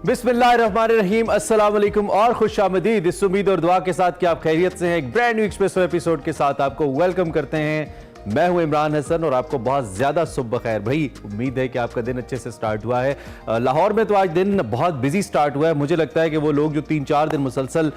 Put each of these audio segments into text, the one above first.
बिस्मिल्लाहिर्रहमानिर्रहीम, अस्सलाम वालेकुम और खुशामदीद। इस उम्मीद और दुआ के साथ कि आप खैरियत से हैं, एक ब्रांड न्यू एक्सप्रेसो एपिसोड के साथ आपको वेलकम करते हैं। मैं हूं इमरान हसन और आपको बहुत ज़्यादा सुबह खैर। भाई उम्मीद है कि आपका दिन अच्छे से स्टार्ट हुआ है। लाहौर में तो आज दिन बहुत बिजी स्टार्ट हुआ है। मुझे लगता है कि वो लोग जो 3-4 दिन मुसलसल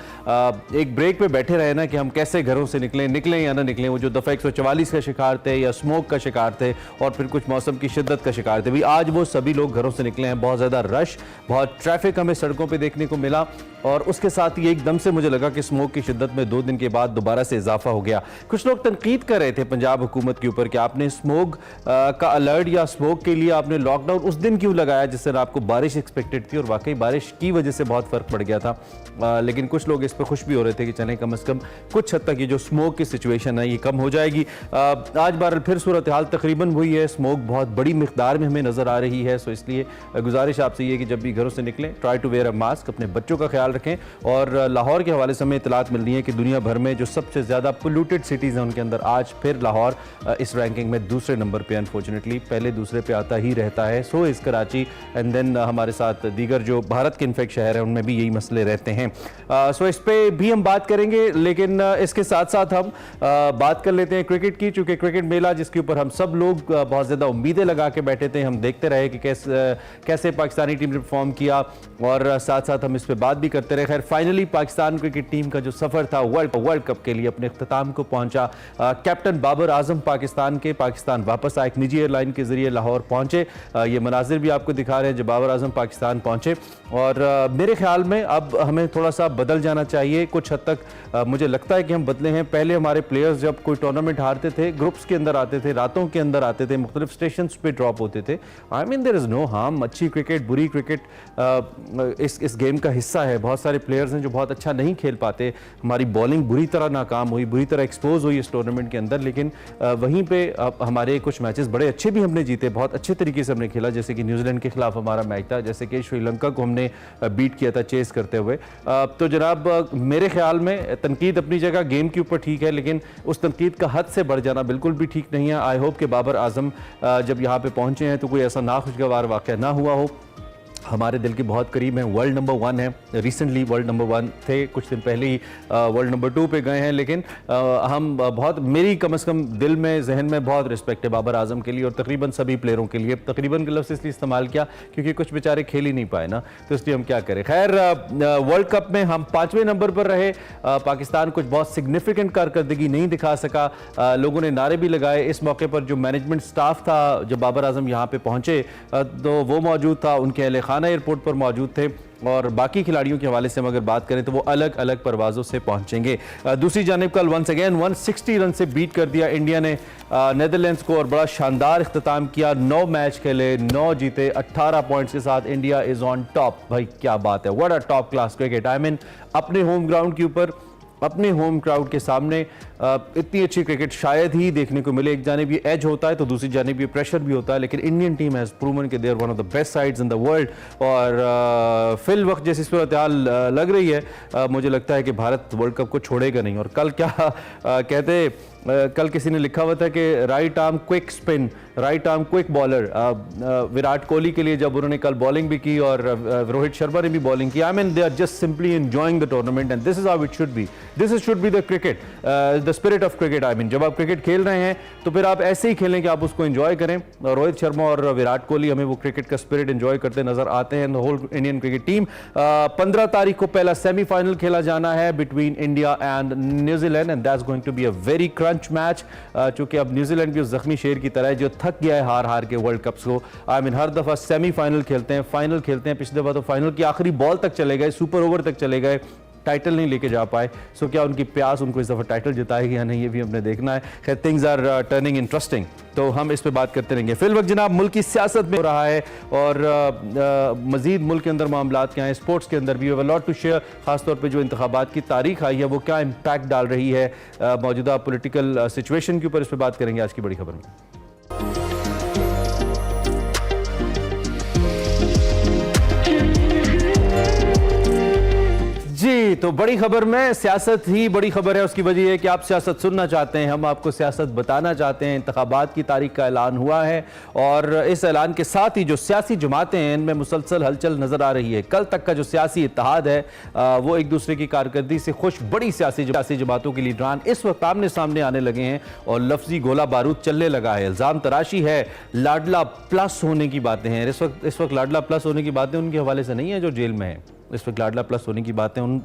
एक ब्रेक पे बैठे रहे ना कि हम कैसे घरों से निकलें या ना निकलें, वो जो दफ़ा 144 का शिकार थे या स्मोक का शिकार थे और फिर कुछ मौसम की शिद्दत का शिकार थे, भाई आज वो सभी लोग घरों से निकले हैं। बहुत ज़्यादा रश, बहुत ट्रैफिक हमें सड़कों पर देखने को मिला और उसके साथ ही एकदम से मुझे लगा कि स्मोक की शिद्दत में 2 दिन के बाद दोबारा से इजाफा हो गया। कुछ लोग तनकीद कर रहे थे पंजाब हुकूमत के ऊपर कि आपने स्मोक का अलर्ट या स्मोक के लिए आपने लॉकडाउन उस दिन क्यों लगाया जिस दिन आपको बारिश एक्सपेक्टेड थी, और वाकई बारिश की वजह से बहुत फ़र्क पड़ गया था। लेकिन कुछ लोग इस पर खुश भी हो रहे थे कि चलें कम से कम कुछ हद तक ये जो स्मोक की सिचुएशन है ये कम हो जाएगी। आज बार फिर सूरत हाल तकरीबन हुई है, स्मोक बहुत बड़ी मिकदार में हमें नज़र आ रही है। सो इसलिए गुजारिश आपसे ये कि जब भी घरों से निकलें try to wear a mask, अपने बच्चों का ख्याल रखें। और लाहौर के हवाले से हमें इतलात मिल रही है कि दुनिया भर में जो सबसे ज़्यादा पोल्यूटेड सिटीज़ हैं उनके अंदर आज फिर लाहौर इस रैंकिंग में दूसरे नंबर पे अनफॉर्चुनेटली, पहले दूसरे पे आता ही रहता है। सो इस कराची एंड देन हमारे साथ दीगर जो भारत के इनफेक्ट शहर हैं उनमें भी यही मसले रहते हैं। सो इस पर भी हम बात करेंगे, लेकिन इसके साथ साथ हम बात कर लेते हैं क्रिकेट की, चूँकि क्रिकेट मेला जिसके ऊपर हम सब लोग बहुत ज़्यादा उम्मीदें लगा के बैठे थे, हम देखते रहे कि कैसे पाकिस्तानी टीम ने परफॉर्म किया और साथ साथ हम इस पर बात भी करते रहे। खैर फाइनली पाकिस्तान क्रिकेट टीम का जो सफ़र था वर्ल्ड कप के लिए अपने इख्तिताम को पहुंचा। कैप्टन बाबर आजम पाकिस्तान वापस आए, एक निजी एयरलाइन के जरिए लाहौर पहुंचे। ये मनाजिर भी आपको दिखा रहे हैं जब बाबर आजम पाकिस्तान पहुंचे। और मेरे ख्याल में अब हमें थोड़ा सा बदल जाना चाहिए। कुछ हद तक मुझे लगता है कि हम बदले हैं। पहले हमारे प्लेयर्स जब कोई टूर्नामेंट हारते थे ग्रुप्स के अंदर आते थे, रातों के अंदर आते थे, मुख्तलिफ स्टेशन पे ड्रॉप होते थे। I mean there is no harm. अच्छी क्रिकेट बुरी क्रिकेट इस गेम का हिस्सा है। बहुत सारे प्लेयर्स हैं जो बहुत अच्छा नहीं खेल पाते। हमारी बॉलिंग बुरी तरह नाकाम हुई, बुरी तरह एक्सपोज हुई इस टूर्नामेंट के अंदर, लेकिन वहीं पे हमारे कुछ मैचेस बड़े अच्छे भी हमने जीते, बहुत अच्छे तरीके से हमने खेला। जैसे कि न्यूजीलैंड के खिलाफ हमारा मैच था, जैसे कि श्रीलंका को हमने बीट किया था चेस करते हुए। तो जनाब मेरे ख्याल में तनकीद अपनी जगह गेम के ऊपर ठीक है, लेकिन उस तनकीद का हद से बढ़ जाना बिल्कुल भी ठीक नहीं है। आई होप कि बाबर आजम जब यहाँ पे पहुँचे हैं तो कोई ऐसा नाखुशगवार वाक़या ना हुआ हो। हमारे दिल के बहुत करीब हैं, वर्ल्ड नंबर 1 है, रिसेंटली वर्ल्ड नंबर 1 थे, कुछ दिन पहले ही वर्ल्ड नंबर 2 पे गए हैं। लेकिन हम बहुत, मेरी कम से कम दिल में जहन में बहुत रिस्पेक्ट है बाबर आजम के लिए और तकरीबन सभी प्लेयरों के लिए। तकरीबन के लफ्ज़ इसलिए इस्तेमाल किया क्योंकि कुछ बेचारे खेल ही नहीं पाए ना, तो इसलिए हम क्या करें। खैर वर्ल्ड कप में हम 5वें नंबर पर रहे। पाकिस्तान कुछ बहुत सिग्निफिकेंट कारकर्दगी नहीं दिखा सका। लोगों ने नारे भी लगाए। इस मौके पर जो मैनेजमेंट स्टाफ था जब बाबर आजम यहाँ पे पहुँचे तो वो मौजूद था, उनके अहले खाना एयरपोर्ट पर मौजूद थे और बाकी खिलाड़ियों के हवाले से हम अगर बात करें तो वो अलग अलग परवाज़ों से पहुंचेंगे। दूसरी जानिब कल वंस अगेन 160 रन से बीट कर दिया इंडिया ने नेदरलैंड्स को और बड़ा शानदार इख्तिताम किया। 9 मैच खेले, 9 जीते, 18 पॉइंट्स के साथ इंडिया इज़ ऑन टॉप। भाई क्या बात है, what a top class cricket. I mean अपने होम ग्राउंड के ऊपर, अपने होम क्राउड के सामने इतनी अच्छी क्रिकेट शायद ही देखने को मिले। एक जानिब ये एज होता है तो दूसरी जानिब ये प्रेशर भी होता है, लेकिन इंडियन टीम हैज़ प्रूवन कि they are one of the best sides in the world. और फिल वक्त जैसी सूरत हाल लग रही है, मुझे लगता है कि भारत वर्ल्ड कप को छोड़ेगा नहीं। और कल क्या कहते, कल किसी ने लिखा हुआ था कि right arm quick spin, right arm quick bowler Virat Kohli के लिए जब उन्होंने कल बॉलिंग भी की और रोहित शर्मा ने भी बॉलिंग की। I mean they are just simply enjoying the tournament and this is how it should be. This is should be the cricket, the spirit of cricket. I mean जब आप क्रिकेट खेल रहे हैं तो फिर आप ऐसे ही खेलें कि आप उसको एंजॉय करें। रोहित शर्मा और विराट कोहली हमें वो क्रिकेट का स्पिरिट एंजॉय करते नजर आते हैं। The whole Indian cricket team 15 तारीख को पहला सेमीफाइनल खेला जाना है between India and New Zealand and that's going to be a very crunch match. चूंकि अब न्यूजीलैंड भी उस जख्मी शेर की तरह है जो थक गया है हार हार के वर्ल्ड कप्स को। आई मीन हर दफा सेमीफाइनल खेलते हैं, फाइनल खेलते हैं, पिछली दफा तो फाइनल की आखिरी बॉल तक चले गए, सुपर ओवर तक चले गए, टाइटल नहीं लेके जा पाए। सो क्या उनकी प्यास उनको इस दफा टाइटल जिताएगी या नहीं, ये भी हमने देखना है। खैर थिंग्स आर टर्निंग इंटरेस्टिंग, तो हम इस पे बात करते रहेंगे। फिल वक्त जनाब मुल्क की सियासत में हो रहा है और मजीद मुल्क के अंदर मामलात क्या हैं, स्पोर्ट्स के अंदर भी लॉट टू शेयर। खासतौर पर जो इंतखाबात की तारीख आई है वो क्या इम्पैक्ट डाल रही है मौजूदा पोलिटिकल सिचुएशन के ऊपर, इस पर बात करेंगे आज की बड़ी खबर में। जी जी, तो बड़ी खबर में सियासत ही बड़ी खबर है। उसकी वजह है कि आप सियासत सुनना चाहते हैं, हम आपको सियासत बताना चाहते हैं। इंतखाबात की तारीख का ऐलान हुआ है और इस ऐलान के साथ ही जो सियासी जमातें हैं इनमें मुसलसल हलचल नजर आ रही है। कल तक का जो सियासी इत्तेहाद है वो एक दूसरे की कारकर्दगी से खुश बड़ी सियासी जमातों के लीडरान इस वक्त आमने सामने आने लगे हैं और लफ्जी गोला बारूद चलने लगा है। इल्जाम तराशी है, लाडला प्लस होने की बातें हैं। इस वक्त लाडला प्लस होने की बातें उनके हवाले से नहीं है जो जेल में है। इस वक्त लाडला प्लस होने की बातें उन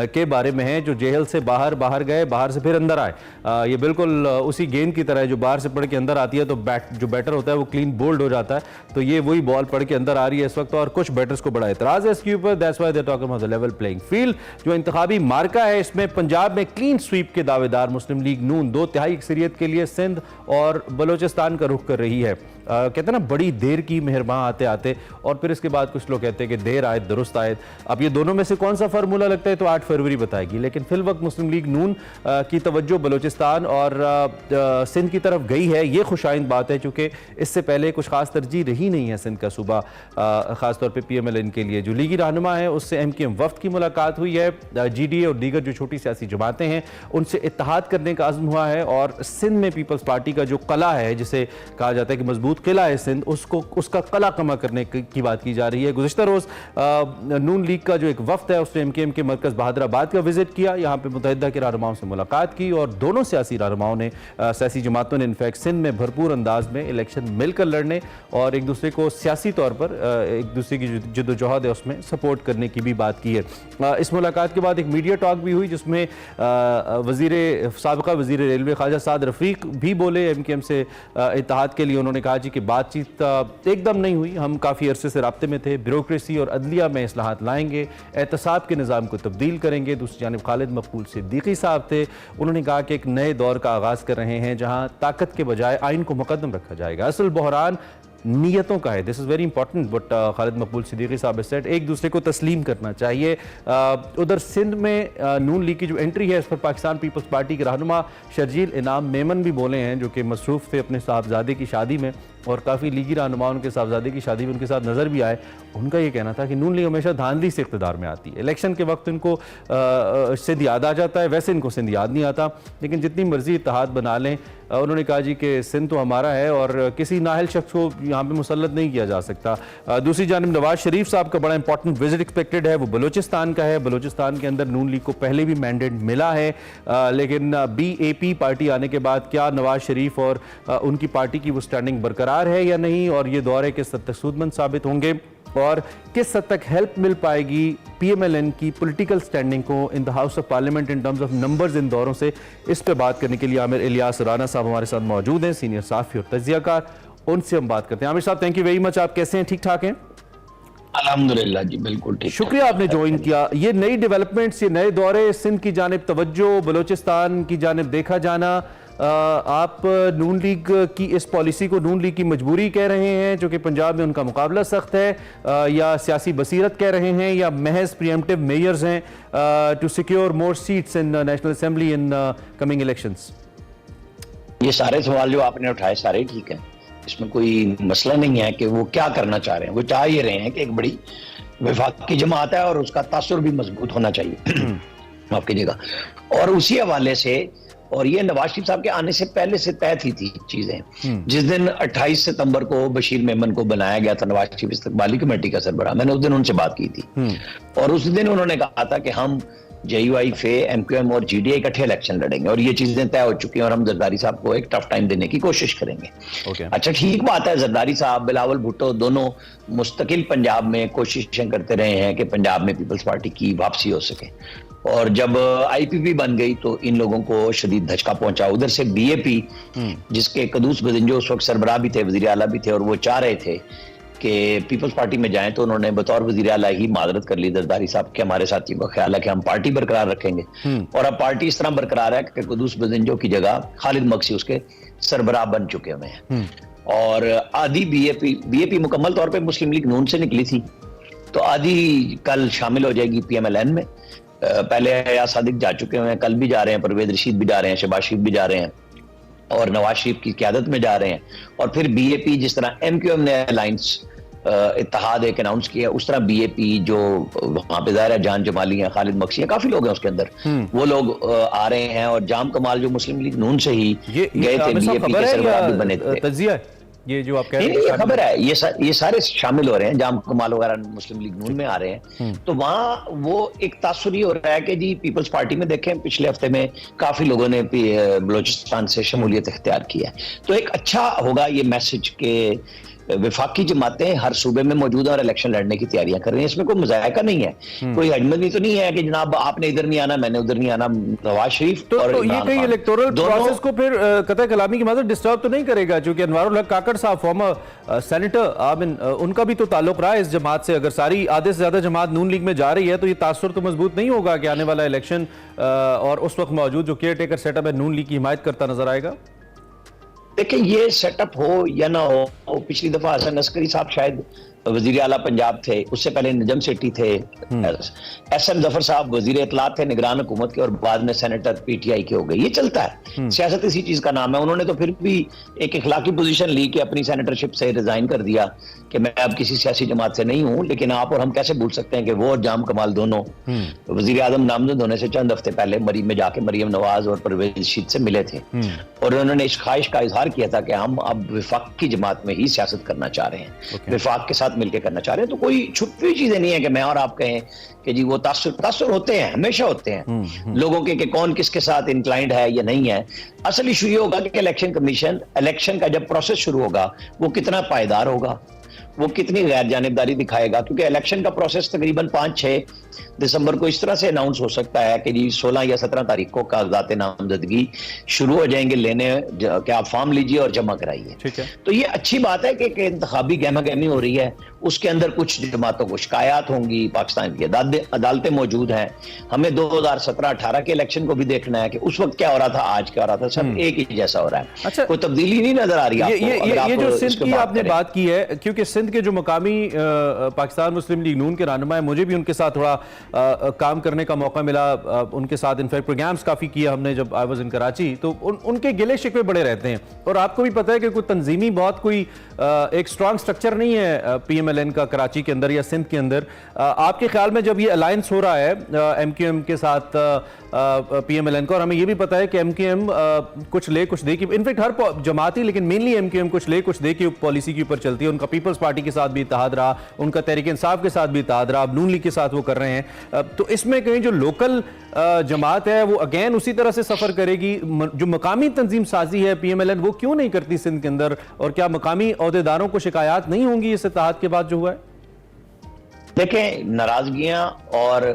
के बारे में हैं जो जेल से बाहर गए, बाहर से फिर अंदर आए। ये बिल्कुल उसी गेंद की तरह है जो बाहर से पढ़ के अंदर आती है तो जो बैटर होता है वो क्लीन बोल्ड हो जाता है। तो ये वही बॉल पढ़ के अंदर आ रही है इस वक्त और कुछ बैटर्स को बड़ा एतराज है इसके ऊपर। That's why they talking about the level playing field. जो इंतखाबी मार्का है इसमें पंजाब में क्लीन स्वीप के दावेदार मुस्लिम लीग नून 2/3 अक्सरियत के लिए सिंध और बलोचिस्तान का रुख कर रही है। कहते हैं ना बड़ी देर की मेहरबान आते आते, और फिर इसके बाद कुछ लोग कहते हैं कि देर आयत दुरुस्त आयत। अब ये दोनों में से कौन सा फार्मूला लगता है तो 8 फरवरी बताएगी। लेकिन फिल वक्त मुस्लिम लीग नून की तवज्जो बलोचिस्तान और सिंध की तरफ गई है। ये खुशाइंद बात है क्योंकि इससे पहले कुछ खास तरजीह रही नहीं है सिंध का सूबा, खासतौर पर PMLN के लिए। जो लीगी रहनुमा है उससे MKM वफ्द की मुलाकात हुई है। GDA और दीगर जो छोटी सियासी जमातें हैं उनसे इत्तेहाद करने का अज़्म हुआ है और सिंध में पीपल्स पार्टी का जो कला है, जिसे कहा जाता है कि मजबूत किला है सिंध, उसका कला कमा करने की बात की जा रही है। गुज़िश्ता रोज़ नून लीग का जो एक वफ्द है उसने MKM के मरकज़ बहादराबाद का विजिट किया, यहाँ पे मुत्तहिदा के रहनुमाओं से मुलाकात की और दोनों सियासी रहनुमाओं ने, सियासी जमातों ने इनफैक्ट सिंध में भरपूर अंदाज में इलेक्शन मिलकर लड़ने और एक दूसरे को सियासी तौर पर एक दूसरे की जद्दोजहद है उसमें सपोर्ट करने की भी बात की है। इस मुलाकात के बाद एक मीडिया टॉक भी हुई जिसमें साबिका वज़ीर रेलवे ख्वाजा साद रफ़ीक भी बोले MKM से इत्तेहाद के लिए। उन्होंने कहा जी कि बातचीत एकदम नहीं हुई, हम काफ़ी अरसे से राब्ते में थे, ब्यूरोक्रेसी और अदलिया में इस्लाहात लाएंगे, एहतसाब के निज़ाम को तब्दील करेंगे। दूसरी जानिब खालिद मकबूल सिद्दीकी साहब थे, उन्होंने कहा कि एक नए दौर का आगाज़ कर रहे हैं जहाँ ताकत के बजाय आइन को मुकद्दम रखा जाएगा। असल बहरान नीयतों का है। This is very important but Khalid मकबूल सिद्दीकी साहब सेट एक दूसरे को तस्लीम करना चाहिए। उधर सिंध में नून लीग की जो एंट्री है इस पर पाकिस्तान पीपल्स पार्टी के रहनुमा शर्जील इनाम मेमन भी बोले हैं जो कि मसरूफ़ थे अपने साहबजादे की शादी में और काफ़ी लीगी रहनुमा उनके साहबजादे की शादी में उनके साथ नज़र भी आए। उनका ये कहना था कि नून लीग हमेशा धांधली से इक़्तिदार में आती है, इलेक्शन के वक्त इनको सिंध याद आ जाता है, वैसे इनको सिंध याद नहीं आता, लेकिन जितनी मर्जी इत्तेहाद बना लें। उन्होंने कहा जी कि सिंध तो हमारा है और किसी नाहल शख्स को यहाँ पे मुसल्लत नहीं किया जा सकता। दूसरी जानिब नवाज शरीफ साहब का बड़ा इंपॉर्टेंट विजिट एक्सपेक्टेड है, वो बलोचिस्तान का है। बलोचिस्तान के अंदर नून लीग को पहले भी मैंडेट मिला है, लेकिन BAP पार्टी आने के बाद क्या नवाज शरीफ और उनकी पार्टी की वो स्टैंडिंग बरकरार है या नहीं, और ये दौरे किस हद तक सूदमंद साबित होंगे और किस हद तक हेल्प मिल पाएगी PMLN की पॉलिटिकल स्टैंडिंग को in the house of parliament in terms of numbers in दौरों से। इस पर बात करने के लिए आमिर इलियास राना साहब हमारे साथ मौजूद हैं, सीनियर साफ़ी और तज्जियाकार। उनसे हम बात करते हैं। आमिर साहब, थैंक यू वेरी मच। आप कैसे हैं? ठीक ठाक हैं? अल्हम्दुलिल्लाह जी, बिल्कुल ठीक। शुक्रिया आपने ज्वाइन किया। ये नई डेवलपमेंट्स, ये नए दौरे, सिंध की जानिब तवज्जो, बलोचिस्तान की जानिब देखा जाना, आप नून लीग की इस पॉलिसी को नून लीग की मजबूरी कह रहे हैं जो कि पंजाब में उनका मुकाबला सख्त है, या सियासी बसीरत कह रहे हैं, या महज प्रीएम्प्टिव मेयर्स हैं to secure more seats in national assembly in coming elections? ये सारे सवाल जो आपने उठाए सारे ठीक है, इसमें कोई मसला नहीं है कि वो क्या करना चाह रहे हैं। वो चाह ये रहे हैं कि एक बड़ी वफाकी जमात है और उसका तासुर भी मजबूत होना चाहिए माफ कीजिएगा। और उसी हवाले से, और ये नवाज शरीफ साहब के आने से पहले से तय थी चीजें। जिस दिन 28 सितंबर को बशीर मेमन को बनाया गया था नवाज शरीफ इस्तकबाली कमेटी का सरबराह, मैंने उस दिन उनसे बात की थी और उस दिन उन्होंने कहा था कि हम JUI, MQM और GDA इकट्ठे इलेक्शन लड़ेंगे और ये चीजें तय हो चुकी हैं और हम जरदारी साहब को एक टफ टाइम देने की कोशिश करेंगे। अच्छा, ठीक बात है, जरदारी साहब, बिलावल भुट्टो दोनों मुस्तकिल पंजाब में कोशिशें करते रहे हैं कि पंजाब में पीपल्स पार्टी की वापसी हो सके, और जब IPP बन गई तो इन लोगों को शदीद धचका पहुंचा। उधर से BAP, जिसके कदूस बदिंजो उस वक्त सरबराह भी थे, वजीर आला भी थे, और वो चाह रहे थे कि पीपल्स पार्टी में जाएं, तो उन्होंने बतौर वजीर आला ही माजरत कर ली जरदारी साहब के, हमारे साथी को ख्याल है कि हम पार्टी बरकरार रखेंगे। और अब पार्टी इस तरह बरकरार है कि कदूस बदिंजो की जगह खालिद मक्सी उसके सरबराह बन चुके हुए हैं। और आधी BAP मुकम्मल तौर पर मुस्लिम लीग नून से निकली थी, तो आधी कल शामिल हो जाएगी PMLN में। पहले या सादिक जा चुके हुए हैं, कल भी जा रहे हैं, परवेज रशीद भी जा रहे हैं, शहबाज शरीफ भी जा रहे हैं और नवाज शरीफ की क़यादत में जा रहे हैं। और फिर BAP, जिस तरह MQM ने अलायंस इत्तेहाद एक अनाउंस किया, उस तरह बीएपी जो वहां पे ज़ाहिर है जान जमाली है, खालिद मक्सी है, काफी लोग हैं उसके अंदर, वो लोग आ रहे हैं। और जाम कमाल जो मुस्लिम लीग नून से ही गए थे, बीएपी के सरबराह भी बने थे। तज्जिया है ये जो आप कह रहे हैं? नहीं, ये खबर है, ये सारे शामिल हो रहे हैं, जाम कमाल वगैरह मुस्लिम लीग नून में आ रहे हैं। तो वहाँ वो एक तासुर ही हो रहा है कि जी पीपल्स पार्टी में देखें पिछले हफ्ते में काफी लोगों ने बलोचिस्तान से शमूलियत इख्तियार किया है। तो एक अच्छा होगा ये मैसेज के वफाकी जमातें हर सूबे में मौजूद है और इलेक्शन लड़ने की तैयारियां कर रही हैं। इसमें कोई मजायका नहीं है, कोई हजमंदी तो नहीं है कि जनाब आपने इधर नहीं आना, मैंने उधर नहीं आना। नवाज शरीफ और तो ये कहीं इलेक्टोरल प्रोसेस को फिर कतई कलामी की मदद डिस्टर्ब तो नहीं करेगा? क्योंकि अनवारुल हक काकड़ साहब फॉर्मर सेनेटर, आई मीन उनका भी तो ताल्लुक रहा है इस जमात से। अगर सारी आधे से ज्यादा जमात नून लीग में जा रही है तो ये तासुर तो मजबूत नहीं होगा कि आने वाला इलेक्शन और उस वक्त मौजूद जो केयर टेकर सेटअप है नून लीग की हिमायत करता नजर आएगा। देखिए ये सेटअप हो या ना हो, पिछली दफा हसन अस्करी साहब शायद वजीर आला पंजाब थे, उससे पहले नजम सेठी थे, एसएम जफर साहब वजीर इत्तलात थे निगरान हुकूमत के, और बाद में सेनेटर पीटीआई के हो गए। ये चलता है, सियासत इसी चीज का नाम है। उन्होंने तो फिर भी एक इखलाकी पोजीशन ली कि अपनी सेनेटरशिप से रिजाइन कर दिया कि मैं अब किसी सियासी जमात से नहीं हूं। लेकिन आप और हम कैसे भूल सकते हैं कि वो और जाम कमाल दोनों वजीर आजम नामजद होने से चंद हफ्ते पहले मरी में जाके मरियम नवाज और परवेज रशीद से मिले थे, और उन्होंने इस ख्वाहिश का इजहार किया था कि हम अब विफाक की जमात में ही सियासत करना चाह रहे हैं, विफाक के साथ मिलकर करना चाह रहे हैं। तो कोई छुपी हुई चीजें नहीं है कि मैं और आप कहें कि जी वो तासुर होते हैं, हमेशा होते हैं लोगों के कि कौन किसके साथ इंक्लाइंड है या नहीं है। असल इशू ये होगा कि इलेक्शन कमीशन इलेक्शन का जब प्रोसेस शुरू होगा वो कितना पायदार होगा, वो कितनी गैर जानिबदारी दिखाएगा। क्योंकि इलेक्शन का प्रोसेस तकरीबन 5-6 दिसंबर को इस तरह से अनाउंस हो सकता है कि जी 16 या 17 तारीख को कागजात नामजदगी शुरू हो जाएंगे लेने, कि आप फॉर्म लीजिए और जमा कराइए। ठीक है, तो ये अच्छी बात है कि इंतखाबी गहमा गहमी हो रही है। उसके अंदर कुछ जमातों को शिकायत होंगी, पाकिस्तान की अदालतें मौजूद हैं। हमें 2017-18 के इलेक्शन को भी देखना है कि उस वक्त क्या हो रहा था, आज क्या हो रहा था, सब एक ही जैसा हो रहा है। अच्छा, कोई तब्दीली नहीं नजर आ रही है। ये जो सिंध की आपने बात की है, क्योंकि सिंध के जो मकामी पाकिस्तान मुस्लिम लीग नून के रहनुमा है, मुझे भी उनके साथ थोड़ा काम करने का मौका मिला। उनके साथ इनफैक्ट प्रोग्राम्स काफी किया हमने जब आई वाज इन कराची। तो उनके गिले शिकवे बड़े रहते हैं, और आपको भी पता है कि कोई तंजीमी बहुत कोई एक स्ट्रांग स्ट्रक्चर नहीं है पीएमएलएन का कराची के अंदर या सिंध के अंदर। आपके ख्याल में जब ये अलायंस हो रहा है एमक्यूएम के साथ पीएमएलएन का, और हमें ये भी पता है कि एमक्यूएम कुछ ले कुछ दे की, इनफैक्ट हर जमाती लेकिन मेनली एमक्यूएम कुछ ले कुछ दे की पॉलिसी के ऊपर चलती है। उनका पीपल्स पार्टी के साथ भी इत्तेहाद रहा, उनका तहरीक इंसाफ के साथ भी इत्तेहाद रहा, अब नून लीग के साथ वो कर रहे हैं। तो इसमें कहीं जो लोकल जमात है वो अगेन उसी तरह से सफर करेगी। जो मकामी तंजीम साजी है पीएमएलएन वो क्यों नहीं करती सिंध के अंदर, और क्या मकामी अहदेदारों को शिकायत नहीं होंगी इस इत्तेहाद के बाद जो हुआ है? देखें, नाराजगियां और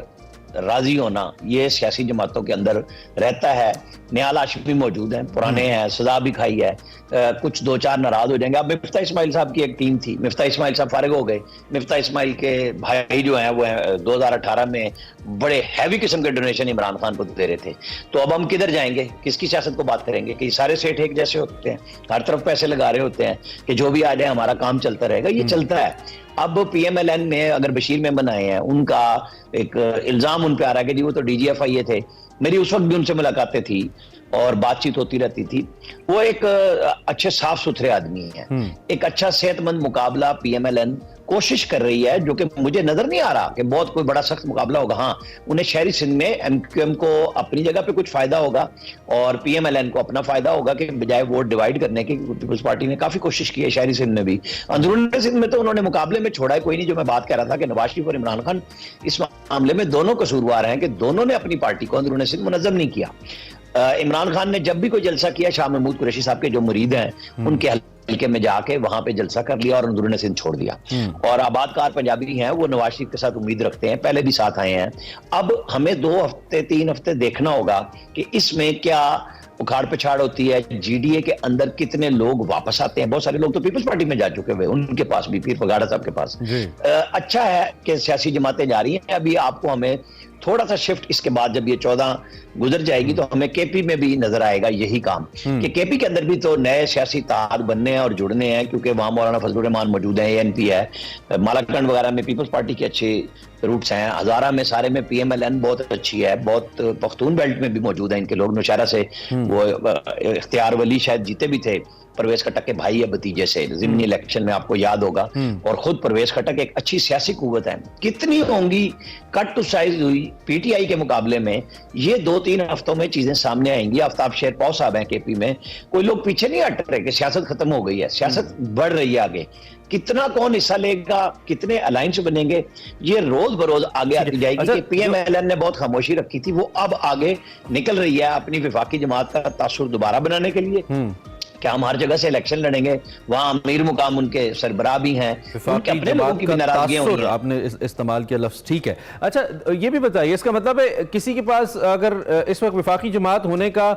राजी होना ये सियासी जमातों के अंदर रहता है। नियाल आशिफ भी मौजूद हैं, पुराने हैं, सजा भी खाई है, कुछ 2-4 नाराज हो जाएंगे। अब मिफ्ता इस्माइल साहब की एक टीम थी, मिफ्ता इस्माइल साहब फारिग हो गए। मिफ्ता इस्माइल के भाई जो हैं वो 2018 में बड़े हैवी किस्म के डोनेशन इमरान खान को दे रहे थे। तो अब हम किधर जाएंगे, किसकी सियासत को बात करेंगे? कि सारे सेठ एक जैसे होते हैं, हर तरफ पैसे लगा रहे होते हैं कि जो भी आ जाए हमारा काम चलता रहेगा। ये चलता है। अब पीएमएलएन में अगर बशीर मेमन आए हैं, उनका एक इल्जाम उन पे आ रहा है कि जी वो तो डीजीएफआई थे। मेरी उस वक्त भी उनसे मुलाकातें थी और बातचीत होती रहती थी। वो एक अच्छे साफ सुथरे आदमी हैं। एक अच्छा सेहतमंद मुकाबला पीएमएलएन कोशिश कर रही है, जो कि मुझे नजर नहीं आ रहा कि बहुत कोई बड़ा सख्त मुकाबला होगा। हाँ, उन्हें शहरी सिंध में एमक्यूएम को अपनी जगह पे कुछ फायदा होगा और पीएमएलएन को अपना फायदा होगा कि बजाय वोट डिवाइड करने की पीपल्स पार्टी ने काफी कोशिश की है शहरी सिंध में भी। अंदरूनी सिंध में तो उन्होंने मुकाबले में छोड़ा है कोई नहीं। जो मैं बात कर रहा था कि नवाज शरीफ और इमरान खान इस मामले में दोनों कसूरवार हैं कि दोनों ने अपनी पार्टी को अंदरूनी सिंध मुनज़्ज़म नहीं किया। इमरान खान ने जब भी कोई जलसा किया, शाह महमूद कुरैशी साहब के जो मुरीद हैं उनके हल्के में जाके वहां पे जलसा कर लिया और अंदरूनी सिंध छोड़ दिया। और आबादकार पंजाबी हैं, वो नवाज शरीफ के साथ उम्मीद रखते हैं, पहले भी साथ आए हैं। अब हमें 2 हफ्ते 3 हफ्ते देखना होगा कि इसमें क्या उखाड़ पिछाड़ होती है, जीडीए के अंदर कितने लोग वापस आते हैं। बहुत सारे लोग तो पीपल्स पार्टी में जा चुके हुए, उनके पास भी, पीर फगाड़ा साहब के पास। अच्छा है कि सियासी जमातें जा रही हैं। अभी आपको हमें थोड़ा सा शिफ्ट इसके बाद जब ये 14 गुजर जाएगी तो हमें केपी में भी नजर आएगा यही काम कि केपी के अंदर भी तो नए सियासी तार बनने हैं और जुड़ने हैं, क्योंकि वहां मौलाना फजलुर रहमान मौजूद हैं, एएनपी है, मालाकंड वगैरह में पीपल्स पार्टी के अच्छे रूट्स हैं, हजारा में सारे में पीएमएलएन बहुत अच्छी है, बहुत पख्तून बेल्ट में भी मौजूद है इनके लोग, नौशहरा से वो इख्तियार वली शायद जीते भी थे, परवेज खट्टक के भाई या भतीजे से ज़िमनी इलेक्शन में, आपको याद होगा। और खुद परवेज खट्टक एक अच्छी सियासी कुव्वत है। कितनी होंगी कट टू साइज हुई पीटीआई के मुकाबले में, ये 2-3 हफ्तों में चीजें सामने आएंगी। आफ्ताब शेरपाव साहब हैं केपी में, कोई लोग पीछे नहीं हट रहे कि सियासत खत्म हो गई है, सियासत बढ़ रही है आगे। कितना कौन हिस्सा लेगा, कितने अलायंस बनेंगे, ये रोज बरोज आगे आती जाएगी। अच्छा, कि पीएमएलएन ने बहुत खामोशी रखी थी, वो अब आगे निकल रही है अपनी विफाकी जमात का तासुर दोबारा बनाने के लिए। क्या हम हर जगह से इलेक्शन लड़ेंगे, वहां अमीर मुकाम उनके सरबराह भी हैं, उनके अपने लोगों की भी नाराजगियां हुई हैं। आपने इस्तेमाल किया लफ्ज, ठीक है। अच्छा, ये भी बताइए, इसका मतलब है किसी के पास अगर इस वक्त विफाकी जमात होने का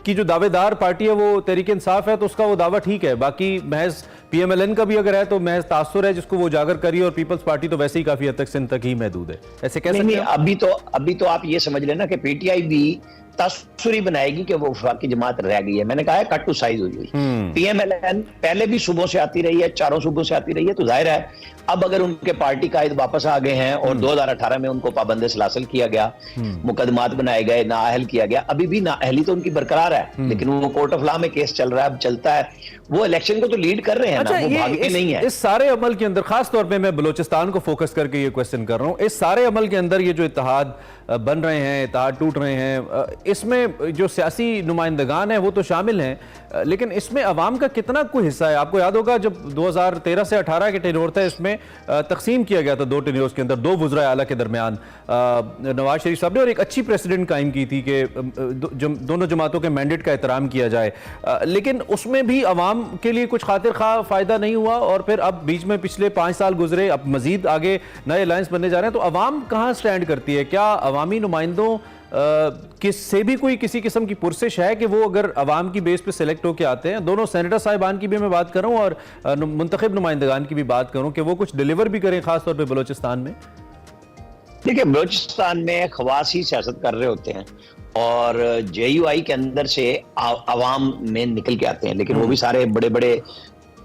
की जो दावेदार पार्टी है वो तहरीक इंसाफ है, तो उसका वो दावा ठीक है। बाकी महज पीएमएलएन का भी अगर है तो महज तासुर है जिसको वो उजागर करी, और पीपल्स पार्टी तो वैसे ही काफी हद तक सिंध तक ही महदूद है, ऐसे कह सकते हैं? अभी तो आप ये समझ लेना कि पीटीआई भी तासुरी बनाएगी कि वो वफाकी जमात रह गई है। मैंने कहा है कट टू साइज हुई हुई। पीएमएलएन पहले भी सूबों से आती रही है, 4 सूबों से आती रही है, तो जाहिर है अब अगर उनके पार्टी कायद वापस आ गए हैं और 2018 में उनको पाबंद सलासल किया गया, मुकदमात बनाए गए, नाअहल किया गया, अभी भी नाअहली तो उनकी बरकरार है, लेकिन वो कोर्ट ऑफ लॉ में केस चल रहा है, अब चलता है, वो इलेक्शन को तो लीड कर रहे हैं। अच्छा, ना, वो भागते नहीं है। इस सारे अमल के अंदर, खास तौर पे मैं बलूचिस्तान को फोकस करके ये क्वेश्चन कर रहा हूं, इस सारे अमल के अंदर ये जो इत्तेहाद बन रहे हैं, इत्तेहाद टूट रहे हैं, इसमें जो सियासी नुमाइंदगान है वो तो शामिल हैं, लेकिन इसमें अवाम का कितना कोई हिस्सा है? आपको याद होगा जब 2013 से 18 के टेन्योर था, इसमें तकसीम किया गया था 2 टेन्योर्स के अंदर, 2 वज़राए आला के दरमियान नवाज शरीफ साहब ने, और एक अच्छी प्रेसिडेंट कायम की थी कि दोनों जमातों के मैंडेट का एहतराम किया जाए, लेकिन उसमें भी अवाम के लिए कुछ खातिर खा फायदा नहीं हुआ। और फिर अब बीच में पिछले 5 साल गुजरे, अब मजीद आगे नए अलायंस बनने जा रहे हैं, तो अवाम कहाँ स्टैंड करती है? क्या अवामी नुमाइंदों किससे भी कोई किसी किस्म की पुरसिश है कि वो अगर अवाम की बेस पे सिलेक्ट होकर आते हैं? दोनों सेनेटर साहिबान की भी मैं बात कर रहा हूँ और मुंतखब नुमाइंदगान की भी बात करूँ कि वो कुछ डिलीवर भी करें, खासतौर पर बलोचिस्तान में। देखिए, बलोचिस्तान में खवास ही सियासत कर रहे होते हैं और जेयूआई के अंदर से आवाम में निकल के आते हैं, लेकिन वो भी सारे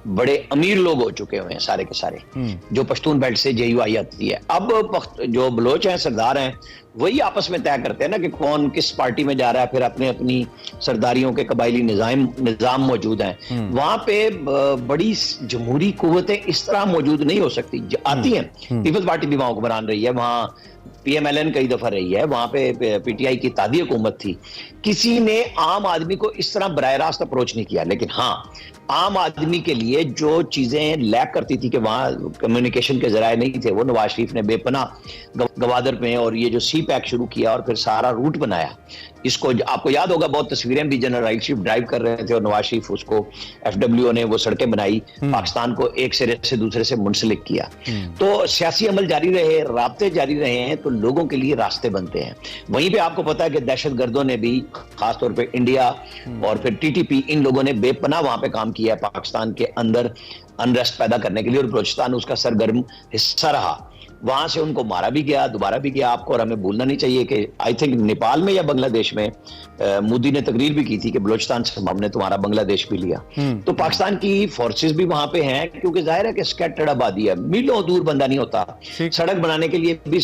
बड़े अमीर लोग हो चुके हुए हैं, सारे के सारे, जो पश्तून बेल्ट से जेयूआई आती है। अब जो बलोच हैं, सरदार हैं, वही आपस में तय करते हैं ना कि कौन किस पार्टी में जा रहा है। फिर अपनी सरदारियों के कबायली निजाम मौजूद हैं वहां पे। बड़ी जमहूरी कुव्वतें इस तरह मौजूद नहीं हो सकती, आती हैं। पीपल्स पार्टी भी वहां हुक्मरान रही है, वहां पीएमएलएन कई दफा रही है, वहां पे पीटीआई की तादी हुकूमत थी। किसी ने आम आदमी को इस तरह बराह रास्त अप्रोच नहीं किया, लेकिन हाँ, आम आदमी के लिए जो चीजें लैक करती थी कि वहां कम्युनिकेशन के जराए नहीं थे, वो नवाज शरीफ ने बेपनाह गवादर में और ये जो सी पैक शुरू किया और फिर सारा रूट बनाया। इसको आपको याद होगा, बहुत तस्वीरें भी जनरल राइट शरीफ ड्राइव कर रहे थे और नवाज शरीफ उसको, एफडब्ल्यूओ ने वो सड़कें बनाई, पाकिस्तान को एक सिरे से दूसरे से मुंसलिक किया। तो सियासी अमल जारी रहे, राब्ते जारी रहे हैं, तो लोगों के लिए रास्ते बनते हैं। वहीं पे आपको पता है कि दहशतगर्दों ने भी, खासतौर पे इंडिया और फिर टीटीपी, इन लोगों ने बेपनाह वहां पे काम किया है पाकिस्तान के अंदर अनरेस्ट पैदा करने के लिए, और बलूचिस्तान उसका सरगर्म हिस्सा रहा। वहां से उनको मारा भी गया, दोबारा भी गया। आपको और हमें भूलना नहीं चाहिए कि आई थिंक नेपाल में या बांग्लादेश में मोदी ने तकरीर भी की थी कि बलूचिस्तान से हमने तुम्हारा बांग्लादेश भी लिया। तो पाकिस्तान की फोर्सेस भी वहां पे हैं, क्योंकि जाहिर है कि स्कैटर्ड आबादी है, मीलों दूर बंदा नहीं होता। सड़क बनाने के लिए भी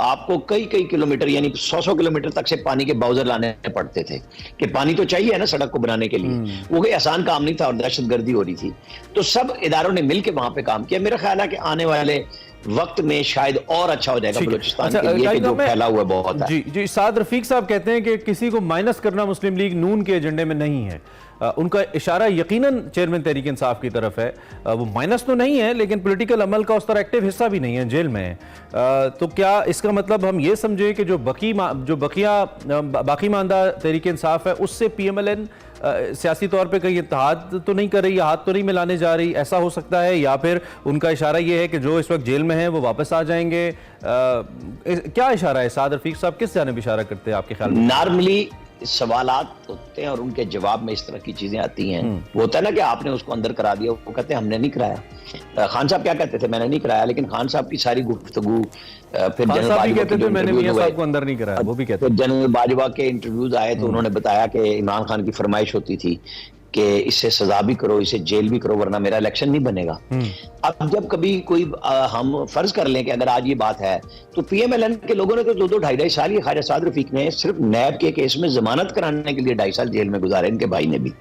आपको कई किलोमीटर, यानी 100 किलोमीटर तक से पानी के बाउजर लाने पड़ते थे कि पानी तो चाहिए ना सड़क को बनाने के लिए। वो कोई आसान काम नहीं था और दहशतगर्दी हो रही थी। तो सब इदारों ने मिलकर वहां पे काम किया। मेरा ख्याल है कि आने वाले वक्त में शायद और अच्छा हो जाएगा बलूचिस्तान के लिए, कि जो फैला हुआ बहुत है। जी, साद रफीक साहब कहते हैं कि किसी को माइनस करना मुस्लिम लीग नून के एजेंडे में नहीं है। उनका इशारा यकीनन चेयरमैन तहरीक इंसाफ की तरफ है। वो माइनस तो नहीं है, लेकिन पॉलिटिकल अमल का उस तरह एक्टिव हिस्सा भी नहीं है, जेल में है। तो क्या इसका मतलब हम ये समझे कि जो बाकी मानदा तहरीक इंसाफ है, उससे पीएमएलएन सियासी तौर पे कहीं इत्तेहाद तो नहीं कर रही, हाथ तो नहीं मिलाने जा रही? ऐसा हो सकता है, या फिर उनका इशारा ये है कि जो इस वक्त जेल में है वो वापस आ जाएंगे? क्या इशारा है? साद रफीक साहब किस जानिब इशारा करते हैं आपके ख्याल में? नॉर्मली सवालात होते हैं और उनके जवाब में इस तरह की चीजें आती हैं। वो होता है ना कि आपने उसको अंदर करा दिया, वो कहते हैं हमने नहीं कराया। खान साहब क्या कहते थे? मैंने नहीं कराया। लेकिन खान साहब की सारी गुफ्तगू, फिर जनरल बाजवा मैंने मियां साहब को अंदर नहीं कराया, वो भी कहते थे। जनरल बाजवा के इंटरव्यूज आए तो उन्होंने बताया कि इमरान खान की फरमाइश होती थी कि इससे सजा भी करो, इसे जेल भी करो, वरना मेरा इलेक्शन नहीं बनेगा। अब जब कभी कोई हम फर्ज कर लें कि अगर आज ये बात है, तो PMLN के लोगों ने तो 2-2 ढाई साल, ये ख्वाजा साद रफीक ने सिर्फ नैब के केस में जमानत कराने के लिए 2.5 साल जेल में गुजारे, इनके भाई ने भी।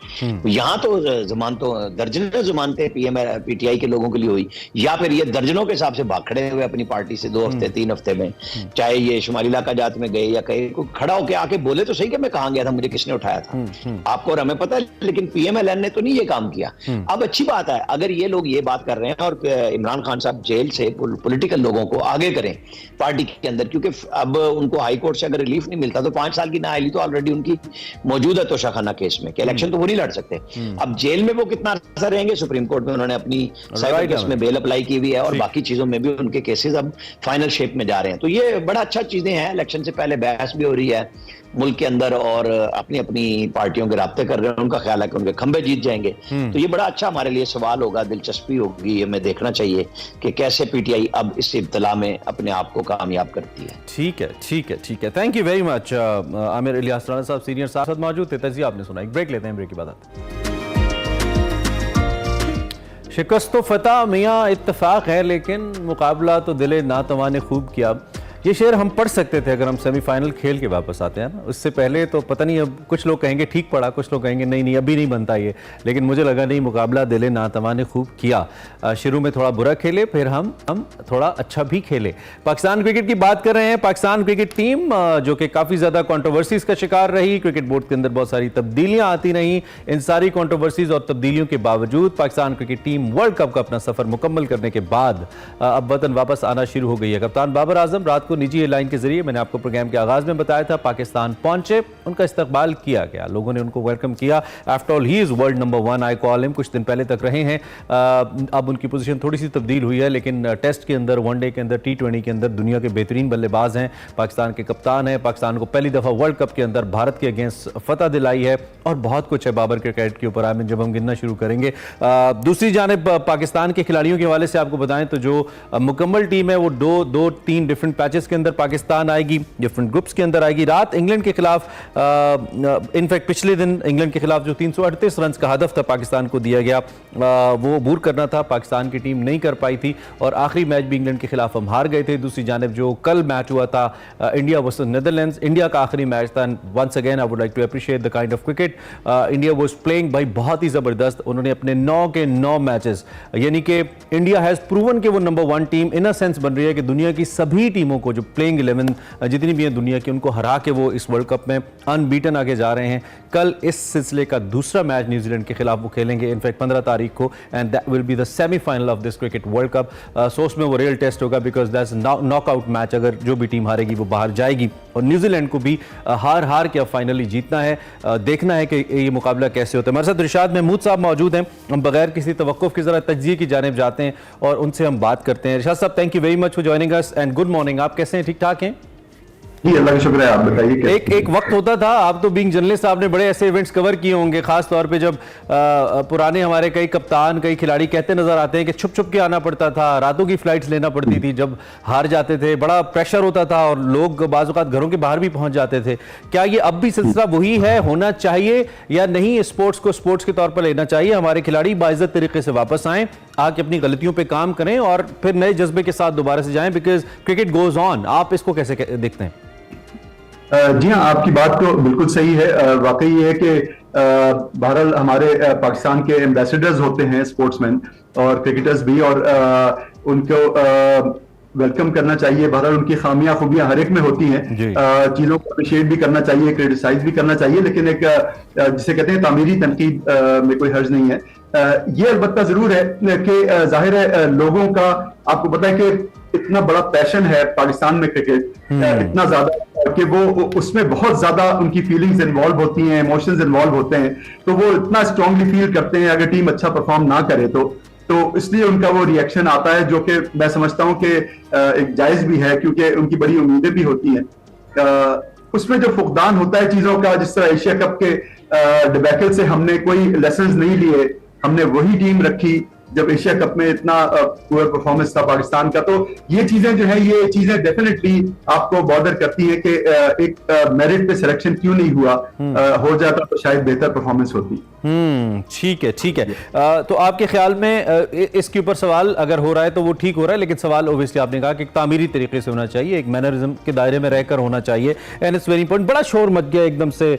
यहाँ तो जमानतों दर्जनों जमानतें PTI के लोगों के लिए हुई, या फिर ये दर्जनों के हिसाब से भाग खड़े हुए अपनी पार्टी से 2 हफ्ते 3 हफ्ते में, चाहे ये शुमाली इलाका जात में गए या कहीं खड़ा होकर आके बोले तो सही कि मैं कहाँ गया था, मुझे किसने उठाया था, आपको और हमें पता है, लेकिन PMLN ने तो नहीं ये काम किया। अब अच्छी बात है अगर ये लोग ये बात कर रहे हैं और इमरान खान साहब जेल से पॉलिटिकल लोगों को आगे करें पार्टी के अंदर, क्योंकि अब उनको हाई कोर्ट से अगर रिलीफ नहीं मिलता तो 5 साल की नाअहली तो ऑलरेडी उनकी मौजूद है तोशाखाना केस में, कि इलेक्शन तो वो नहीं लड़ सकते। अब जेल में वो कितना अर्सा रहेंगे, सुप्रीम कोर्ट में उन्होंने अपनी साइबर केस में बेल अप्लाई की हुई है और बाकी चीजों में भी उनके केसेस अब फाइनल शेप में जा रहे हैं। तो ये बड़ा अच्छा चीजें हैं, इलेक्शन से पहले बहस भी हो रही है मुल्क के अंदर और अपनी अपनी पार्टियों के राब्ते कर रहे हैं, उनका ख्याल है कि उनके खंबे जीत जाएंगे। तो ये बड़ा अच्छा हमारे लिए सवाल होगा, दिलचस्पी होगी, हमें देखना चाहिए कि कैसे PTI अब इस इब्तला में अपने आप को कामयाब करती है। ठीक है, ठीक है, ठीक है, thank you very much. Aamir Ilyas Rana साहब सीनियर साथ मौजूद थे, तजिया आपने सुना। एक ब्रेक लेते हैं, ब्रेक की बात आती है। शिकस्त तो फतह मियाँ इत्तफाक है, लेकिन मुकाबला तो दिले नातवा ने खूब किया। ये शेर हम पढ़ सकते थे अगर हम सेमीफाइनल खेल के वापस आते हैं ना। उससे पहले तो पता नहीं, अब कुछ लोग कहेंगे ठीक पड़ा, कुछ लोग कहेंगे नहीं नहीं अभी नहीं बनता ये, लेकिन मुझे लगा नहीं, मुकाबला दिले नातवा ने खूब किया। शुरू में थोड़ा बुरा खेले, फिर हम थोड़ा अच्छा भी खेले। पाकिस्तान क्रिकेट की बात कर रहे हैं। पाकिस्तान क्रिकेट टीम जो कि काफ़ी ज़्यादा कॉन्ट्रोवर्सीज़ का शिकार रही, क्रिकेट बोर्ड के अंदर बहुत सारी तब्दीलियाँ आती रहीं, इन सारी कॉन्ट्रोवर्सीज़ और तब्दीलियों के बावजूद Pakistan cricket team world cup का अपना सफ़र मुकम्मल करने के बाद अब वतन वापस आना शुरू हो गई है। कप्तान बाबर आजम रात को निजी एयरलाइन के जरिए, मैंने आपको प्रोग्राम के आगाज में बताया था, पाकिस्तान पहुंचे, उनका इस्तकबाल किया गया, लोगों ने उनको वेलकम किया। After all he is world number 1, I call him. कुछ दिन पहले तक रहे हैं, अब उनकी पोजीशन थोड़ी सी तब्दील हुई है, लेकिन टेस्ट के अंदर, वनडे के अंदर, T20 के अंदर दुनिया के बेहतरीन बल्लेबाज हैं, पाकिस्तान के कप्तान हैं, पाकिस्तान को पहली दफा वर्ल्ड कप के अंदर भारत के अगेंस्ट फतह दिलाई है, और बहुत कुछ है बाबर क्रिकेट के ऊपर आमिर जब हम गिनना शुरू करेंगे। दूसरी जानिब पाकिस्तान के खिलाड़ियों के हवाले से आपको बताएं तो जो मुकम्मल टीम है वो 2-3 डिफरेंट पैचेस के अंदर पाकिस्तान आएगी, डिफरेंट ग्रुप्स के अंदर आएगी। रात इंग्लैंड के खिलाफ, इनफैक्ट पिछले दिन इंग्लैंड के खिलाफ जो 338 रन का हदफ था पाकिस्तान को दिया गया, वो अबूर करना था, पाकिस्तान की टीम नहीं कर पाई थी, और आखिरी मैच भी इंग्लैंड के खिलाफ हम हार गए थे। दूसरी जानिब जो कल मैच हुआ था इंडिया वर्सेस नीदरलैंड्स, इंडिया का आखिरी मैच था। Once again I would like to appreciate the kind of cricket India was playing, भाई बहुत ही जबरदस्त। उन्होंने अपने 9 के 9 मैचेस, यानी कि इंडिया हैज प्रूवन कि वो number 1 team in a sense बन रही है कि दुनिया की सभी टीमों को, जो प्लेइंग 11 जितनी भी हैं दुनिया की, उनको हरा के वो इस वर्ल्ड कप में अनबीटन आगे जा रहे हैं। कल इस सिलसिले का दूसरा मैच न्यूजीलैंड के खिलाफ वो खेलेंगे, इनफैक्ट 15 तारीख को, and that will be the semifinal of this cricket world cup. So उसमें वो रियल टेस्ट होगा, बिकॉज दैट्स नॉकआउट मैच, अगर जो भी टीम हारेगी वो बाहर जाएगी, और न्यूजीलैंड को भी हार के अब फाइनली जीतना है। देखना है कि ये मुकाबला कैसे होता है। हमारे साथ इरशाद महमूद साहब मौजूद हैं, हम बगैर किसी तवक्कुफ की जरा तज्जिए की जानिब जाते हैं और उनसे हम बात करते हैं। इरशाद साहब, thank you very much for joining us and good morning. आप कैसे हैं, ठीक ठाक हैं? जी अल्लाह का शुक्र है, आप बताइए। एक वक्त होता था, आप तो बीइंग जर्नलिस्ट आपने बड़े ऐसे इवेंट्स कवर किए होंगे, खास तौर पे जब पुराने हमारे कई कप्तान, कई खिलाड़ी कहते नजर आते हैं कि छुप छुप के आना पड़ता था, रातों की फ्लाइट्स लेना पड़ती थी, जब हार जाते थे बड़ा प्रेशर होता था और लोग बाज़ औक़ात घरों के बाहर भी पहुंच जाते थे। क्या ये अब भी सिलसिला वही है, होना चाहिए या नहीं? स्पोर्ट्स को स्पोर्ट्स के तौर पर लेना चाहिए, हमारे खिलाड़ी बाइज्जत तरीके से वापस आएँ, आके अपनी गलतियों पर काम करें और फिर नए जज्बे के साथ दोबारा से जाएं, बिकॉज क्रिकेट गोज ऑन। आप इसको कैसे देखते हैं? जी हाँ, आपकी बात तो बिल्कुल सही है। वाकई ये है कि बहरहाल हमारे पाकिस्तान के एम्बेसडर्स होते हैं स्पोर्ट्समैन और क्रिकेटर्स भी, और उनको वेलकम करना चाहिए। बहरहाल उनकी खामियां खूबियां हर एक में होती हैं, चीजों को अप्रिशिएट भी करना चाहिए, क्रिटिसाइज भी करना चाहिए, लेकिन एक जिसे कहते हैं तामीरी तनकीद में कोई हर्ज नहीं है। ये अलबत्ता जरूर है कि जाहिर है लोगों का, आपको पता है कि इतना बड़ा पैशन है पाकिस्तान में क्रिकेट, इतना ज्यादा कि वो उसमें बहुत ज्यादा उनकी फीलिंग्स इन्वॉल्व होती हैं, इमोशंस इन्वॉल्व होते हैं, तो वो इतना स्ट्रांगली फील करते हैं अगर टीम अच्छा परफॉर्म ना करे तो इसलिए उनका वो रिएक्शन आता है, जो कि मैं समझता हूं कि एक जायज भी है, क्योंकि उनकी बड़ी उम्मीदें भी होती हैं। उसमें जो फुकदान होता है चीजों का, जिस तरह एशिया कप के डिबैकल से हमने कोई लेसन्स नहीं लिए, हमने वही टीम रखी जब एशिया कप में इतना पुअर परफॉर्मेंस था पाकिस्तान का। तो ये चीजें जो है, ये चीजें डेफिनेटली आपको बॉदर करती है कि एक मेरिट पे सिलेक्शन क्यों नहीं हुआ, हो जाता तो शायद बेहतर परफॉर्मेंस होती। ठीक है, ठीक है। तो आपके ख्याल में इसके ऊपर सवाल अगर हो रहा है तो वो ठीक हो रहा है, लेकिन सवाल ओब्वियसली आपने कहा कि तामीरी तरीके से होना चाहिए, एक मैनरिज्म के दायरे में रहकर होना चाहिए, एंड इट्स वेरी इंपॉर्टेंट। बड़ा शोर मच गया एकदम से।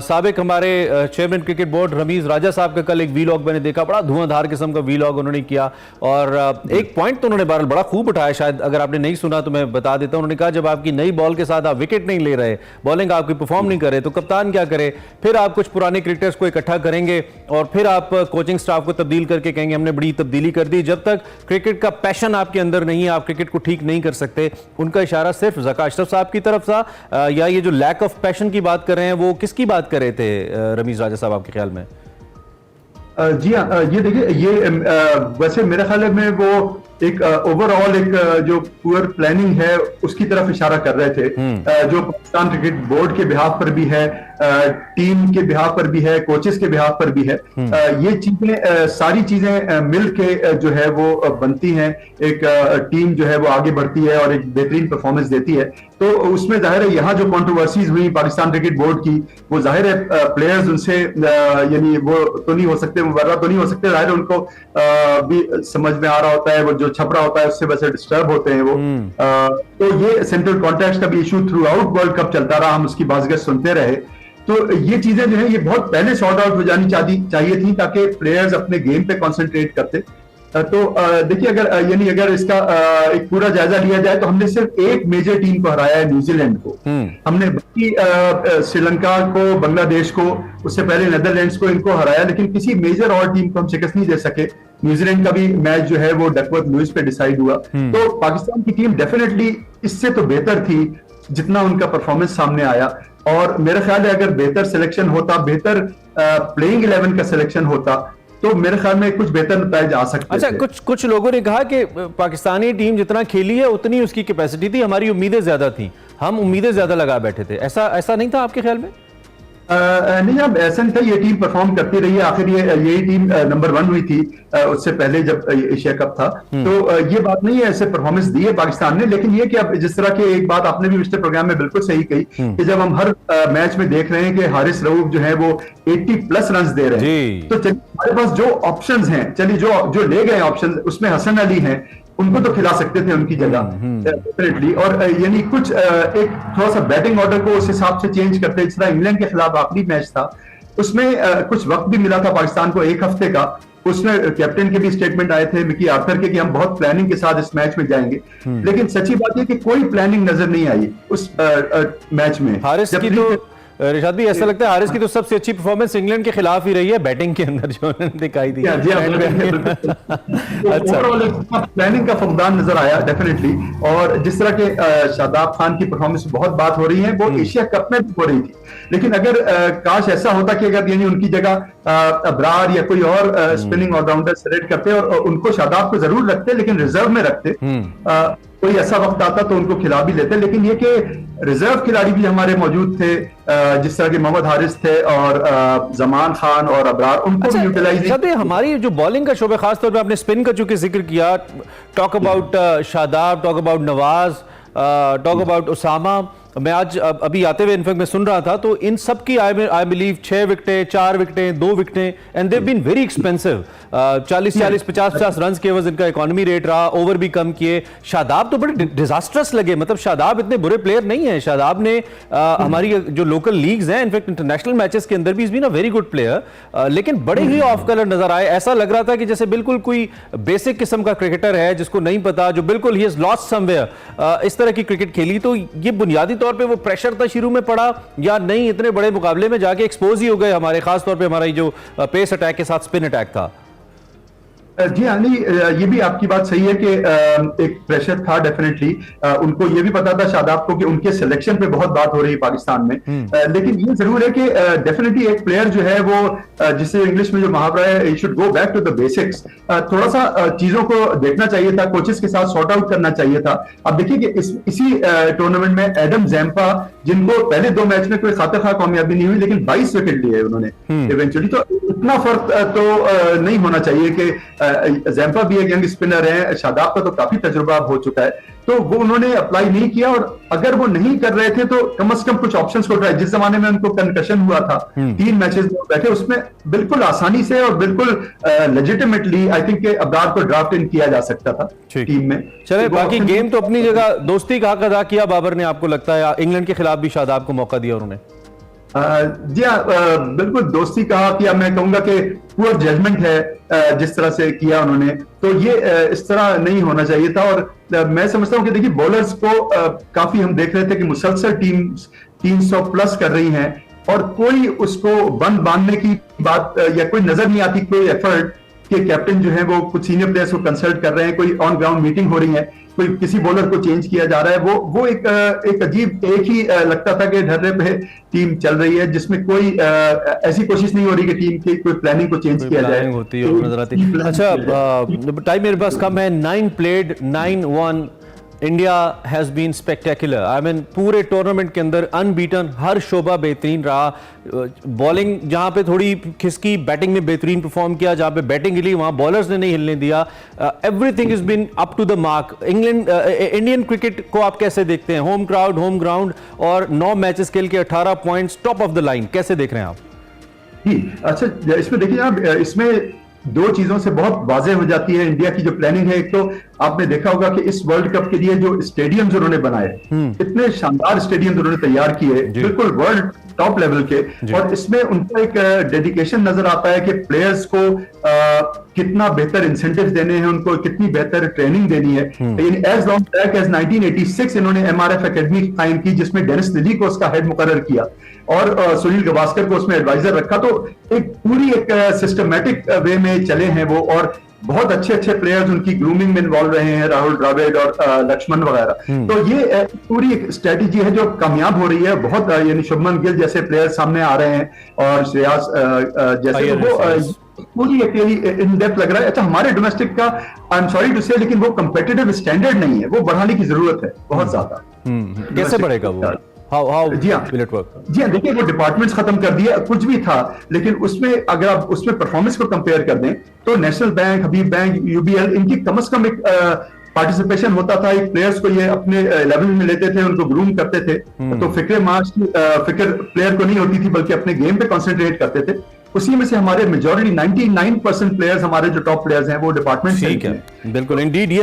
साबिक हमारे चेयरमैन क्रिकेट बोर्ड रमीज राजा साहब का कल एक वीलॉग मैंने देखा, बड़ा धुआंधार किस्म का वीलॉग उन्होंने किया, और एक पॉइंट तो उन्होंने बहरहाल बड़ा खूब उठाया, शायद अगर आपने नहीं सुना तो मैं बता देता हूं। उन्होंने कहा जब आपकी नई बॉल के साथ आप विकेट नहीं ले रहे, बॉलिंग आपकी परफॉर्म नहीं कर रहे, तो कप्तान क्या करे, फिर आप कुछ पुराने क्रिकेटर्स को इकट्ठा करेंगे और फिर आप कोचिंग स्टाफ को तब्दील करके कहेंगे हमने बड़ी तब्दीली कर दी। जब तक क्रिकेट का पैशन आपके अंदर नहीं है, आप क्रिकेट को ठीक नहीं कर सकते। उनका इशारा सिर्फ ज़का अशरफ साहब की तरफ था, या ये जो लैक ऑफ पैशन की बात कर रहे हैं वो किसकी बात कर रहे थे रमीज राजा साहब आपके ख्याल में? जी हाँ, ये देखिए, ये वैसे मेरे ख्याल में वो एक ओवरऑल एक जो पुअर प्लानिंग है उसकी तरफ इशारा कर रहे थे, जो पाकिस्तान क्रिकेट बोर्ड के बिहाफ पर भी है, टीम के बिहाफ पर भी है, कोचेस के बिहाफ पर भी है। ये चीजें सारी चीजें मिल के जो है वो बनती हैं, एक टीम जो है वो आगे बढ़ती है और एक बेहतरीन परफॉर्मेंस देती है। तो उसमें जाहिर है यहाँ जो कंट्रोवर्सीज हुई पाकिस्तान क्रिकेट बोर्ड की, वो जाहिर है प्लेयर्स उनसे यानी वो तो नहीं हो सकते, मुबर्रा तो नहीं हो सकते, जाहिर है उनको भी समझ में आ रहा होता है, वो जो छप रहा होता है उससे वैसे डिस्टर्ब होते हैं वो। तो ये सेंट्रल कॉन्ट्रैक्ट का भी issue through out world cup चलता रहा, हम उसकी बाज़गत सुनते रहे। तो ये चीजें जो है ये बहुत पहले सॉर्ट आउट हो जानी चाहिए थी, ताकि प्लेयर्स अपने गेम पे कंसंट्रेट करते। तो देखिए, अगर अगर इसका एक पूरा जायजा लिया जाए तो हमने सिर्फ एक मेजर टीम को हराया है, न्यूजीलैंड को। हमने बाकी श्रीलंका को, बांग्लादेश को, उससे पहले नेदरलैंड्स को, इनको हराया, लेकिन किसी मेजर और टीम को हम शिकस्त नहीं दे सके। न्यूजीलैंड का भी मैच जो है वो डकवर्थ लुइस पे डिसाइड हुआ। तो पाकिस्तान की टीम डेफिनेटली इससे तो बेहतर थी जितना उनका परफॉर्मेंस सामने आया, और मेरा ख्याल है अगर बेहतर सिलेक्शन होता, बेहतर प्लेइंग 11 का सिलेक्शन होता, तो मेरे ख्याल में कुछ बेहतर नतीजे आ सकते थे। अच्छा, कुछ लोगों ने कहा कि पाकिस्तानी टीम जितना खेली है उतनी उसकी कैपेसिटी थी, हमारी उम्मीदें ज्यादा थी, हम उम्मीदें ज्यादा लगा बैठे थे। ऐसा नहीं था आपके ख्याल में? नहीं, अब ऐसा नहीं था, ये टीम परफॉर्म करती रही है, आखिर यही टीम नंबर 1 हुई थी उससे पहले जब एशिया कप था। तो ये बात नहीं है, ऐसे परफॉर्मेंस दी है पाकिस्तान ने, लेकिन ये कि अब जिस तरह की एक बात आपने भी पिछले प्रोग्राम में बिल्कुल सही कही कि जब हम हर मैच में देख रहे हैं कि हारिस रऊफ जो है वो 80+ रन दे रहे हैं, तो चलिए हमारे पास जो ऑप्शंस हैं, चलिए जो ले गए ऑप्शंस, उसमें हसन अली हैं, उनको तो खिला सकते थे उनकी जगह डेफिनेटली। और यानी कुछ एक थोड़ा सा बैटिंग ऑर्डर को उस हिसाब से चेंज करते, जिस तरह इंग्लैंड के खिलाफ आखिरी मैच था उसमें कुछ वक्त भी मिला था पाकिस्तान को, 1 हफ्ते का। उसमें कैप्टन के भी स्टेटमेंट आए थे मिकी आर्थर के कि हम बहुत प्लानिंग के साथ इस मैच में जाएंगे, लेकिन सच्ची बात है कि कोई प्लानिंग नजर नहीं आई उस मैच में। हारिस की तो रिशाद भी ऐसा लगता है हारिस की तो सबसे अच्छी परफॉर्मेंस इंग्लैंड के खिलाफ ही रही है बैटिंग के अंदर जो उन्होंने दिखाई दी। अच्छा, प्लानिंग का फुकदान नजर आया डेफिनेटली। और जिस तरह के शादाब खान की परफॉर्मेंस बहुत बात हो रही है, वो एशिया कप में भी हो रही थी, लेकिन अगर काश ऐसा होता कि अगर यानी उनकी जगह अबरार या कोई और स्पिनिंग ऑलराउंडर सेलेक्ट करते और उनको शादाब को जरूर रखते, लेकिन रिजर्व में रखते, कोई ऐसा वक्त आता तो उनको खिला भी लेते। लेकिन ये कि रिजर्व खिलाड़ी भी हमारे मौजूद थे, जिस तरह के मोहम्मद हारिस थे और जमान खान और अबरार, उनको भी यूटिलाइज। हमारी जो बॉलिंग का शोबा, खासतौर पर आपने स्पिन का चूंकि जिक्र किया, talk about Shadab, talk about Nawaz, talk about Usama, मैं आज अभी आते हुए इनफैक्ट मैं सुन रहा था, तो इन सब की आई बिलीव 6 विकेटें, 4 विकेटें, 2 विकेटें, and they have been very expensive. 40-40, 50-50 run के एवज इनका इकोनॉमी रेट रहा, ओवर भी कम किए। शादाब तो बड़े डिजास्टर्स लगे, मतलब शादाब इतने बुरे प्लेयर नहीं है। शादाब ने हमारी जो लोकल लीग्स हैं, इनफैक्ट इंटरनेशनल मैचेस के अंदर भी is been a very good player, लेकिन बड़े ही ऑफ कलर नजर आए। ऐसा लग रहा था कि जैसे बिल्कुल कोई बेसिक किस्म का क्रिकेटर है जिसको नहीं पता, जो बिल्कुल ही हैज लॉस्ट समवेयर, इस तरह की क्रिकेट खेली। तो ये बुनियादी तौर पे वो प्रेशर था शुरू में पड़ा या नहीं, इतने बड़े मुकाबले में जाके एक्सपोज ही हो गए हमारे, खास तौर पे हमारा जो पेस अटैक के साथ स्पिन अटैक था? जी हाँ, नहीं, ये भी आपकी बात सही है कि एक प्रेशर था डेफिनेटली। उनको ये भी पता था शादाब को कि उनके सिलेक्शन पे बहुत बात हो रही है पाकिस्तान में, लेकिन ये जरूर है कि डेफिनेटली एक प्लेयर जो है वो, जिसे इंग्लिश में जो मुहावरा है, he should go back to the basics. थोड़ा सा चीजों को देखना चाहिए था, कोचेस के साथ सॉर्ट आउट करना चाहिए था। अब देखिए कि इसी टूर्नामेंट में एडम जैम्पा, जिनको पहले 2 मैच में कोई खातिर खा कामयाबी नहीं हुई, लेकिन 22 विकेट लिए उन्होंने इवेंचुअली, तो इतना फर्क तो नहीं होना चाहिए कि जैम्पा भी एक यंग स्पिनर है, शादाब का तो काफी तजुर्बा हो चुका है, तो वो उन्होंने अप्लाई नहीं किया। और अगर वो नहीं कर रहे थे तो कम से कम कुछ ऑप्शंस को ट्राई, जिस जमाने में उनको कंकशन हुआ था 3 मैचेस में बैठे, उसमें बिल्कुल आसानी से और बिल्कुल लेजिटिमेटली आई थिंक अब्रार को ड्राफ्ट इन किया जा सकता था टीम में। चले, बाकी गेम तो अपनी जगह, दोस्ती का हक अदा किया बाबर ने, आपको लगता है इंग्लैंड के खिलाफ भी शादाब को मौका दिया उन्होंने? जी हाँ, बिल्कुल दोस्ती कहा कि मैं कहूंगा कि पुअर जजमेंट है जिस तरह से किया उन्होंने, तो ये इस तरह नहीं होना चाहिए था। और मैं समझता हूँ कि देखिए बॉलर्स को काफी हम देख रहे थे कि मुसलसल टीम 300 प्लस कर रही हैं और कोई उसको बंद बांधने की बात या कोई नजर नहीं आती, कोई एफर्ट कि कैप्टन जो है वो कुछ सीनियर प्लेयर्स को कंसल्ट कर रहे हैं, कोई ऑन ग्राउंड मीटिंग हो रही है, कोई किसी बॉलर को चेंज किया जा रहा है। वो एक अजीब, एक ही लगता था कि ढर्रे पे टीम चल रही है, जिसमें कोई ऐसी कोशिश नहीं हो रही कि टीम की कोई प्लानिंग को चेंज किया जाए होती है नजर आती है। अच्छा, टाइम मेरे पास कम है। 9 played 9 won, India has been spectacular. I mean पूरे टूर्नामेंट के अंदर अनबीटन, हर शोबा बेहतरीन रहा। बॉलिंग जहां पे थोड़ी खिसकी, बैटिंग में बेहतरीन परफॉर्म किया, जहां पे बैटिंग हिली वहां बॉलर्स ने नहीं हिलने दिया। Everything is been up to the mark. Indian cricket को आप कैसे देखते हैं? होम क्राउड, होम ग्राउंड और 9 मैचेस खेल के 18 points, top of the line, कैसे देख रहे हैं आप? जी अच्छा, इसमें देखिए आप, इसमें 2 चीजों से बहुत वाज़ेह हो जाती है इंडिया की जो प्लानिंग है। एक तो आपने देखा होगा कि इस वर्ल्ड कप के लिए जो स्टेडियम्स उन्होंने बनाए, इतने शानदार स्टेडियम्स उन्होंने तैयार किए, बिल्कुल वर्ल्ड टॉप लेवल के, और इसमें उनका एक डेडिकेशन नजर आता है कि प्लेयर्स को कितना बेहतर इंसेंटिव्स देने हैं, उनको कितनी बेहतर ट्रेनिंग देनी है। एज लॉन्ग बैक एज 1986 इन्होंने MRF एकेडमी कायम की, जिसमें डेनिस लिली को उसका हेड मुकर्रर किया और सुनील गावस्कर को उसमें एडवाइजर रखा। तो एक पूरी एक सिस्टमैटिक वे में चले हैं वो, और बहुत अच्छे प्लेयर्स उनकी ग्रूमिंग में इन्वॉल्व रहे हैं, राहुल द्रविड़ और लक्ष्मण वगैरह। तो ये पूरी एक स्ट्रेटेजी है जो कामयाब हो रही है। बहुत यानी शुभमन गिल जैसे प्लेयर सामने आ रहे हैं और श्रेयस जैसे, वो पूरी एक इन डेप्थ लग रहा है। अच्छा, हमारे डोमेस्टिक का आई एम सॉरी टू से, लेकिन वो कंपेटिटिव स्टैंडर्ड नहीं है, वो बढ़ाने की जरूरत है बहुत ज्यादा। कैसे बढ़ेगा वो? जी हाँ, देखिए वो डिपार्टमेंट्स खत्म कर दिया, कुछ भी था, लेकिन उसमें अगर आप उसमें परफॉर्मेंस को कंपेयर कर दें तो नेशनल बैंक, हबीब बैंक, UBL, इनकी कम से कम एक पार्टिसिपेशन होता था। एक प्लेयर्स को ये अपने लेवल में लेते थे, उनको ग्रूम करते थे, तो फिक्र मार्च की फिक्र प्लेयर को नहीं होती थी, बल्कि अपने गेम पे कॉन्सेंट्रेट करते थे। उसी में से हमारे मेजॉरिटी 99% प्लेयर्स, हमारे जो टॉप प्लेयर्स हैं, वो डिपार्टमेंट से हैं। बिल्कुल इंडीड, ये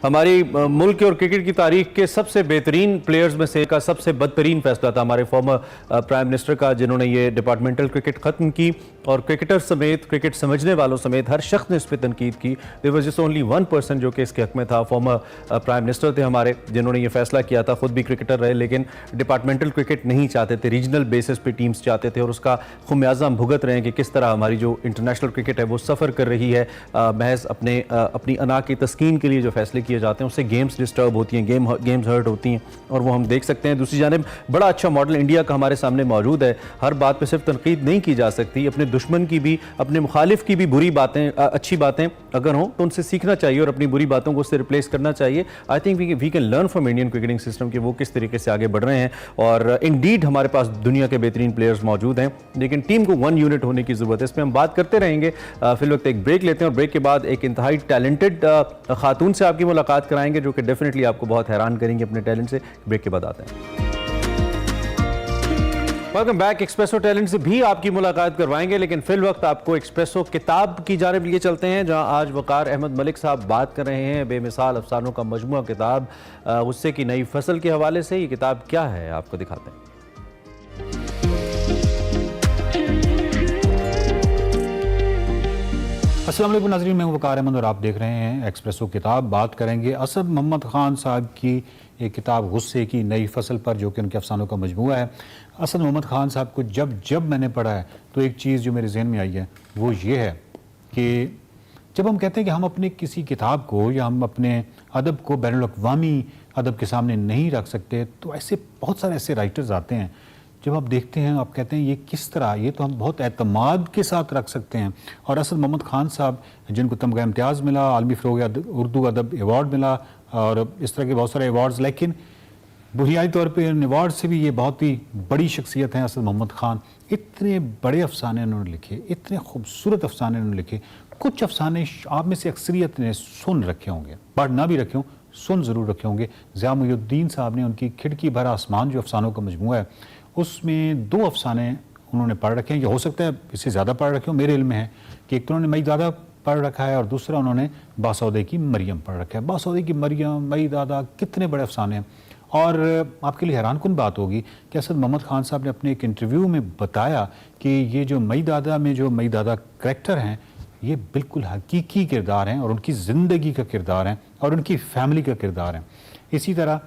हमारी मुल्क और क्रिकेट की तारीख के सबसे बेहतरीन प्लेयर्स में से एक, सबसे बदतरीन फैसला था हमारे फॉर्मर प्राइम मिनिस्टर का, जिन्होंने ये डिपार्टमेंटल क्रिकेट खत्म की। और क्रिकेटर समेत, क्रिकेट समझने वालों समेत हर शख्स ने इस पर तनकीद की। देयर वाज जस्ट ओनली 1% जो कि इसके हक में था। फॉर्मर प्राइम मिनिस्टर थे हमारे, जिन्होंने ये फैसला किया था, खुद भी क्रिकेटर रहे, लेकिन डिपार्टमेंटल क्रिकेट नहीं चाहते थे, रीजनल बेसिस पे टीम्स चाहते थे, और उसका खुमियाजा हम भुगत रहे हैं कि किस तरह हमारी जो इंटरनेशनल क्रिकेट है वो सफ़र कर रही है। महज अपनी अना की तस्कीन के लिए जो फैसले किए जाते हैं उससे गेम्स डिस्टर्ब होती हैं, गेम्स हर्ट होती हैं, और वो हम देख सकते हैं। दूसरी जानिब बड़ा अच्छा मॉडल इंडिया का हमारे सामने मौजूद है। हर बात पे सिर्फ तनकीद नहीं की जा सकती, अपने दुश्मन की भी, अपने मुखालिफ की भी बुरी बातें, अच्छी बातें अगर हों तो उनसे सीखना चाहिए और अपनी बुरी बातों को उससे रिप्लेस करना चाहिए। I think we can learn from Indian cricketing system कि वो किस तरीके से आगे बढ़ रहे हैं। और इंडीड हमारे पास दुनिया के बेहतरीन प्लेयर्स मौजूद हैं, लेकिन टीम को 1 यूनिट होने की जरूरत है। इस पर हम बात करते रहेंगे। फिर वक्त एक ब्रेक लेते हैं, और ब्रेक के बाद एक इंतहाई टैलेंटेड खातून से आपकी मुलाकात कराएंगे, जो कि डेफिनेटली आपको बहुत हैरान करेंगे अपने टैलेंट से। ब्रेक के बाद आते हैं। Welcome back. एक्सप्रेसो टैलेंट से भी आपकी मुलाकात करवाएंगे, लेकिन फिल वक्त आपको एक्सप्रेसो किताब की जानिब लिए चलते हैं, जहां आज वकार अहमद मलिक साहब बात कर रहे हैं बेमिसाल अफसानों का मजमुआ किताब गुस्से की नई फसल के हवाले से। ये किताब क्या है आपको दिखाते हैं। अस्सलाम वालेकुम नाज़रीन, मैं वकार अहमद और आप देख रहे हैं एक्सप्रेसो किताब। बात करेंगे असद मोहम्मद ख़ान साहब की एक किताब गुस्से की नई फसल पर, जो कि उनके अफसानों का मजमूआ है। असद मोहम्मद ख़ान साहब को जब मैंने पढ़ा है तो एक चीज़ जो मेरे जहन में आई है वो ये है कि जब हम कहते हैं कि हम अपने किसी किताब को या हम अपने अदब को बैनुल अक़वामी अदब के सामने नहीं रख सकते, तो ऐसे बहुत सारे ऐसे राइटर्स आते हैं जब आप देखते हैं, आप कहते हैं ये किस तरह, ये तो हम बहुत एतमाद के साथ रख सकते हैं। और असद मोहम्मद ख़ान साहब, जिनको तमगा इम्तियाज़ मिला, आलमी फ़रोग़ उर्दू अदब अवार्ड मिला और इस तरह के बहुत सारे अवार्ड्स, लेकिन बुनियादी तौर पे इन अवार्ड से भी ये बहुत ही बड़ी शख्सियत हैं असद मोहम्मद ख़ान। इतने बड़े अफसाने उन्होंने लिखे, इतने खूबसूरत अफसाने उन्होंने लिखे, कुछ अफसाने आप में से अक्सरियत ने सुन रखे होंगे, पढ़ ना भी रखे हों, सुन ज़रूर रखे होंगे। ज़िया मुहिउद्दीन साहब ने उनकी खिड़की भरा आसमान जो अफसानों का मजमूआ है, उसमें 2 अफसाने उन्होंने पढ़ रखे हैं, या हो सकता है इससे ज़्यादा पढ़ रखे हो। मेरे इल्म में है कि एक तो उन्होंने मई दादा पढ़ रखा है और दूसरा उन्होंने बासौदे की मरियम पढ़ रखा है। बासौदे की मरियम, मई दादा, कितने बड़े अफसाने हैं। और आपके लिए हैरानकुन बात होगी कि असद मोहम्मद खान साहब ने अपने एक इंटरव्यू में बताया कि ये जो मई दादा में जो मई दादा करैक्टर हैं, ये बिल्कुल हकीकी किरदार हैं और उनकी ज़िंदगी का किरदार हैं और उनकी फैमिली का किरदार हैं। इसी तरह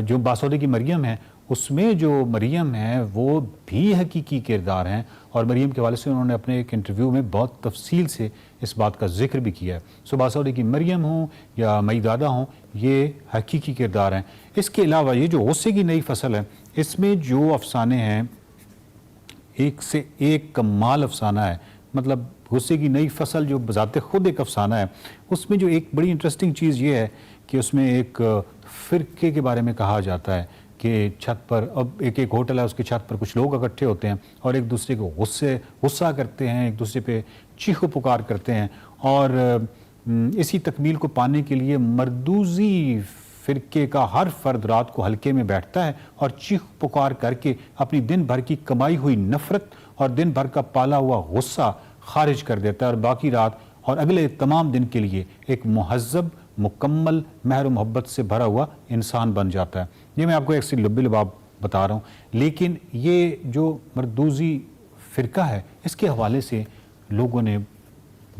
जो बासौदे की मरियम है, उसमें जो मरियम है वो भी हकीकी किरदार हैं और मरियम के हवाले से उन्होंने अपने एक इंटरव्यू में बहुत तफसील से इस बात का जिक्र भी किया है। सो बासौदे की मरियम हो या मई दादा हो, ये हकीकी किरदार हैं। इसके अलावा ये जो गुस्से की नई फसल है, इसमें जो अफसाने हैं एक से एक कमाल अफसाना है। मतलब गुस्से की नई फसल जो बजाते खुद एक अफसाना है, उसमें जो एक बड़ी इंटरेस्टिंग चीज़ ये है कि उसमें एक फ़िरके के बारे में कहा जाता है कि छत पर, अब एक एक होटल है, उसकी छत पर कुछ लोग इकट्ठे होते हैं और एक दूसरे को गुस्सा करते हैं, एक दूसरे पे चीखो पुकार करते हैं और इसी तकमील को पाने के लिए मरदूजी फ़िरके का हर फर्द रात को हल्के में बैठता है और चीख पुकार करके अपनी दिन भर की कमाई हुई नफ़रत और दिन भर का पाला हुआ गुस्सा खारिज कर देता है और बाकी रात और अगले तमाम दिन के लिए एक मुहज़्ज़ब, मुकम्मल, महर मोहब्बत से भरा हुआ इंसान बन जाता है। ये मैं आपको एक सी लुब्बी लबाब बता रहा हूँ, लेकिन ये जो मरदूजी फ़िरका है, इसके हवाले से लोगों ने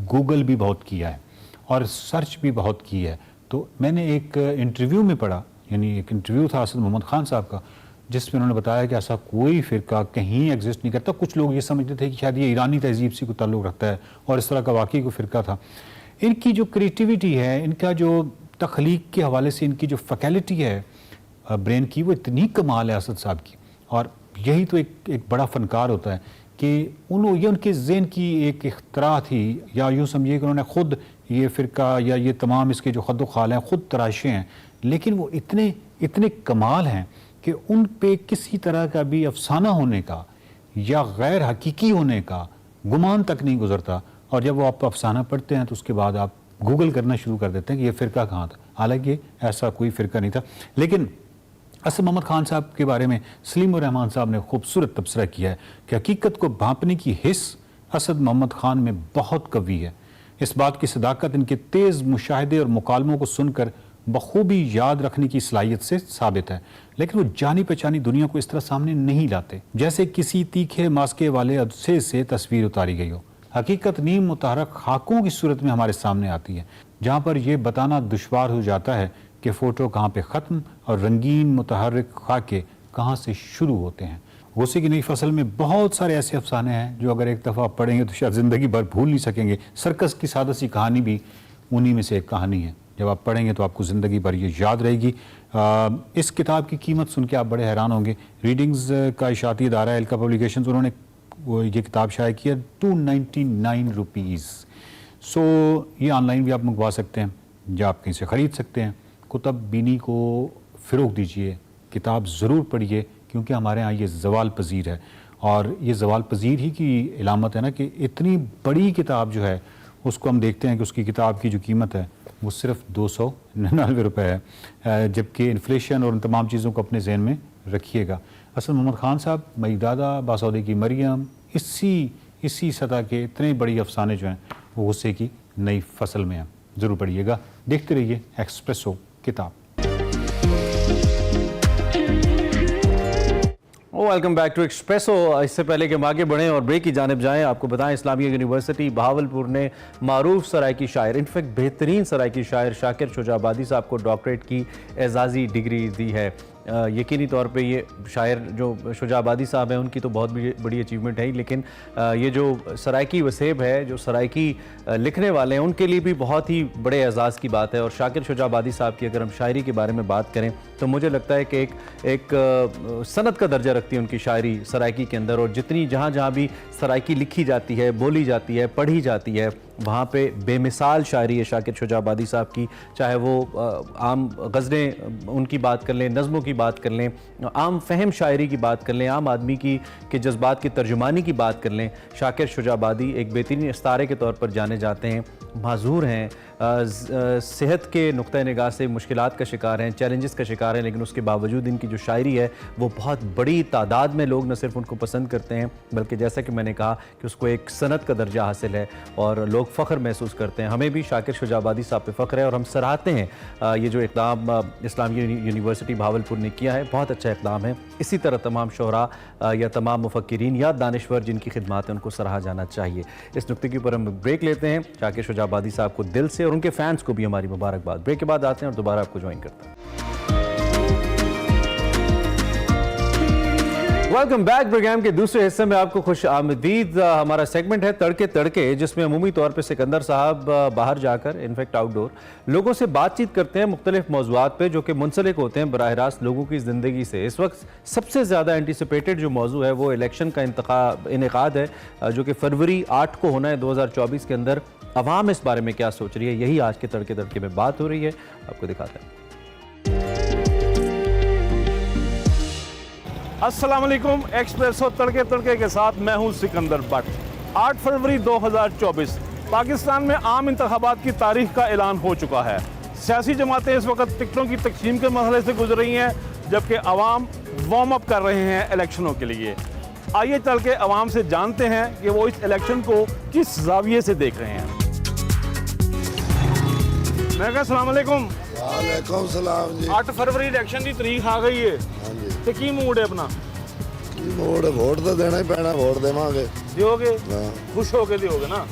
गूगल भी बहुत किया है और सर्च भी बहुत की है। तो मैंने एक इंटरव्यू में पढ़ा, यानी एक इंटरव्यू था असद मोहम्मद खान साहब का, जिसमें उन्होंने बताया कि ऐसा कोई फ़िरका कहीं एग्जिस्ट नहीं करता। कुछ लोग ये समझते थे कि शायद ये ईरानी तहजीब से कोई ताल्लुक़ रखता है और इस तरह का वाकई कोई फ़िरका था। इनकी जो क्रिएटिविटी है, इनका जो तख्लीक के हवाले से इनकी जो फैकल्टी है ब्रेन की, वो इतनी कमाल है असद साहब की। और यही तो एक बड़ा फ़नकार होता है कि ये उनके ज़हन की एक इख्तरा थी, या यूँ समझिए कि उन्होंने ख़ुद ये फ़िरका या ये तमाम इसके जो खद ख्याल हैं ख़ुद तराशे हैं, लेकिन वो इतने कमाल हैं कि उन पे किसी तरह का भी अफसाना होने का या गैर हकीकी होने का गुमान तक नहीं गुजरता। और जब वो आप अफसाना पढ़ते हैं तो उसके बाद आप गूगल करना शुरू कर देते हैं कि ये फ़िरका कहाँ था। हालांकि ऐसा कोई फ़िरका नहीं था। लेकिन असद मोहम्मद खान साहब के बारे में सलीम रहमान साहब ने खूबसूरत तबसरा किया है कि हकीकत को भांपने की हिस्स असद मोहम्मद खान में बहुत कवी है। इस बात की सदाकत इनके तेज़ मुशाहिदे और मुकालमों को सुनकर बखूबी याद रखने की सलाहियत से साबित है। लेकिन वो जानी पहचानी दुनिया को इस तरह सामने नहीं लाते जैसे किसी तीखे मास्के वाले अदसे से तस्वीर उतारी गई हो। हकीकत नीम मुतहरक खाकों की सूरत में हमारे सामने आती है, जहाँ पर यह बताना दुश्वार हो जाता है कि फ़ोटो कहाँ पे ख़त्म और रंगीन मुतहरक खाके कहाँ से शुरू होते हैं। गुस्से की नई फसल में बहुत सारे ऐसे अफसाने हैं जो अगर एक दफ़ा पढ़ेंगे तो शायद ज़िंदगी भर भूल नहीं सकेंगे। सर्कस की सादा सी कहानी भी उन्हीं में से एक कहानी है। जब आप पढ़ेंगे तो आपको ज़िंदगी भर ये याद रहेगी। इस किताब की कीमत सुन के आप बड़े हैरान होंगे। रीडिंग्स का इशाती इदारा एल्का पब्लिकेशंस, उन्होंने ये किताब शाया किया 299 रुपीज़। सो ये ऑनलाइन भी आप मंगवा सकते हैं या आप कहीं से ख़रीद सकते हैं। कुतुब बीनी को फ़रोग़ दीजिए, किताब ज़रूर पढ़िए, क्योंकि हमारे यहाँ ये ज़वाल पज़ीर है। और ये ज़वाल पज़ीर ही की इलामत है ना कि इतनी बड़ी किताब जो है उसको हम देखते हैं कि उसकी किताब की जो कीमत है वो सिर्फ 299 रुपये है, जबकि इन्फ्लेशन और उन तमाम चीज़ों को अपने जहन में रखिएगा। असद मोहम्मद खान साहब, मई दादा, बासौदे की मरियम, इसी सतह के इतने बड़ी अफसाने जो हैं वो गुस्से की नई फसल में हैं। ज़रूर पढ़िएगा। देखते रहिए एक्सप्रेसो किताब। Welcome back to Expresso. इससे पहले कि हम आगे बढ़ें और ब्रेक की जानिब जाएं, आपको बताएं इस्लामिया यूनिवर्सिटी बहावलपुर ने मारूफ सराइकी शायर, इनफैक्ट बेहतरीन सराइकी शायर शाकिर शुजाबादी साहब को डॉक्टरेट की एजाज़ी डिग्री दी है। यकीनी तौर पे ये शायर जो शुजाबादी साहब हैं उनकी तो बहुत बड़ी अचीवमेंट है ही, लेकिन ये जो सराइकी वसेब है, जो सराइकी लिखने वाले हैं, उनके लिए भी बहुत ही बड़े एजाज़ की बात है। और शाकिर शुजाबादी साहब की अगर हम शायरी के बारे में बात करें तो मुझे लगता है कि एक सनद का दर्जा रखती है उनकी शायरी सराइकी के अंदर। और जितनी जहाँ भी सराइकी लिखी जाती है, बोली जाती है, पढ़ी जाती है, वहाँ पे बेमिसाल शायरी है शाकिर शुजाबादी साहब की, चाहे वो आम गज़लें उनकी बात कर लें, नज़मों की बात कर लें, आम फहम शायरी की बात कर लें, आम आदमी की के जज्बात की तर्जुमानी की बात कर लें। शाकिर शुजाबादी एक बेहतरीन इस्तारे के तौर पर जाने जाते हैं, माजूर हैं, सेहत के नुक्ता निगाह से मुश्किलात का शिकार हैं, चैलेंजेस का शिकार हैं, लेकिन उसके बावजूद इनकी जो शायरी है वो बहुत बड़ी तादाद में लोग न सिर्फ उनको पसंद करते हैं, बल्कि जैसा कि मैंने कहा कि उसको एक सनत का दर्जा हासिल है और लोग फ़ख्र महसूस करते हैं। हमें भी शाकिर शुजाबादी साहब पे फ़ख्र है और हम सराहते हैं ये जो इक़दाम इस्लामी यूनिवर्सिटी भावलपुर ने किया है, बहुत अच्छा इक़दाम है। इसी तरह तमाम शोहरा या तमाम मुफक्किरीन या दानिश्वर जिनकी खिदमात हैं उनको सराहा जाना चाहिए। इस नुक्ते के ऊपर हम ब्रेक लेते हैं। शाकिर शुजाबादी साहब को दिल से और उनके फैंस को भी हमारी मुबारकबाद। ब्रेक के बाद आते हैं और दोबारा आपको ज्वाइन करते हैं। Welcome back. प्रोग्राम के दूसरे हिस्से में आपको खुश आमदीद। हमारा सेगमेंट है तड़के तड़के, जिसमें अमूमी तौर पर सिकंदर साहब बाहर जाकर इनफैक्ट आउटडोर लोगों से बातचीत करते हैं मुख्तलिफ मौज़ूआत पे जो कि मुंसलिक होते हैं बराह रास्त लोगों की ज़िंदगी से। इस वक्त सबसे ज़्यादा एंटिसिपेटेड जो मौजू है वो इलेक्शन का इनेकाद है जो कि फरवरी 8 को होना है 2024 के अंदर। अवाम इस बारे में क्या सोच रही है, यही आज के तड़के तड़के में बात हो रही है, आपको दिखाते हैं। अस्सलाम वालेकुम। एक्सप्रेसो तड़के तड़के के साथ मैं हूं सिकंदर बट। 8 फरवरी 2024 पाकिस्तान में आम इंतखाबात की तारीख का ऐलान हो चुका है। सियासी जमातें इस वक्त टिकटों की तकसीम के मसले से गुजर रही हैं, जबकि अवाम वार्म अप कर रहे हैं इलेक्शनों के लिए। आइए चल के अवाम से जानते हैं कि वो इस इलेक्शन को किस जाविये से देख रहे हैं। मैं कहा अस्सलाम वालेकुम। वालेकुम सलाम जी। 8 फरवरी इलेक्शन की तारीख आ गई है हाँ जी। तो की मूड है अपना? वोट तो देना ही पैना, वोट देवांगे। दियोगे? हाँ। खुश होके दियोगे ना?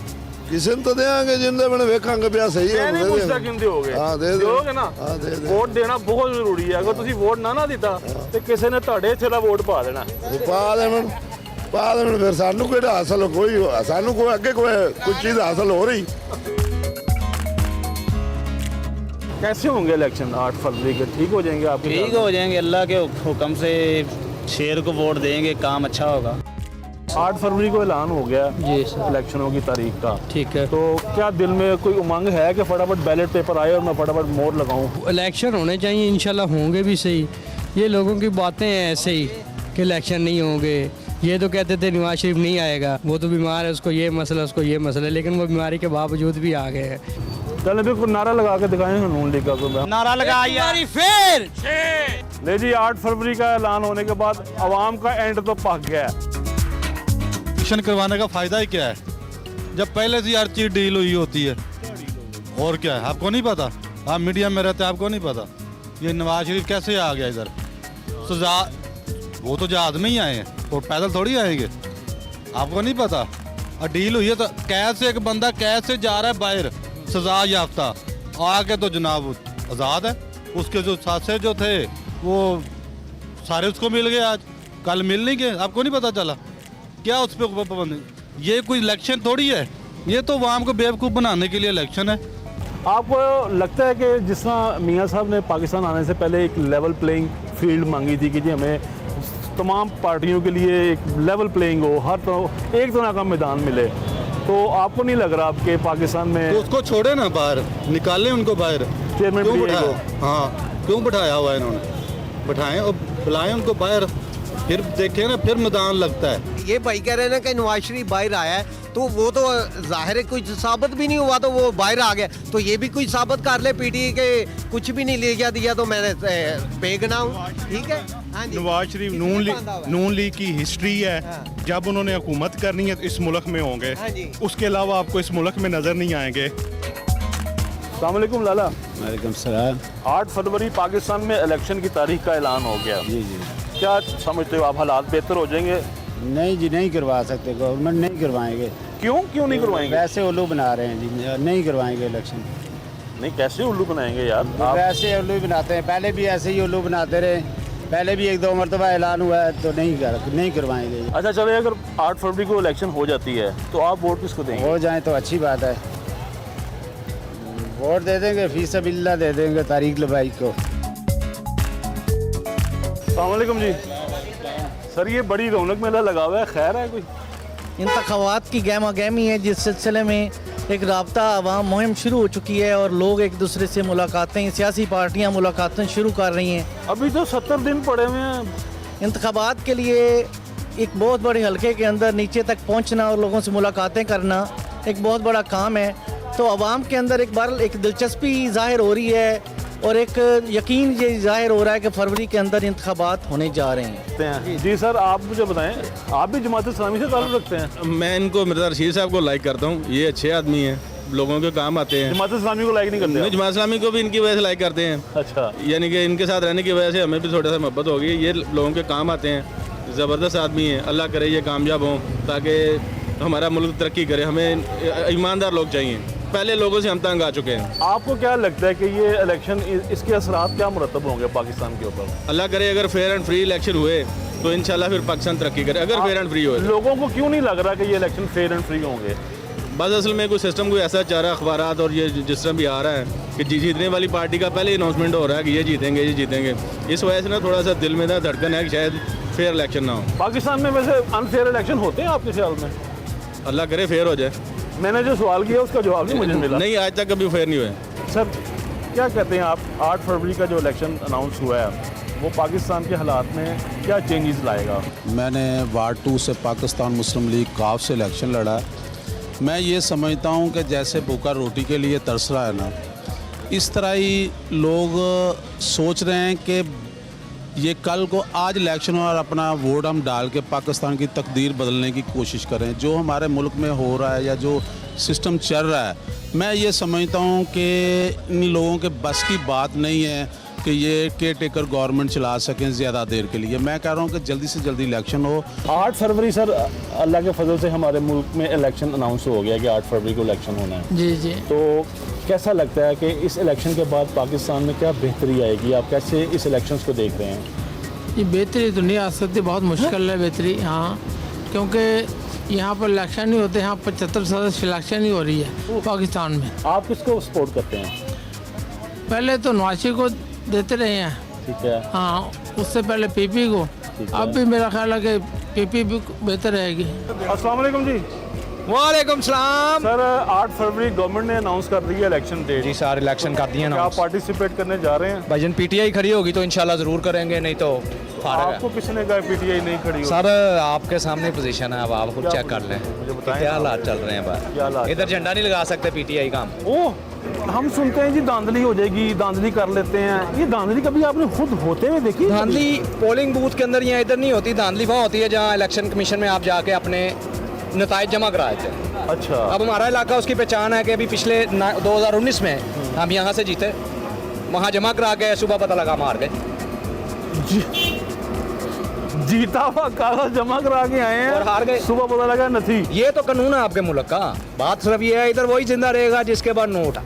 किसी तो देंगे जिंदे मैंने वेखांगे पिया सही है नहीं पूछता किन दियोगे? हाँ, दे दे। दियोगे ना? हाँ, दे दे। वोट देना बहुत जरूरी है। अगर तुसी वोट ना दिता तो किसी ने ਤੁਹਾਡੇ ਇੱਥੇ ਦਾ ਵੋਟ ਪਾ ਦੇਣਾ। पा देवन फिर सानू कोई हासिल कोई सानू कोई अगे कोई चीज हासिल हो रही। कैसे होंगे इलेक्शन 8 फरवरी के? ठीक हो जाएंगे आपके? ठीक हो जाएंगे, अल्लाह के हुक्म से शेर को वोट देंगे, काम अच्छा होगा। 8 फरवरी को ऐलान हो गया जी सर। इलेक्शनों की तारीख का। ठीक है। तो क्या दिल में कोई उमंग है कि फटाफट बैलेट पेपर आए और मैं फटाफट मोहर लगाऊं? इलेक्शन होने चाहिए, इंशाल्लाह होंगे भी सही। ये लोगों की बातें हैं ऐसे ही कि इलेक्शन नहीं होंगे। ये तो कहते थे नवाज शरीफ नहीं आएगा, वो तो बीमार है, उसको ये मसला उसको ये मसला, लेकिन वो बीमारी के बावजूद भी आ गए हैं। चल अभी कोई नारा लगा के दिखाएं नून लीग का कोई। नारा लगाइए फिर। ले जी 8 फरवरी का ऐलान होने के बाद अवाम का एंड तो पक गया है। इलेक्शन करवाने का फायदा ही क्या है जब पहले से हर चीज डील हुई होती है? और क्या है, आपको नहीं पता? आप मीडिया में रहते हैं, आपको नहीं पता ये नवाज शरीफ कैसे आ गया इधर? सजा वो तो जहाज में ही आए हैं और पैदल थोड़ी आएंगे, आपको नहीं पता? और डील हुई है तो कैद से एक बंदा कैद से जा रहा है बाहर सजा याफ्ता, आके तो जनाब आज़ाद है। उसके जो साथी जो थे वो सारे उसको मिल गए, आज कल मिल नहीं गए, आपको नहीं पता चला क्या उस पर पाबंदी? ये कोई इलेक्शन थोड़ी है, ये तो आवाम को बेवकूफ़ बनाने के लिए इलेक्शन है। आपको लगता है कि जिस तरह मियाँ साहब ने पाकिस्तान आने से पहले एक लेवल प्लेइंग फील्ड मांगी थी कि जी हमें तमाम पार्टियों के लिए एक लेवल प्लेइंग हो, हर तरह एक तरह का मैदान मिले, तो आपको नहीं लग रहा आपके पाकिस्तान में? तो उसको छोड़े ना बाहर, निकालें उनको बाहर। चेयरमैन क्यों PA बिठाया? को? हाँ, क्यों बिठाया हुआ है इन्होंने? बिठाएं और बुलाएं उनको बाहर, फिर देखें ना, फिर मैदान लगता है। ये भाई कह रहे हैं ना कि नवाज शरीफ बाहर आया है, तो वो तो जाहिर है कुछ साबित भी नहीं हुआ, तो वो बाहर आ गया, तो ये भी कुछ साबित कर ले पीटीआई के कुछ भी नहीं ले गया दिया तो मैंने बेगना हूँ। ठीक है। हाँ जी। नवाज शरीफ नून लीग की हिस्ट्री है। जब उन्होंने हुकूमत करनी है तो इस मुल्क में होंगे, उसके अलावा आपको इस मुल्क में नजर नहीं आएंगे। अस्सलाम वालेकुम लाला। वालेकुम सलाम। 8 फरवरी पाकिस्तान में इलेक्शन की तारीख का ऐलान हो गया। जी जी। क्या समझते हो आप, हालात बेहतर हो जाएंगे? नहीं जी, नहीं करवा सकते, गवर्नमेंट नहीं करवाएंगे। क्यों नहीं करवाएंगे? वैसे उल्लू बना रहे हैं जी, नहीं करवाएंगे इलेक्शन। नहीं, कैसे उल्लू बनाएंगे यार आप? वैसे उल्लू बनाते हैं, पहले भी ऐसे ही उल्लू बनाते रहे, पहले भी 1-2 मरतबा ऐलान हुआ है तो नहीं करवाएंगे। अच्छा चले, अगर 8 फरवरी को इलेक्शन हो जाती है तो आप वोट किसको देंगे? हो जाए तो अच्छी बात है, वोट दे देंगे, फी सबिल्लाह दे देंगे तारिक लबाई को। अस्सलाम वालेकुम जी। सर ये बड़ी रौनक मेला लगा हुआ है, खैर है कोई? इंतखाबात की गहमा गहमी है, जिस सिलसिले में एक राब्ता आवाम मुहिम शुरू हो चुकी है और लोग एक दूसरे से मुलाकातें, सियासी पार्टियां मुलाकातें शुरू कर रही हैं। अभी तो 70 दिन पड़े हुए हैं इंतखाबात के लिए एक बहुत बड़े हलके के अंदर नीचे तक पहुंचना और लोगों से मुलाकातें करना एक बहुत बड़ा काम है। तो आवाम के अंदर एक बार एक दिलचस्पी जाहिर हो रही है और एक यकीन ये जाहिर हो रहा है कि फरवरी के अंदर इंतखाबात होने जा रहे हैं। जी सर, आप मुझे बताएं, आप भी जमात इस्लामी से ताल्लुक़ रखते हैं? मैं इनको मिर्ज़ा रशीद साहब को लाइक करता हूँ, ये अच्छे आदमी हैं, लोगों के काम आते हैं। जमात इस्लामी को लाइक नहीं करते? जमात इस्लामी को भी इनकी वजह से लाइक करते हैं। अच्छा, यानी कि इनके साथ रहने की वजह से हमें भी थोड़ा सा मोहब्बत हो गई। ये लोगों के काम आते हैं, ज़बरदस्त आदमी हैं। अल्लाह करे ये कामयाब हों ताकि हमारा मुल्क तरक्की करे। हमें ईमानदार लोग चाहिए, पहले लोगों से हम तंग आ चुके हैं। आपको क्या लगता है कि ये इलेक्शन, इसके असरात क्या मुरतब होंगे पाकिस्तान के ऊपर? अल्लाह करे अगर फेयर एंड फ्री इलेक्शन हुए तो इंशाल्लाह फिर पाकिस्तान तरक्की करे, अगर फेयर एंड फ्री हो। लोगों को क्यों नहीं लग रहा कि ये इलेक्शन फेयर एंड फ्री होंगे? बस असल में कोई सिस्टम कोई ऐसा चाह रहा है, अखबारात और ये जिस तरह भी आ रहा है कि जीतने वाली पार्टी का पहले अनाउंसमेंट हो रहा है कि ये जीतेंगे। इस वजह से ना थोड़ा सा दिल में ना धड़कन है कि शायद फेयर इलेक्शन ना हो। पाकिस्तान में वैसे अनफेयर इलेक्शन होते हैं आपके ख्याल में? अल्लाह करे फेयर हो जाए। मैंने जो सवाल किया उसका जवाब नहीं मुझे मिला। नहीं, आज तक कभी फेयर नहीं हुए। सर क्या कहते हैं आप, 8 फरवरी का जो इलेक्शन अनाउंस हुआ है वो पाकिस्तान के हालात में क्या चेंजेस लाएगा? मैंने वार्ड 2 से पाकिस्तान मुस्लिम लीग काफ से इलेक्शन लड़ा है। मैं ये समझता हूँ कि जैसे भूखा रोटी के लिए तरस रहा है ना, इस तरह ही लोग सोच रहे हैं कि ये कल को आज इलेक्शन और अपना वोट हम डाल के पाकिस्तान की तकदीर बदलने की कोशिश करें। जो हमारे मुल्क में हो रहा है या जो सिस्टम चल रहा है, मैं ये समझता हूँ कि इन लोगों के बस की बात नहीं है कि ये केयर टेकर गवर्नमेंट चला सकें ज़्यादा देर के लिए। मैं कह रहा हूँ कि जल्दी से जल्दी इलेक्शन हो। 8 फरवरी सर, अल्लाह के फजल से हमारे मुल्क में इलेक्शन अनाउंस हो गया कि 8 फरवरी को इलेक्शन होना है। जी जी। तो कैसा लगता है कि इस इलेक्शन के बाद पाकिस्तान में क्या बेहतरी आएगी? आप कैसे इस इलेक्शंस को देख रहे हैं? ये बेहतरी तो नहीं आ सकती, बहुत मुश्किल है बेहतरी। हाँ, क्योंकि यहाँ पर इलेक्शन नहीं होते, यहाँ 75 सदस्य इलेक्शन ही हो रही है पाकिस्तान में। आप किसको सपोर्ट करते हैं? पहले तो नवाज शरीफ को देते रहे हैं, ठीक है। हाँ, उससे पहले पीपी को। अब भी मेरा ख्याल है कि पीपी भी बेहतर रहेगी। अस्सलाम वालेकुम जी। वालेकुम सलाम। सर 8 फरवरी गवर्नमेंट ने अनाउंस कर दी है इलेक्शन डेट। जी सर, इलेक्शन कर दिया ना। आप पार्टिसिपेट करने जा रहे हैं? भाईजान पीटीआई खड़ी होगी तो इंशाल्लाह ज़रूर करेंगे, नहीं तो आपको किसने कहा पीटीआई नहीं खड़ी होगी? सर आपके सामने पोजीशन है, अब आप खुद चेक कर लें क्या हालात चल रहे हैं बाहर। इधर झंडा नहीं लगा सकते पीटीआई का। ओह, हम सुनते हैं जी धांधली हो जाएगी, धांधली कर लेते हैं। ये धांधली कभी आपने खुद होते हुए देखी? धांधली पोलिंग बूथ के अंदर या इधर नहीं होती, धांधली वहाँ होती है जहाँ इलेक्शन कमीशन में आप जाके अपने नताइज जमा कराए थे। अच्छा। अब हमारा इलाका उसकी पहचान है कि अभी पिछले 2019 में हम यहाँ से जीते, वहाँ जमा करा के सुबह पता लगा मार गए। जीता हुआ कागज जमा करा के आए हैं और हार गए, सुबह पता लगा नहीं। ये तो कानून है आपके मुल्क का। बात सिर्फ ये है, इधर वही जिंदा रहेगा जिसके बाद नोट है।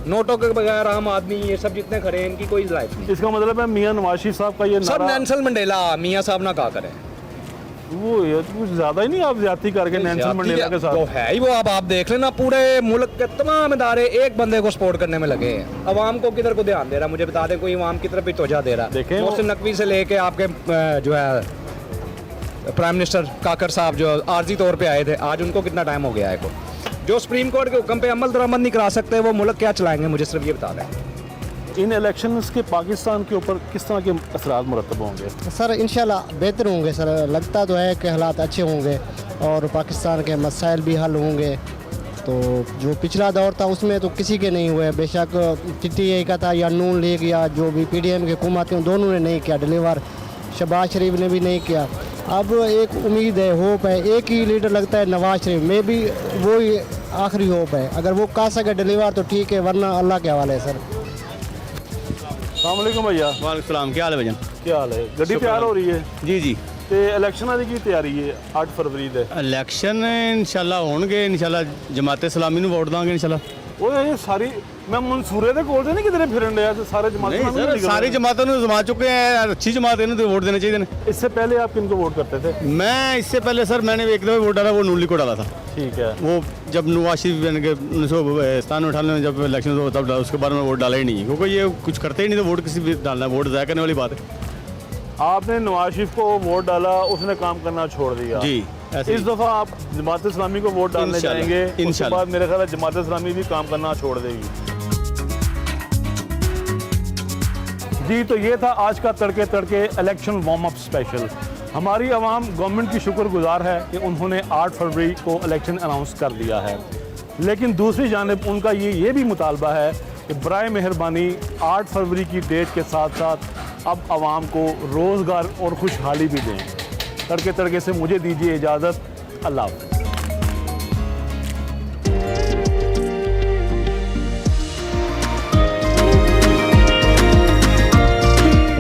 नोटों के बगैर आम आदमी ये सब जितने खड़े हैं इनकी कोई लाइफ नहीं। इसका मतलब है मियां नवाज शरीफ साहब का ये सब नेल्सन मंडेला मियां साहब ना कहा करें। वो ये कुछ ज्यादा ही नहीं, आप ज्यादा करके नेल्सन मंडेला के साथ तो है ही वो। अब आप देख लेना पूरे मुल्क के तमाम इदारे एक बंदे को सपोर्ट करने में लगे हैं। अवाम को किधर को ध्यान दे रहा है मुझे बता दें, कोई अवाम की तरफ भी तवज्जो दे रहा है? मोहसिन नकवी से लेके आपके जो है प्राइम मिनिस्टर काकर साहब जो आर्जी तौर पे आए थे, आज उनको कितना टाइम हो गया है को जो सुप्रीम कोर्ट के हुक्म पे अमल दरामद नहीं करा सकते, वो मुल्क क्या चलाएंगे? मुझे सिर्फ ये बता दें। इन इलेक्शंस के पाकिस्तान के ऊपर किस तरह के असरात मुरतब होंगे? सर इंशाल्लाह बेहतर होंगे सर, लगता तो है कि हालात अच्छे होंगे और पाकिस्तान के मसाइल भी हल होंगे। तो जो पिछला दौर था उसमें तो किसी के नहीं हुए, बेशक पीटीआई का था या नून लीग या जो भी पीडीएम के हुकूमतें, दोनों ने नहीं किया डिलीवर, शहबाज शरीफ ने भी नहीं किया। अब एक उम्मीद है, होप है, एक ही लीडर लगता है नवाज शरीफ में भी, वो ही आखिरी होप है। अगर वो कर सके डिलीवर तो ठीक है, वरना अल्लाह के हवाले है सर। अस्सलाम वालेकुम भैया। वालेकुम सलाम, क्या हाल है भजन? क्या हाल है? गड्डी तैयार हो रही है? जी जी। तो इलेक्शन की तैयारी है 8 फरवरी दे? इलेक्शन इंशाल्लाह होंगे, इंशाल्लाह जमात इस्लामी नूं वोट देंगे इंशाल्लाह। वो ये सारी मैं मंसूरे दे कोल से नहीं किधरे फिरन रहा तो सारे जमात सारी जमातों ने जमा चुके हैं, अच्छी जमात इन्हें तो वोट देने चाहिए। इससे पहले आप किनको वोट करते थे? मैं इससे पहले सर मैंने एक दफा वोट डाला, वो नून लीग को डाला था। ठीक है। वो जब नवाज शरीफ 1997-98 में जब इलेक्शन हो तब डाला, उसके बाद में वोट डाला ही नहीं, क्योंकि ये कुछ करते ही नहीं तो वोट किसी भी डालना, वोट ज़ाया करने वाली बात है। आपने नवाज शरीफ को वोट डाला, उसने काम करना छोड़ दिया जी। इस दफ़ा आप जमात इस्लामी को वोट डालने जाएंगे, उसके बाद मेरे ख्याल है जमात इस्लामी भी काम करना छोड़ देगी। जी, तो ये था आज का तड़के तड़के इलेक्शन वार्म अप स्पेशल। हमारी आवाम गवर्नमेंट की शुक्रगुजार है कि उन्होंने 8 फरवरी को इलेक्शन अनाउंस कर दिया है, लेकिन दूसरी जानिब उनका ये भी मुतालबा है कि बराए मेहरबानी 8 फरवरी की डेट के साथ साथ अब आवाम को रोज़गार और खुशहाली भी दें। तड़के तड़के से मुझे दीजिए इजाज़त। अल्लाह हाफ़िज़।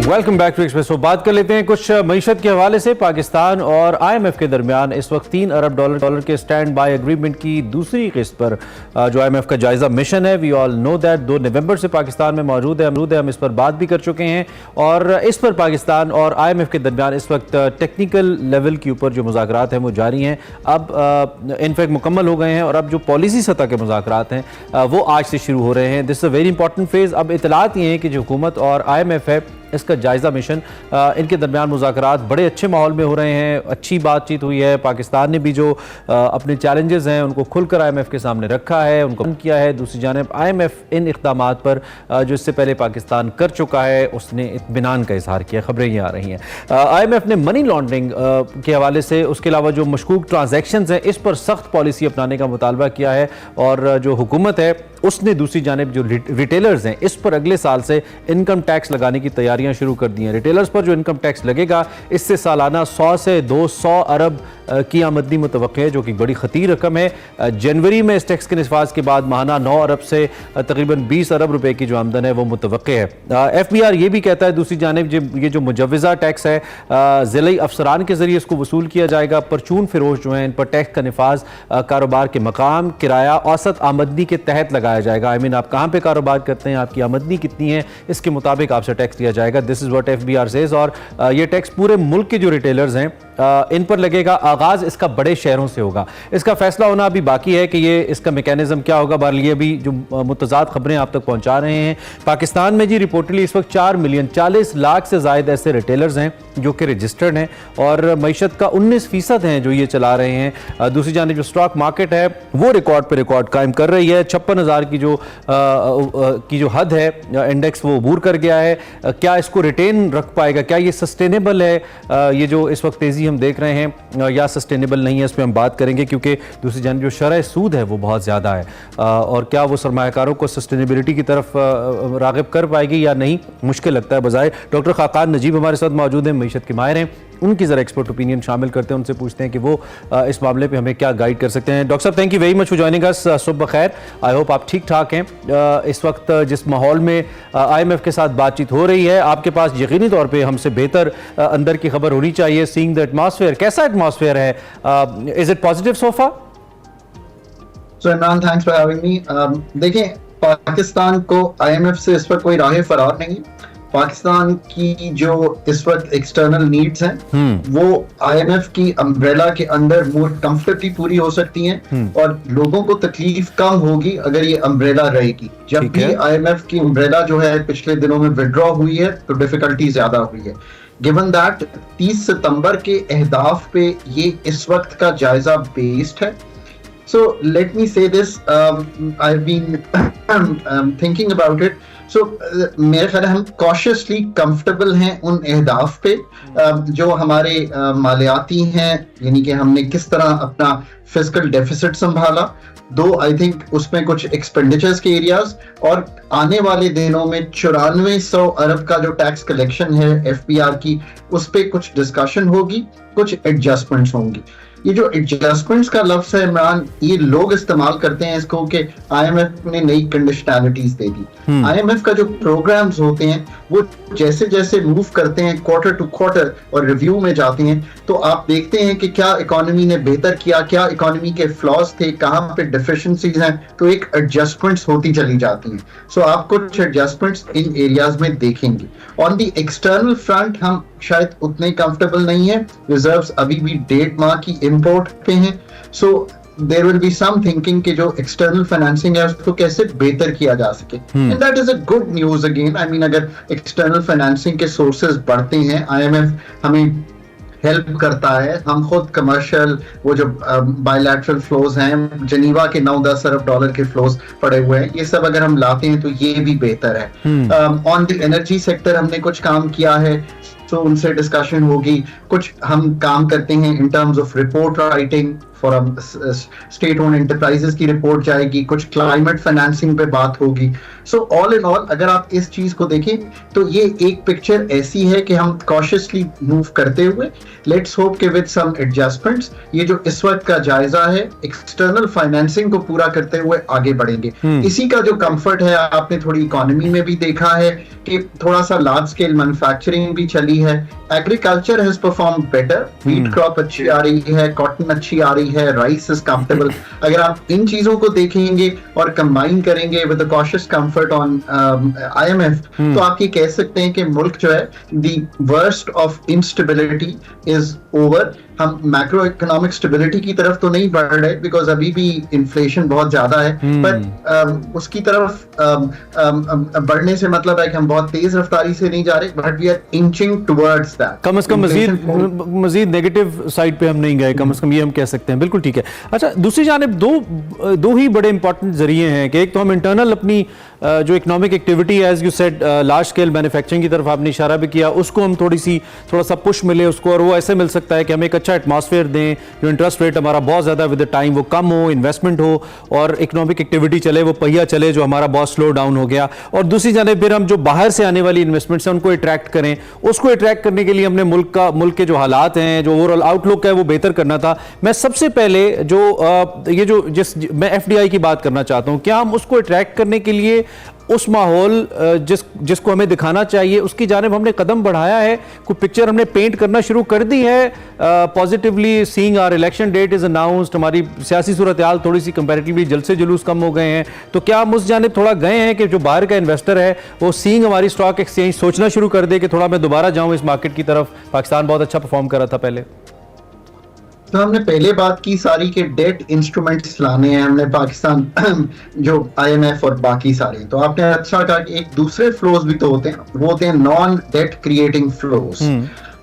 Welcome back to Expresso. बात कर लेते हैं कुछ मईशत के हवाले से। पाकिस्तान और IMF के दरमियान इस वक्त 3 अरब डॉलर के स्टैंड बाय एग्रीमेंट की दूसरी किस्त पर जो IMF का जायजा मिशन है, वी ऑल नो दैट 2 नवंबर से पाकिस्तान में मौजूद है। हम इस पर बात भी कर चुके हैं और इस पर पाकिस्तान और IMF के दरमियान इस वक्त टेक्निकल लेवल के ऊपर जो मुज़ाकरात हैं वो जारी हैं। अब इनफैक्ट मुकम्मल हो गए हैं और अब जो पॉलिसी सतह के मुज़ाकरात हैं वो आज से शुरू हो रहे हैं। This is a very important phase. अब इतलात ये हैं कि जो हुकूमत और IMF है इसका जायज़ा मिशन, इनके दरमियान मुज़ाकरात बड़े अच्छे माहौल में हो रहे हैं, अच्छी बातचीत हुई है। पाकिस्तान ने भी जो अपने चैलेंजेस हैं उनको खुलकर IMF के सामने रखा है, उनको किया है। दूसरी जानिब IMF इन इक़दामात पर जो इससे पहले पाकिस्तान कर चुका है उसने इत्मीनान का इजहार किया। खबरें ये आ रही हैं। IMF ने मनी लॉन्ड्रिंग के हवाले से, उसके अलावा जो मशकूक ट्रांजैक्शंस हैं इस पर सख्त पॉलिसी अपनाने का मुतालबा किया है और जो हुकूमत है उसने दूसरी जानिब जो रिटेलर्स हैं इस पर अगले साल से इनकम टैक्स लगाने की तैयारियां शुरू कर दी हैं। रिटेलर्स पर जो इनकम टैक्स लगेगा इससे सालाना 100 से 200 अरब की आमदनी मुतवक्की है, जो कि बड़ी ख़तीर रकम है। जनवरी में इस टैक्स के निफाज के बाद माहाना 9 अरब से तकरीबन 20 अरब रुपए की जो आमदन है वो मुतवक्की है। FBR ये भी कहता है दूसरी जानिब ये जो मुजव्वज़ा टैक्स है ज़िली अफसरान के ज़रिए इसको वसूल किया जाएगा। परचून फिरोश जो हैं इन पर टैक्स का निफाज कारोबार के मकाम, किराया, औसत आमदनी के तहत लगाया जाएगा। आई मीन आप कहाँ पे कारोबार करते हैं, आपकी आमदनी कितनी है, इसके मुताबिक आपसे टैक्स दिया जाएगा। This is what FBR says. और ये टैक्स पूरे मुल्क के जो रिटेलर्स हैं इन पर लगेगा। आगाज़ इसका बड़े शहरों से होगा। इसका फैसला होना अभी बाकी है कि ये इसका मैकेनिज्म क्या होगा। बहरहाल ये भी जो मुतज़ाद खबरें आप तक पहुंचा रहे हैं। पाकिस्तान में जी रिपोर्टली इस वक्त 4,40,00,000 से ज़ायद ऐसे रिटेलर्स हैं जो कि रजिस्टर्ड हैं और मईशत का 19% हैं जो ये चला रहे हैं। दूसरी जानिब जो स्टॉक मार्केट है वो रिकॉर्ड पर रिकॉर्ड कायम कर रही है। 56,000 की जो हद है इंडेक्स वो अबूर कर गया है। क्या इसको रिटेन रख पाएगा, क्या ये सस्टेनेबल है, ये जो इस वक्त तेज़ी हम देख रहे हैं, या सस्टेनेबल नहीं है, इस पर हम बात करेंगे क्योंकि दूसरी जानिब जो शरह सूद है वो बहुत ज़्यादा है और क्या वो सरमायाकारों को सस्टेनेबिलिटी की तरफ राग़िब कर पाएगी या नहीं, मुश्किल लगता है बज़ाहिर। डॉक्टर खाकान नजीब हमारे साथ मौजूद हैं, मईशत के माहिर हैं, उनकी ज़रा एक्सपर्ट ओपिनियन शामिल करते हैं, उनसे पूछते हैं कि वो इस मामले पे हमें क्या गाइड कर सकते हैं। डॉक्टर साहब, thank you very much for joining us. सुबह खैर, आई होप आप ठीक ठाक हैं। इस वक्त जिस माहौल में IMF के साथ बातचीत हो रही है, आपके पास यकीनी तौर पे हमसे बेहतर अंदर की खबर होनी चाहिए। सीइंग द एटमॉस्फेयर, कैसा एटमॉस्फेयर है, is it positive so far? So Imran, thanks for having me. देखें, पाकिस्तान को IMF से इस वक्त कोई राह फरार नहीं। पाकिस्तान की जो इस वक्त एक्सटर्नल नीड्स हैं वो IMF की अम्ब्रेला के अंदर मोर कंफर्टेबली पूरी हो सकती हैं और लोगों को तकलीफ कम होगी अगर ये अम्ब्रेला रहेगी। जब भी IMF की अम्ब्रेला जो है पिछले दिनों में विड्रॉ हुई है तो डिफिकल्टी ज्यादा हुई है। गिवन दैट 30 सितंबर के अहदाफ पे ये इस वक्त का जायजा बेस्ड है। So let me say this, I've been thinking about it. So मेरे ख्याल हम cautiously comfortable हैं उन अहदाफ पे जो हमारे मालियाती हैं, यानी कि हमने किस तरह अपना फिस्कल डेफिसिट संभाला। दो आई थिंक उसमें कुछ एक्सपेंडिचर्स के एरियाज और आने वाले दिनों में 9400 अरब का जो टैक्स कलेक्शन है FBR की, उस पर कुछ डिस्कशन होगी, कुछ एडजस्टमेंट्स होंगी। ये जो एडजस्टमेंट्स का लफ्ज है इमरान, ये लोग इस्तेमाल करते हैं इसको कि IMF ने नई कंडीशनैलिटीज दे दी। IMF का जो प्रोग्राम्स होते हैं वो जैसे जैसे मूव करते हैं क्वार्टर टू क्वार्टर और रिव्यू में जाते हैं तो आप देखते हैं कि क्या इकोनॉमी ने बेहतर किया, क्या इकोनॉमी के फ्लॉज थे, कहाँ पे डिफिशिएंसीज हैं, तो एक एडजस्टमेंट्स होती चली जाती हैं। सो आप कुछ एडजस्टमेंट्स इन एरियाज में देखेंगे। ऑन द एक्सटर्नल फ्रंट हम शायद उतने कंफर्टेबल नहीं है, रिजर्व्स अभी भी 1.5 माह की इंपोर्ट पे हैं। So there will be some thinking कि जो एक्सटर्नल फाइनेंसिंग है उसको कैसे बेहतर किया जा सके, and that is a good news again. I mean अगर एक्सटर्नल फाइनेंसिंग के सोर्सेज बढ़ते हैं, IMF हमें हेल्प करता है। हम खुद कमर्शियल वो जो बायलैटरल फ्लोज हैं, जनीवा के 9-10 अरब डॉलर के फ्लोज पड़े हुए हैं, ये सब अगर हम लाते हैं तो ये भी बेहतर है। ऑन द एनर्जी सेक्टर हमने कुछ काम किया है, तो उनसे डिस्कशन होगी। कुछ हम काम करते हैं in terms of report writing for state own enterprises की रिपोर्ट जाएगी, कुछ क्लाइमेट फाइनेंसिंग पे बात होगी। सो ऑल इन ऑल अगर आप इस चीज को देखें तो ये एक पिक्चर ऐसी है कि हम कॉशियसली मूव करते हुए, लेट्स होप के विद सम एडजस्टमेंट्स, ये जो इस वक्त का जायजा है एक्सटर्नल फाइनेंसिंग को पूरा करते हुए आगे बढ़ेंगे। इसी का जो कंफर्ट है, आपने थोड़ी इकोनॉमी में भी देखा है कि थोड़ा सा लार्ज स्केल मैन्युफैक्चरिंग भी चली है, agriculture has perform better, wheat crop अच्छी आ रही है, कॉटन अच्छी आ रही है, राइस इज कंफर्टेबल। अगर आप इन चीजों को देखेंगे और कंबाइन करेंगे with a cautious comfort on IMF, तो आप ये कह सकते हैं कि मुल्क जो है the worst of instability is over. हम मैक्रो इकोनॉमिक स्टेबिलिटी की तरफ तो नहीं बढ़ रहे बिकॉज अभी भी इन्फ्लेशन बहुत ज्यादा है, बट उसकी तरफ बढ़ने से मतलब है कि हम बहुत तेज रफ्तारी से नहीं जा रहे, but we are inching towards that. कम से कम मजीद नेगेटिव साइड पे हम नहीं गए, कम से कम ये हम कह सकते हैं। बिल्कुल ठीक है। अच्छा, दूसरी जानिब दो ही बड़े इंपॉर्टेंट जरिए हैं कि एक तो हम इंटरनल अपनी जो economic activity as you said large scale manufacturing की तरफ आपने इशारा भी किया, उसको हम थोड़ा सा पुश मिले उसको, और वो ऐसे मिल सकता है कि हम एक अच्छा एटमॉस्फेयर दें, जो इंटरेस्ट रेट हमारा बहुत ज़्यादा विद द टाइम वो कम हो, इन्वेस्टमेंट हो और इकोनॉमिक एक्टिविटी चले, वो पहिया चले जो हमारा बहुत स्लो डाउन हो गया। और दूसरी जानिब फिर हम जो बाहर से आने वाली इन्वेस्टमेंट्स हैं उनको अट्रैक्ट करें। उसको अट्रैक्ट करने के लिए हमने मुल्क के जो हालात हैं, जो ओवरऑल आउटलुक है वो बेहतर करना था। मैं सबसे पहले मैं FDI की बात करना चाहता हूँ, क्या हम उसको अट्रैक्ट करने के लिए उस माहौल जिसको हमें दिखाना चाहिए उसकी जानिब हमने कदम बढ़ाया है? कोई पिक्चर हमने पेंट करना शुरू कर दी है? Positively seeing our election date is announced, हमारी सियासी सूरत हाल थोड़ी सी कंपैरेटिवली जल्द से जुलूस कम हो गए हैं, तो क्या हम उस जानिब थोड़ा गए हैं कि जो बाहर का इन्वेस्टर है वो सीइंग हमारी स्टॉक एक्सचेंज सोचना शुरू कर दे कि थोड़ा मैं दोबारा जाऊँ इस मार्केट की तरफ? पाकिस्तान बहुत अच्छा परफॉर्म कर रहा था पहले। तो हमने पहले बात की सारी के डेट इंस्ट्रूमेंट्स लाने हैं हमने पाकिस्तान जो IMF और बाकी सारे, तो आपने अच्छा कहा कि एक दूसरे फ्लोज भी तो होते हैं, वो होते हैं नॉन डेट क्रिएटिंग फ्लोज।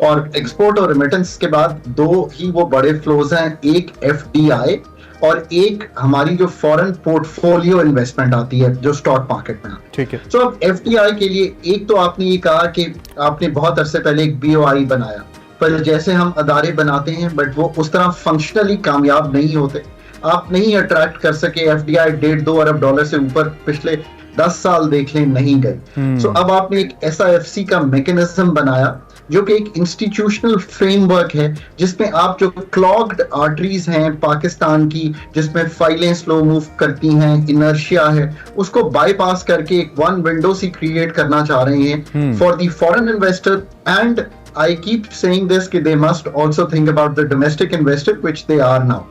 और एक्सपोर्ट और रेमिटेंस के बाद दो ही वो बड़े फ्लोज हैं, एक FDI और एक हमारी जो फॉरेन पोर्टफोलियो इन्वेस्टमेंट आती है जो स्टॉक मार्केट में। ठीक है। तो अब FDI के लिए एक तो आपने ये कहा कि आपने बहुत अरसे पहले एक BOI बनाया, पर जैसे हम अदारे बनाते हैं बट वो उस तरह फंक्शनली कामयाब नहीं होते, आप नहीं अट्रैक्ट कर सके। FDI 1.5-2 अरब डॉलर से ऊपर पिछले 10 साल देख लें नहीं गए। सो अब आपने एक SIFC का मैकेनिज्म बनाया जो कि एक इंस्टीट्यूशनल फ्रेमवर्क है जिसमें आप जो क्लॉग्ड आर्टरीज हैं पाकिस्तान की, जिसमें फाइलें स्लो मूव करती हैं, इनर्शिया है, उसको बाईपास करके एक वन विंडो सी क्रिएट करना चाह रहे हैं for the foreign investor. And I keep saying this कि they must also think about the domestic investor which they are now।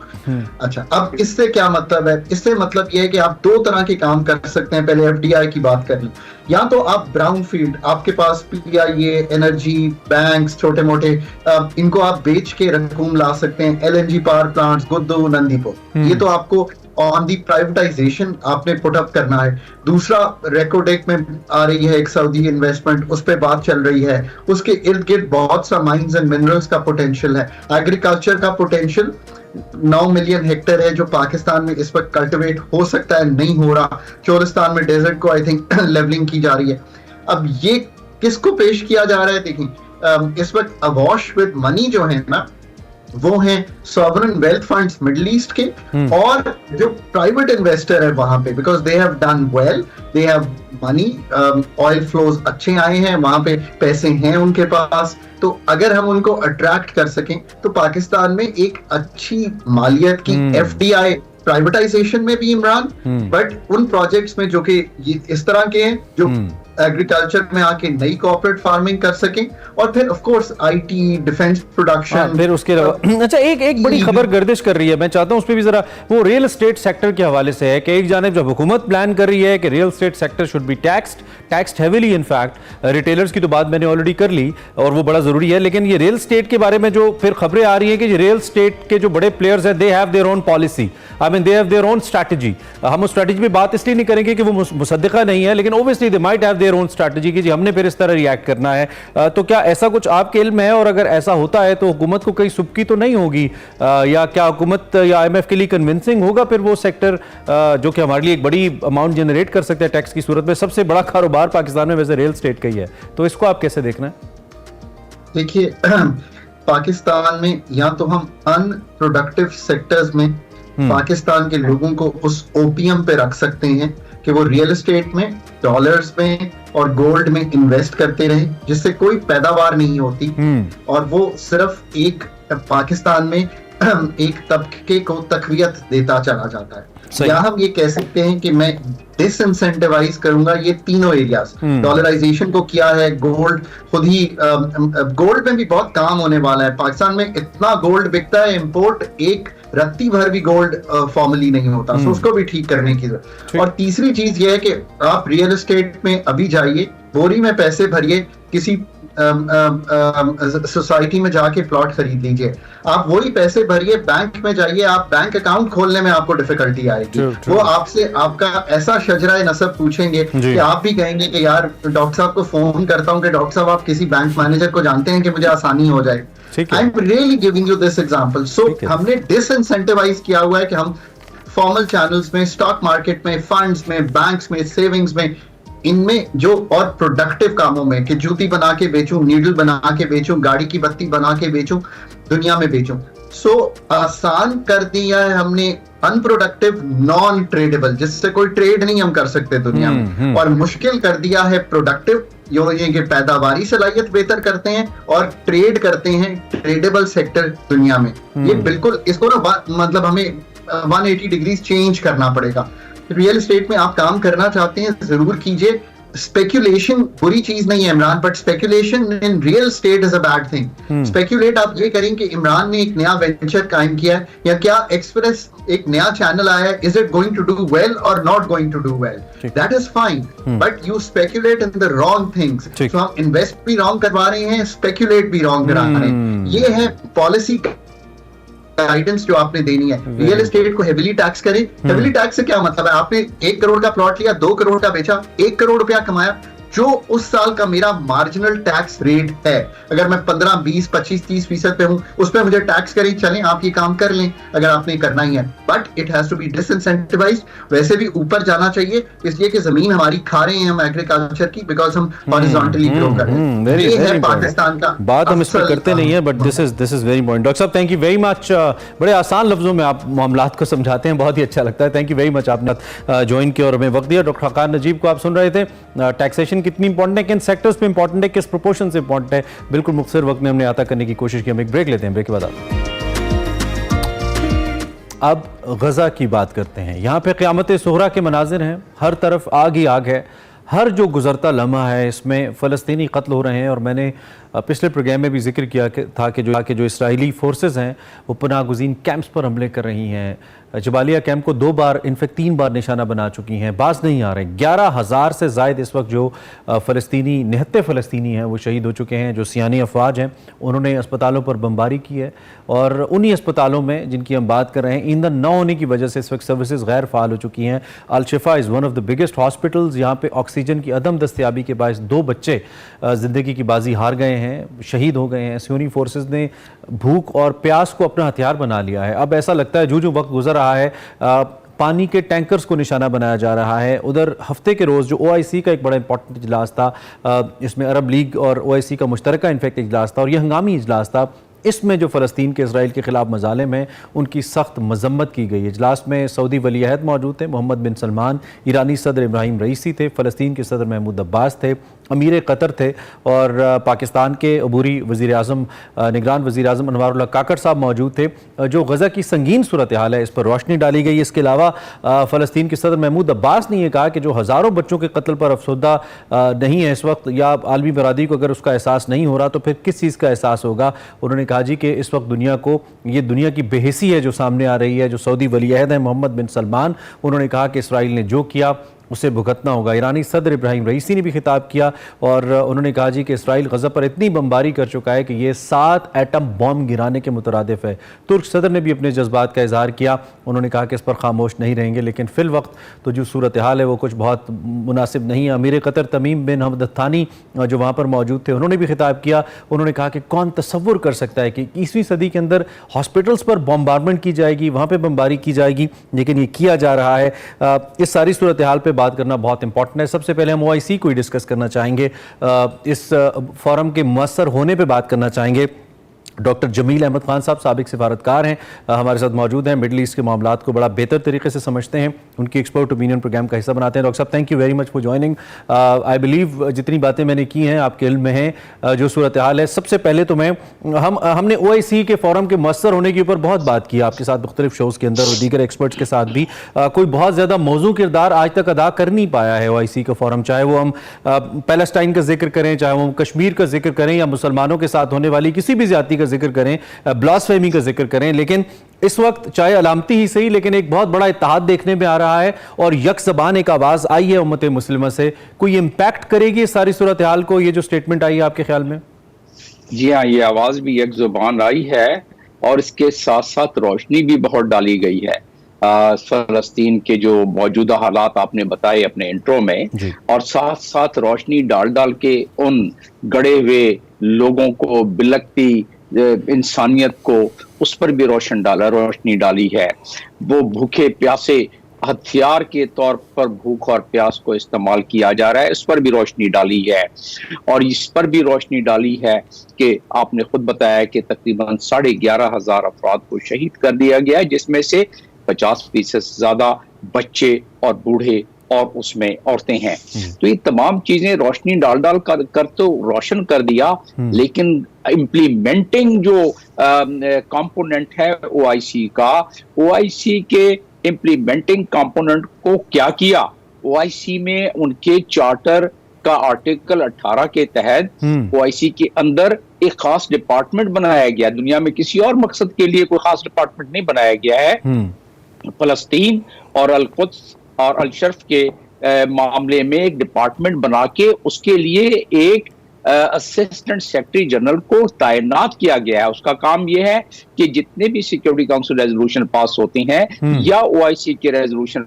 अच्छा, अब इससे क्या मतलब है? इससे मतलब यह है कि आप दो तरह के काम कर सकते हैं। पहले FDI की बात कर ली, या तो आप ब्राउन फील्ड, आपके पास PIA, एनर्जी, बैंक्स, छोटे मोटे, इनको आप बेच के रकूम ला सकते हैं। LNG पावर प्लांट्स, गुद्दू, नंदीपुर, ये तो आपको ऑन दी प्राइवेटाइजेशन आपने पुट अप करना है। दूसरा रेकोडेक में आ रही है एक सऊदी इन्वेस्टमेंट, उस पर बात चल रही है, उसके इर्द गिर्द बहुत सा माइंस एंड मिनरल्स का पोटेंशियल है। एग्रीकल्चर का पोटेंशियल 9 मिलियन हेक्टेयर है जो पाकिस्तान में इस वक्त कल्टिवेट हो सकता है, नहीं हो रहा। चोरिस्तान में डेजर्ट को आई थिंक लेवलिंग की जा रही है। अब ये किसको पेश किया जा रहा है? देखिए, इस वक्त अवॉश विद मनी जो है ना, वो हैं sovereign wealth funds middle east के, और जो प्राइवेट इन्वेस्टर है वहां पे, because they have done well, they have money, oil flows अच्छे आए हैं, वहां पे पैसे हैं उनके पास। तो अगर हम उनको अट्रैक्ट कर सकें तो पाकिस्तान में एक अच्छी मालियत की FDI प्राइवेटाइजेशन में भी इमरान, बट उन प्रोजेक्ट्स में जो कि इस तरह के हैं जो एग्रीकल्चर में आके नई कॉर्पोरेट फार्मिंग कर सकें, और फिर of course IT, defence production, फिर उसके अलावा अच्छा एक बड़ी खबर गर्दिश कर रही है, मैं चाहता हूं उस पर भी जरा, वो रियल एस्टेट सेक्टर के हवाले से है कि एक जानिब जब हुकूमत प्लान कर रही है कि real estate sector should be taxed heavily, in fact retailers की तो बात मैंने ऑलरेडी कर ली और वो बड़ा जरूरी है, लेकिन ये रियल एस्टेट के बारे में जो फिर खबरें आ रही है कि रियल एस्टेट के जो बड़े प्लेयर्स हैं, they have their own policy, I mean they have their own strategy. हम उस स्ट्रैटेजी पे बात इसलिए नहीं करेंगे कि वो मुसद्दिका नहीं है, लेकिन obviously they might have their own strategy की जी हमने फिर इस तरह रिएक्ट करना है। तो क्या ऐसा कुछ आपके इल्म है, और अगर ऐसा होता है तो हुकूमत को कहीं सुबकी तो नहीं होगी, या क्या हुकूमत या IMF के लिए कन्विंसिंग होगा फिर वो सेक्टर जो कि हमारे लिए एक बड़ी अमाउंट जनरेट कर सकता है टैक्स की सूरत में? सबसे बड़ा कारोबार पाकिस्तान में वैसे रियल स्टेट का ही है, तो इसको आप कैसे देखना है? देखिए, पाकिस्तान में या तो हम अनप्रोडक्टिव सेक्टर्स में पाकिस्तान के लोगों को उस ओपीएम पे रख सकते हैं कि वो रियल एस्टेट में, डॉलर्स में और गोल्ड में इन्वेस्ट करते रहे, जिससे कोई पैदावार नहीं होती और वो सिर्फ एक पाकिस्तान में एक तबके को तकवीयत देता चला जाता है। या हम ये कह सकते हैं कि मैं डिसइंसेंटिवाइज करूंगा ये तीनों एरियाज। डॉलराइजेशन को किया है, गोल्ड खुद ही, गोल्ड में भी बहुत काम होने वाला है। पाकिस्तान में इतना गोल्ड बिकता है, इंपोर्ट एक रत्ती भर भी गोल्ड फॉर्मली नहीं होता, तो उसको भी ठीक करने की जरूरत। और तीसरी चीज ये है कि आप रियल एस्टेट में अभी जाइए, बोरी में पैसे भरिए, किसी सोसाइटी में जाके प्लॉट खरीद लीजिए, आप वही पैसे भरिए, बैंक में जाइए, आप बैंक अकाउंट खोलने में आपको डिफिकल्टी आएगी। वो आपसे आपका ऐसा शजरा नसब पूछेंगे कि आप भी कहेंगे कि यार डॉक्टर साहब को फोन करता हूँ कि डॉक्टर साहब आप किसी बैंक मैनेजर को जानते हैं कि मुझे आसानी हो जाए। I am really giving you this example. So हमने डिसइंसेंटिवाइज किया हुआ है कि हम फॉर्मल चैनल्स में, स्टॉक मार्केट में, फंड्स में, बैंक्स में, सेविंग्स में, इनमें जो और प्रोडक्टिव कामों में कि जूती बना के बेचूं, नीडल बना के बेचूं, गाड़ी की बत्ती बना के बेचूं, दुनिया में बेचूं। सो आसान कर दिया है हमने अनप्रोडक्टिव, नॉन ट्रेडेबल, जिससे कोई ट्रेड नहीं हम कर सकते दुनिया में, और मुश्किल कर दिया है प्रोडक्टिव, ये कि पैदावारी सलाहियत बेहतर करते हैं और ट्रेड करते हैं, ट्रेडेबल सेक्टर दुनिया में। ये बिल्कुल इसको ना मतलब हमें 180 डिग्रीज चेंज करना पड़ेगा। रियल एस्टेट में आप काम करना चाहते हैं, जरूर कीजिए। स्पेक्यूलेशन बुरी चीज नहीं है Imran, but speculation in real estate is a bad thing. Speculate आप ये करें कि इमरान ने एक नया वेंचर कायम किया है, या क्या एक्सप्रेस एक नया चैनल आया है, is it going to do well और not going to do well, that is fine, but you speculate in the wrong things. तो हम इन्वेस्ट भी रॉन्ग करवा रहे हैं, स्पेक्यूलेट भी रॉन्ग करा रहे हैं। ये है पॉलिसी गाइडेंस जो आपने देनी है। रियल एस्टेट को हेविली टैक्स करें। हेविली टैक्स से क्या मतलब है? आपने 1 करोड़ का प्लॉट लिया, 2 करोड़ का बेचा, 1 करोड़ रुपया कमाया, जो उस साल का मेरा मार्जिनल टैक्स रेट है, अगर मैं 15, 20, 25, 30% पे हूं, उस पर मुझे टैक्स करें, चलें आप ये काम कर लें अगर आपने करना ही है, but it has to be disincentivized. वैसे भी ऊपर जाना चाहिए, इसलिए कि जमीन हमारी खा रहे हैं हम एग्रीकल्चर की, बिकॉज हम हॉरिजॉन्टली ग्रो कर रहे हैं। ये है पाकिस्तान का बात, हम इस पर करते नहीं है, but this is very important. Doctor साहब, थैंक यू वेरी मच। बड़े आसान लफ्जों में आप मामलात को समझाते हैं, बहुत ही अच्छा लगता है। थैंक यू वेरी मच, आपने ज्वाइन किया और हमें वक्त दिया। डॉक्टर हकार नजीब को आप सुन रहे थे। टैक्सेशन कितनी इंपॉर्टेंट है, किन सेक्टर्स पे इंपॉर्टेंट है, किस प्रोपोर्शन से इंपॉर्टेंट है, बिल्कुल मुख्तसर वक्त में हमने आता करने की कोशिश की। हम एक ब्रेक लेते हैं, ब्रेक के बाद अब गजा की बात करते हैं। यहाँ पे क़यामत सुगरा के मनाजिर हैं, हर तरफ आग ही आग है। हर जो गुजरता लम्हा है इसमें फ़लस्तीनी कत्ल हो रहे हैं, और मैंने पिछले प्रोग्राम में भी जिक्र किया था कि जो इसराइली फोर्सेस हैं वो पनाह गुज़ीन कैंप्स पर हमले कर रही हैं। जबालिया कैंप को 2 बार, इनफेक्ट 3 बार निशाना बना चुकी हैं, बाज नहीं आ रहे। 11,000 से ज़ायद इस वक्त जो फ़लस्तीनी, निहत्ते फ़लस्तीनी हैं वो शहीद हो चुके हैं। जो सियानी अफवाज हैं उन्होंने अस्पतालों पर बमबारी की है, और उन्हीं अस्पतालों में जिनकी हम बात कर रहे हैं, ईंधन न होने की वजह से इस वक्त सर्विसेज गैर फ़ाल हो चुकी हैं। Al-Shifa is one of the biggest hospitals. यहाँ पर ऑक्सीजन की अदम दस्तयाबी के बायस 2 बच्चे ज़िंदगी की बाजी हार गए हैं, शहीद हो गए हैं। सियोनी फोर्सेस ने भूख और प्यास को अपना हथियार बना लिया है। अब ऐसा लगता है जो वक्त गुजर रहा है, पानी के टैंकर्स को निशाना बनाया जा रहा है। उधर हफ्ते के रोज़ जो OIC का एक बड़ा इंपॉर्टेंट इजलास था, इसमें अरब लीग और OIC का मुश्तरका इनफेक्ट इजलास था, और यह हंगामी इजलास था। इसमें जो फ़लस्तीन के इसराइल के ख़िलाफ़ मज़ालिम हैं उनकी सख्त मजम्मत की गई। इजलास में सऊदी वली अहद मौजूद थे, मोहम्मद बिन सलमान, ईरानी सदर इब्राहिम रईसी थे, फ़लस्तीन के सदर महमूद अब्बास थे, अमीर कतर थे, और पाकिस्तान के अबूरी वज़ीर आज़म, निगरान वज़ीर आज़म अनवारुल्लाह काकड़ साहब मौजूद थे। जो गज़ा की संगीन सूरत हाल है इस पर रोशनी डाली गई। इसके अलावा फ़लस्तीन के सदर महमूद अब्बास ने यह कहा कि जो हज़ारों बच्चों के कत्ल पर अफसोदा नहीं है इस वक्त, या आलमी बरादरी को अगर उसका एहसास नहीं हो रहा तो फिर किस चीज़ का एहसास होगा। उन्होंने कहा जी कि इस वक्त दुनिया को, ये दुनिया की बेहिसी है जो सामने आ रही है। जो सऊदी वली अहद है मोहम्मद बिन सलमान, उन्होंने कहा कि इसराइल ने जो किया उसे भुगतना होगा। ईरानी सदर इब्राहिम रईसी ने भी खिताब किया और उन्होंने कहा जी कि इसराइल गज़ा पर इतनी बमबारी कर चुका है कि ये 7 एटम बम गिराने के मुतरादिफ है। तुर्क सदर ने भी अपने जज्बात का इजहार किया। उन्होंने कहा कि इस पर खामोश नहीं रहेंगे, लेकिन फिल वक्त तो जो सूरत हाल है वो कुछ बहुत मुनासिब नहीं है। अमीर कतर तमीम बिन हमद थानी जो वहाँ पर मौजूद थे, उन्होंने भी खिताब किया। उन्होंने कहा कि कौन तसव्वुर कर सकता है कि 21वीं सदी के अंदर हॉस्पिटल्स पर बम्बारमेंट की जाएगी, वहाँ पर बमबारी की जाएगी, लेकिन ये किया जा रहा है। इस सारी सूरत हाल पर बात करना बहुत इंपॉर्टेंट है। सबसे पहले हम OIC को ही डिस्कस करना चाहेंगे, इस फोरम के मुअस्सर होने पे बात करना चाहेंगे। डॉक्टर जमील अहमद खान साहब साबिक सिफारतकार हैं, हमारे साथ मौजूद हैं, मिडल ईस्ट के मामलात को बड़ा बेहतर तरीके से समझते हैं, उनकी एक्सपर्ट ओपिनियन प्रोग्राम का हिस्सा बनाते हैं। डॉक्टर साहब, thank you very much for joining. I believe जितनी बातें मैंने की हैं आपके इल्म में हैं, जो सूरत हाल है। सबसे पहले तो हमने OIC के फोरम के मुअस्सर होने के ऊपर बहुत बात की आपके साथ मुख्तलिफ शोज़ के अंदर और दीगर एक्सपर्ट्स के साथ भी। कोई बहुत ज़्यादा मौजू किरदार आज तक अदा कर नहीं पाया है OIC का फोरम, चाहे वो हम पैलेस्टाइन का जिक्र करें, चाहे वो हम कश्मीर का जिक्र करें या मुसलमानों के साथ होने वाली किसी भी ज़्यादती का जिक्र करें, ब्लास्फेमी का जिक्र करें। लेकिन इस वक्त चाहे अलामती ही सही, लेकिन एक बहुत बड़ा इत्तेहाद देखने में आ रहा है और यक ज़बान एक आवाज़ आई है उम्मत मुस्लिमा से। कोई इम्पैक्ट करेगी इस सारी सूरत हाल को, ये जो स्टेटमेंट आई है आपके ख्याल में? जी हाँ, ये आवाज़ भी यक ज़बान आई है और इसके साथ साथ रोशनी भी बहुत डाली गई है फ़लस्तीन के जो मौजूदा हालात आपने बताए अपने इंट्रो में, और साथ साथ रोशनी डाल डाल के उन गड़े हुए लोगों को, बिलकती इंसानियत को, उस पर भी रोशनी डाली है। वो भूखे प्यासे हथियार के तौर पर भूख और प्यास को इस्तेमाल किया जा रहा है, इस पर भी रोशनी डाली है। और इस पर भी रोशनी डाली है कि आपने खुद बताया कि तकरीबन 11,500 अफराद को शहीद कर दिया गया है, जिसमें से 50% से ज्यादा बच्चे और बूढ़े और उसमें औरतें हैं। तो ये तमाम चीजें रोशनी डाल डाल कर तो रोशन कर दिया, लेकिन इम्प्लीमेंटिंग जो कंपोनेंट है OIC का, OIC के इम्प्लीमेंटिंग कंपोनेंट को क्या किया? OIC में उनके चार्टर का आर्टिकल 18 के तहत OIC के अंदर एक खास डिपार्टमेंट बनाया गया। दुनिया में किसी और मकसद के लिए कोई खास डिपार्टमेंट नहीं बनाया गया है। फलस्तीन और अल-कुद्स और अल-शर्फ के मामले में एक डिपार्टमेंट बना के उसके लिए एक असिस्टेंट सेक्रेटरी जनरल को तैनात किया गया है। उसका काम यह है कि जितने भी सिक्योरिटी काउंसिल रेजोल्यूशन पास होते हैं या OIC के रेजोल्यूशन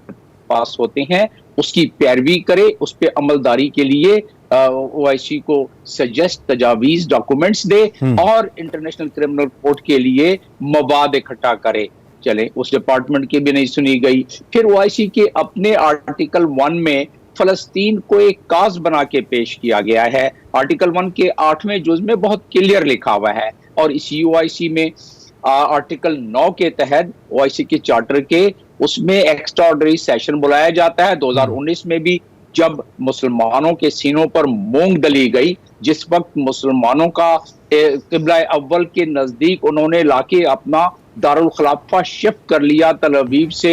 पास होते हैं, उसकी पैरवी करे, उस पर अमलदारी के लिए OIC को सजेस्ट तजावीज डॉक्यूमेंट्स दे और इंटरनेशनल क्रिमिनल कोर्ट के लिए मवाद इकट्ठा करे। चले, उस डिपार्टमेंट की भी नहीं सुनी गई। फिर OIC के अपने आर्टिकल 1 में फलस्तीन को एक काज बना के पेश किया गया है। आर्टिकल 1 के 8वें जुज में बहुत क्लियर लिखा हुआ है, और इसी OIC में आर्टिकल 9 के तहत OIC के चार्टर के उसमें एक्स्ट्राऑर्डिनरी सेशन बुलाया जाता है। 2019 में भी जब मुसलमानों के सीनों पर मूंग दली गई, जिस वक्त मुसलमानों का किबला अव्वल के नजदीक उन्होंने लाके अपना दारुल खिलाफा शिफ्ट कर लिया तल अवीव से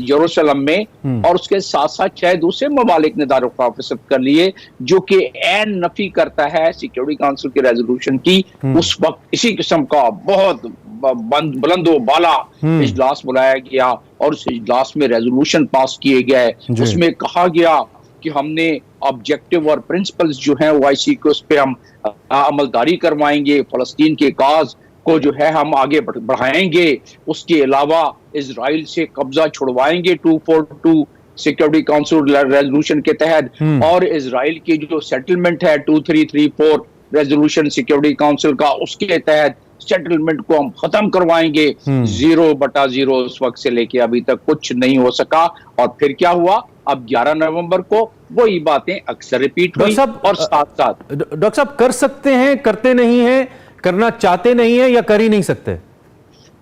यरूशलेम में, और उसके साथ साथ 6 दूसरे ममालिक ने दारुल खिलाफा शिफ्ट कर लिए, जो कि ऐन नफी करता है सिक्योरिटी काउंसिल के रेजोल्यूशन की। उस वक्त इसी किस्म का बहुत बुलंदो बाला इजलास बुलाया गया और उस इजलास में रेजोल्यूशन पास किए गए। उसमें कहा गया कि हमने ऑब्जेक्टिव और प्रिंसिपल्स जो हैं OIC के, उस पर हम अमलदारी करवाएंगे, फलस्तीन के काज को जो है हम आगे बढ़ाएंगे। उसके अलावा इजराइल से कब्जा छुड़वाएंगे 242 सिक्योरिटी काउंसिल रेजोल्यूशन के तहत, और इजराइल की जो सेटलमेंट है 2334 रेजोल्यूशन सिक्योरिटी काउंसिल का, उसके तहत सेटलमेंट को हम खत्म करवाएंगे। 0/0 उस वक्त से लेके अभी तक कुछ नहीं हो सका। और फिर क्या हुआ? अब 11 नवंबर को वही बातें अक्सर रिपीट हुई। और साथ साथ डॉक्टर साहब, कर सकते हैं, करते नहीं हैं, करना चाहते नहीं है, या कर ही नहीं सकते?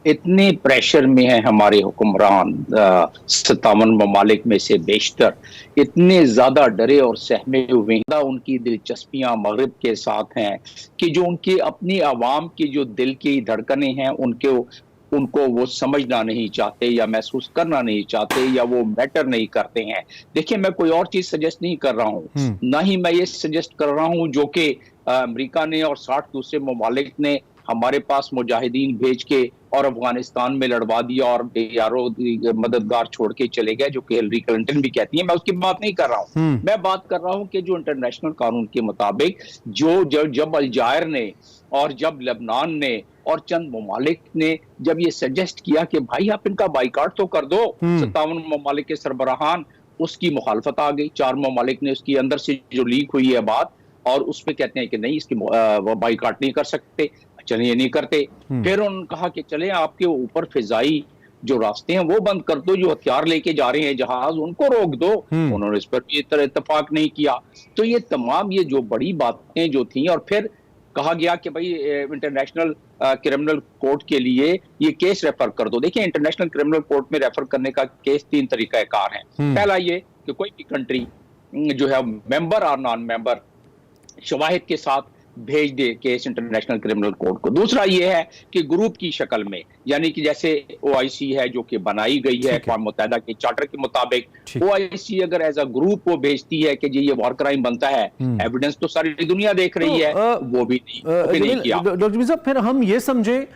इतने प्रेशर में है हमारे हुक्मरान, 57 ममालिक में से बेशतर इतने ज्यादा डरे और सहमे हुए हैं। उनकी दिलचस्पियां मगरिब के साथ हैं कि जो उनकी अपनी आवाम की जो दिल की धड़कनें हैं, उनको वो समझना नहीं चाहते या महसूस करना नहीं चाहते, या वो मैटर नहीं करते हैं। देखिए, मैं कोई और चीज सजेस्ट नहीं कर रहा हूँ, ना ही मैं ये सजेस्ट कर रहा हूँ जो कि अमेरिका ने और 60 दूसरे ममालिक ने हमारे पास मुजाहिदीन भेज के और अफगानिस्तान में लड़वा दिया और यारो मददगार छोड़ के चले गए, जो कि हिलरी क्लिंटन भी कहती है। मैं उसकी बात नहीं कर रहा हूँ, मैं बात कर रहा हूँ कि जो इंटरनेशनल कानून के मुताबिक जब अलजायर ने और जब लेबनान ने और चंद ममालिक ने जब ये सजेस्ट किया कि भाई आप इनका बाइकाट तो कर दो, 57 ममालिक के सरबराहान, उसकी मुखालफत आ गई। 4 ममालिक ने उसकी अंदर से जो लीक हुई है बात, और उस पे कहते हैं कि नहीं, इसकी बाइकाट नहीं कर सकते, चलिए नहीं करते। फिर उन्होंने कहा कि चले आपके ऊपर फिजाई जो रास्ते हैं वो बंद कर दो, जो हथियार लेके जा रहे हैं जहाज उनको रोक दो। उन्होंने इस पर भी इत्तेफाक नहीं किया। तो ये तमाम ये जो बड़ी बातें जो थी, और फिर कहा गया कि भाई इंटरनेशनल क्रिमिनल कोर्ट के लिए ये केस रेफर कर दो। देखिए, इंटरनेशनल क्रिमिनल कोर्ट में रेफर करने का केस 3 तरीकाकार हैं। पहला ये कि कोई भी कंट्री जो है मेंबर और नॉन मेंबर शवाहिद के साथ भेज दे केस इंटरनेशनल क्रिमिनल कोर्ट को। दूसरा ये है कि ग्रुप की शक्ल में, यानी कि जैसे OIC है जो कि बनाई गई है अक़वाम मुत्तहिदा के चार्टर के मुताबिक, OIC अगर एज अ ग्रुप वो भेजती है कि जी ये वॉर क्राइम बनता है, एविडेंस तो सारी दुनिया देख रही है, वो भी नहीं किया। डॉक्टर साहब, फिर हम ये समझे,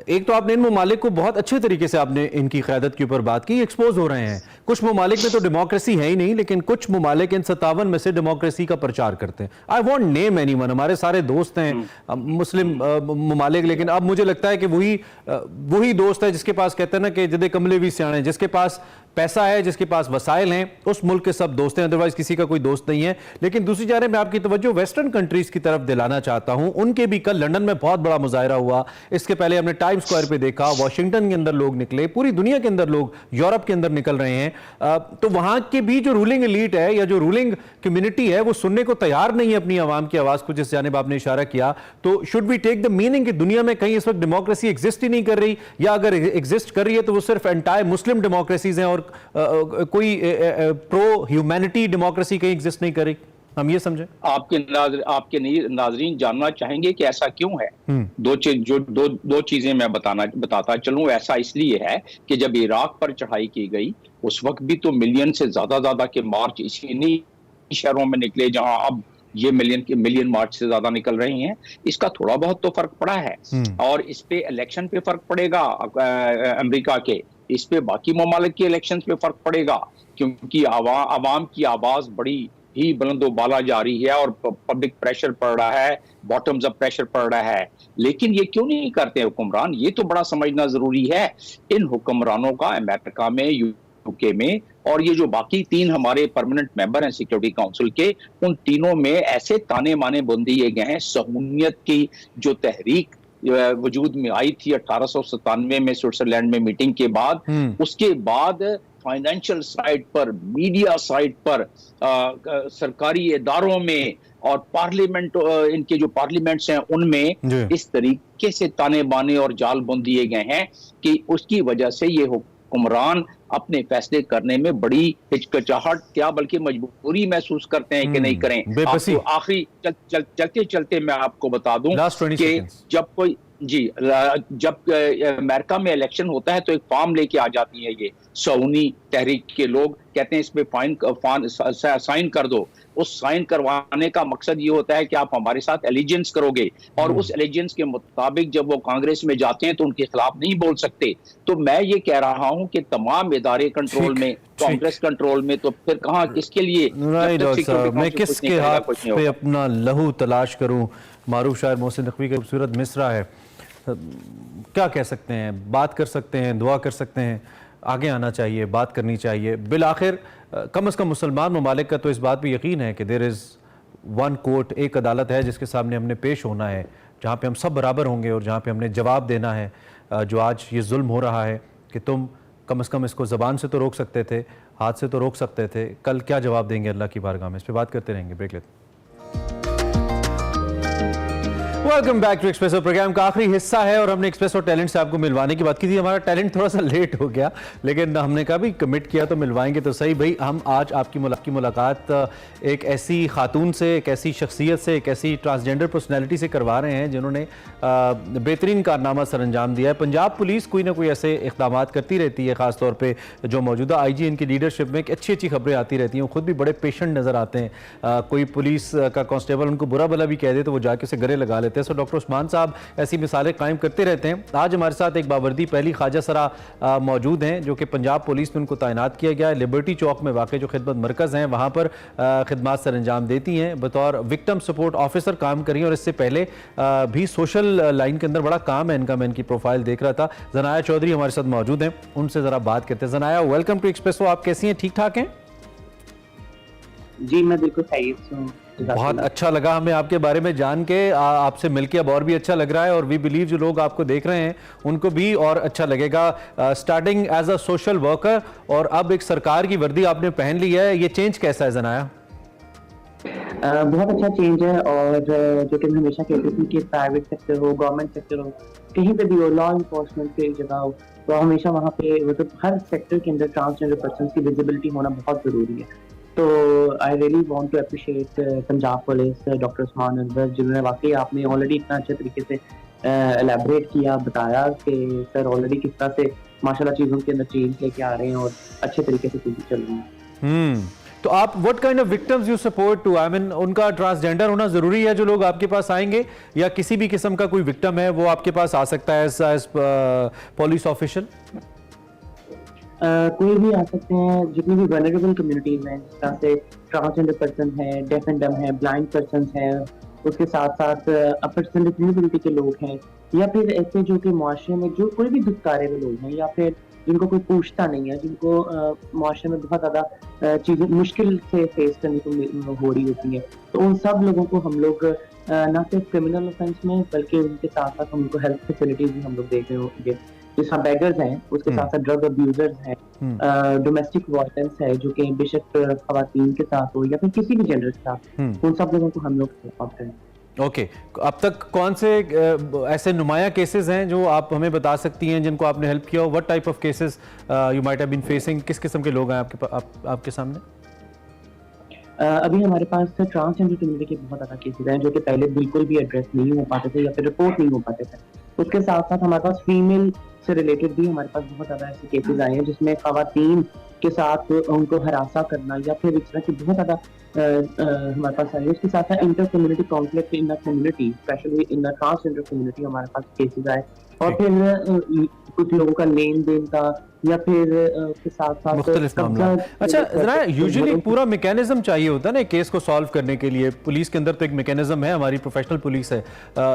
एक तो आपने इन ममालिक को बहुत अच्छे तरीके से आपने इनकी क़यादत के ऊपर बात की, एक्सपोज हो रहे हैं। कुछ ममालिक में तो डेमोक्रेसी है ही नहीं, लेकिन कुछ ममालिक इन 57 में से डेमोक्रेसी का प्रचार करते हैं। आई वॉन्ट नेम एनीवन, हमारे सारे दोस्त हैं मुस्लिम ममालिक, लेकिन अब मुझे लगता है कि वही दोस्त है जिसके पास कहते हैं ना कि जदे कमले भी सियाणे, जिसके पास पैसा है, जिसके पास वसाइल हैं, उस मुल्क के सब दोस्त हैं, अदरवाइज किसी का कोई दोस्त नहीं है। लेकिन दूसरी जानब मैं आपकी तवज्जो वेस्टर्न कंट्रीज की तरफ दिलाना चाहता हूं। उनके भी कल लंदन में बहुत बड़ा मुजाहिरा हुआ, इसके पहले हमने टाइम्स स्क्वायर पे देखा, वॉशिंगटन के अंदर लोग निकले, पूरी दुनिया के अंदर लोग यूरोप के अंदर निकल रहे हैं। तो वहां के भी जो रूलिंग एलीट है या जो रूलिंग कम्युनिटी है वो सुनने को तैयार नहीं है अपनी आवाम की आवाज को, जिस जानिब आपने इशारा किया। तो should we take the meaning कि दुनिया में कहीं इस वक्त डेमोक्रेसी एग्जिस्ट ही नहीं कर रही, या अगर एग्जिस्ट कर रही है तो वो सिर्फ एंटायर मुस्लिम डेमोक्रेसीज हैं और कोई प्रो ह्यूमैनिटी डेमोक्रेसी कहीं एग्जिस्ट नहीं करेगी? हम ये समझे। आपके नाजरीन जानना चाहेंगे कि ऐसा क्यों है। दो चीजें मैं बताता चलूं। ऐसा इसलिए है कि जब इराक पर चढ़ाई की गई उस वक्त भी तो मिलियन से ज्यादा के मार्च इन्हीं शहरों में निकले जहां अब ये मिलियन मार्च से ज्यादा निकल रही हैं। इसका थोड़ा बहुत तो फर्क पड़ा है, और इस पे इलेक्शन पे फर्क पड़ेगा अमेरिका के, इस पे बाकी ममालिक के इलेक्शंस पे फर्क पड़ेगा, क्योंकि आवाम की आवाज बड़ी ही बुलंदो बाला जा रही है और पब्लिक प्रेशर पड़ रहा है, बॉटम्स अप प्रेशर पड़ रहा है। लेकिन ये क्यों नहीं करते हुक्मरान? ये तो बड़ा समझना जरूरी है। इन हुक्मरानों का अमेरिका में, यूके में, और ये जो बाकी 3 हमारे परमानेंट मेंबर हैं सिक्योरिटी काउंसिल के, उन तीनों में ऐसे ताने माने बुन दिए गए हैं। सहूनियत की जो तहरीक वजूद में आई थी 1897 में स्विट्जरलैंड में मीटिंग के बाद, उसके बाद फाइनेंशियल साइड पर, मीडिया साइड पर, सरकारी इदारों में और पार्लियामेंट, इनके जो पार्लियामेंट्स हैं उनमें इस तरीके से ताने बाने और जाल बुन दिए गए हैं कि उसकी वजह से ये हुक्मरान अपने फैसले करने में बड़ी हिचकिचाहट, क्या बल्कि मजबूरी महसूस करते हैं कि नहीं करें। आपको आखिरी चलते चलते मैं आपको बता दूं कि जब अमेरिका में इलेक्शन होता है तो एक फॉर्म लेके आ जाती है ये सऊनी तहरीक के लोग, कहते हैं इस पे साइन कर दो। उस साइन करवाने का मकसद ये होता है कि आप हमारे साथ एलिजेंस करोगे, और उस एलिजेंस के मुताबिक जब वो कांग्रेस में जाते हैं तो उनके खिलाफ नहीं बोल सकते। तो मैं ये कह रहा हूं कि तमाम इदारे कंट्रोल में, कांग्रेस कंट्रोल में, तो फिर कहां किसके लिए? मैं किसके हाथ पे अपना लहू तलाश करूं? मारूफ शायर मोहसिन नकवी का खूबसूरत मिसरा है। क्या कह सकते हैं? बात कर सकते हैं, दुआ कर सकते हैं, आगे आना चाहिए, बात करनी चाहिए। बिल आखिर कम से कम मुसलमान ममालिक का तो इस बात पर यकीन है कि देयर इज़ वन कोर्ट, एक अदालत है जिसके सामने हमने पेश होना है, जहाँ पे हम सब बराबर होंगे और जहाँ पे हमने जवाब देना है। जो आज ये जुल्म हो रहा है कि तुम कम से कम इसको ज़बान से तो रोक सकते थे, हाथ से तो रोक सकते थे, कल क्या जवाब देंगे अल्लाह की बारगाह में? इस पर बात करते रहेंगे, ब्रेक लेते हैं। Welcome back to Expresso. Programme का आखिरी हिस्सा है और हमने एक्सप्रेसो टैलेंट से आपको मिलवाने की बात की थी। हमारा टैलेंट थोड़ा सा लेट हो गया, लेकिन हमने कहा भी कमिट किया तो मिलवाएंगे तो सही। भाई हम आज आपकी मुलाकात एक ऐसी खातून से, एक ऐसी शख्सियत से, एक ऐसी ट्रांसजेंडर पर्सनैलिटी से करवा रहे हैं जिन्होंने बेहतरीन कारनामा सर अंजाम दिया है। पंजाब पुलिस कोई ना कोई ऐसे इक़दाम करती रहती है, ख़ासतौर पर जो मौजूदा IG इनकी लीडरशिप में अच्छी अच्छी खबरें आती रहती हैं। वो खुद भी बड़े पेशेंट नज़र आते हैं। कोई पुलिस का कांस्टेबल उनको बुरा भला भी कह दे तो वो जाके उसे गले लगा लेते हैं। रहते हैं। सो डॉक्टर उस्मान साहब ऐसी मिसालें कायम करते रहते हैं। आज हमारे साथ एक बावर्दी पहली ख्वाजा सरा मौजूद हैं जो कि पंजाब पुलिस में उनको तैनात किया गया है। लिबर्टी चौक में वाक़ जो खिदमत मरकज़ हैं वहाँ पर खिदमत सर अंजाम देती हैं, बतौर विक्टिम सपोर्ट ऑफिसर काम करी हैं और इससे पहले भी सोशल लाइन के अंदर बड़ा काम है इनका। मैं इनकी प्रोफाइल देख रहा था। ज़नाया चौधरी हमारे साथ मौजूद हैं, उनसे ज़रा बात करते हैं। Zanaya, welcome to espresso. आप कैसी हैं, ठीक ठाक हैं? जी मैं बिल्कुल सही हूँ। बहुत अच्छा लगा हमें आपके बारे में जान के, आपसे मिलके अब और भी अच्छा लग रहा है और वी बिलीव जो लोग आपको देख रहे हैं उनको भी और अच्छा लगेगा। Starting as a social worker और अब एक सरकार की वर्दी आपने पहन ली है, ये चेंज कैसा है ज़नाया? बहुत अच्छा चेंज है और जो कि मैं हमेशा कहती थी कि प्राइवेट सेक्टर हो, गवर्नमेंट सेक्टर हो, कहीं पे भी हो, लॉ इन्फोर्समेंट की जगह हो, तो हमेशा वहाँ पे मतलब हर सेक्टर के अंदर ट्रांसजेंडर पर्सन की विजिबिलिटी होना बहुत ज़रूरी है। तो I really want to appreciate Punjab police, doctor Usman Anwar, जिन्होंने वाकई आपने ऑलरेडी इतना अच्छे तरीके से एलैबोरेट किया, बताया कि सर ऑलरेडी किस तरह से माशाल्लाह चीज़ों के अंदर चेंज लेके आ रहे हैं और अच्छे तरीके से चीज़ें चल रही हैं। तो आप what kind of victims you support to? I mean उनका ट्रांसजेंडर होना जरूरी है जो लोग आपके पास आएंगे, या किसी भी किस्म का कोई विक्टिम है वो आपके पास आ सकता है एज पुलिस ऑफिशियल? कोई भी आ सकते हैं, जितनी भी वल्नरेबल कम्युनिटीज हैं, जिस तरह से ट्रांसजेंडर पर्सन है, डेफ एंड डम है, ब्लाइंड पर्सन है, उसके साथ साथ अपर डिसेबिलिटी के लोग हैं, या फिर ऐसे जो कि मुआशरे में जो कोई भी दुखकारे हुए लोग हैं, या फिर जिनको कोई पूछता नहीं है, जिनको मुआशरे में बहुत ज़्यादा चीज़ें मुश्किल से फेस करने को हो रही होती हैं, तो उन सब लोगों को हम लोग ना सिर्फ क्रिमिनल ऑफेंस में बल्कि उनके साथ साथ हम उनको हेल्थ फैसिलिटीज भी हम लोग देख रहे होंगे। जैसा बेगर्स हैं, उसके साथ साथ ड्रग अब्यूजर्स हैं, डोमेस्टिक वायलेंस है जो कि बेशक खवातीन के साथ हो या फिर किसी भी जेंडर के साथ, उन सब लोगों को हम लोग सपोर्ट करें। ओके, अब तक कौन से ऐसे नुमाया केसेस हैं जो आप हमें बता सकती हैं जिनको आपने हेल्प किया हो? What type of cases you might have been facing? किस किस्म के लोग हैं आपके सामने? अभी हमारे पास ट्रांसजेंडर कम्युनिटी के बहुत ज़्यादा केसेस हैं जो कि पहले बिल्कुल भी एड्रेस नहीं हो पाते थे या फिर रिपोर्ट नहीं हो पाते थे। उसके साथ साथ हमारे पास फीमेल से रिलेटेड भी हमारे पास बहुत ज़्यादा ऐसे केसेस आए हैं जिसमें खवातीन के साथ उनको हरासा करना या फिर इस तरह की बहुत ज़्यादा हमारे पास आई है। उसके साथ साथ inter community conflict in the community, specially in the transgender community हमारे पास केसेस आए, और फिर कुछ लोगों का लेन देन का या फिर उसके साथ साथ मुख्तलिफ मामला। अच्छा जरा, यूजुअली पूरा मैकेनिज्म चाहिए होता है ना केस को सॉल्व करने के लिए। पुलिस के अंदर तो एक मैकेनिज्म है, हमारी प्रोफेशनल पुलिस है,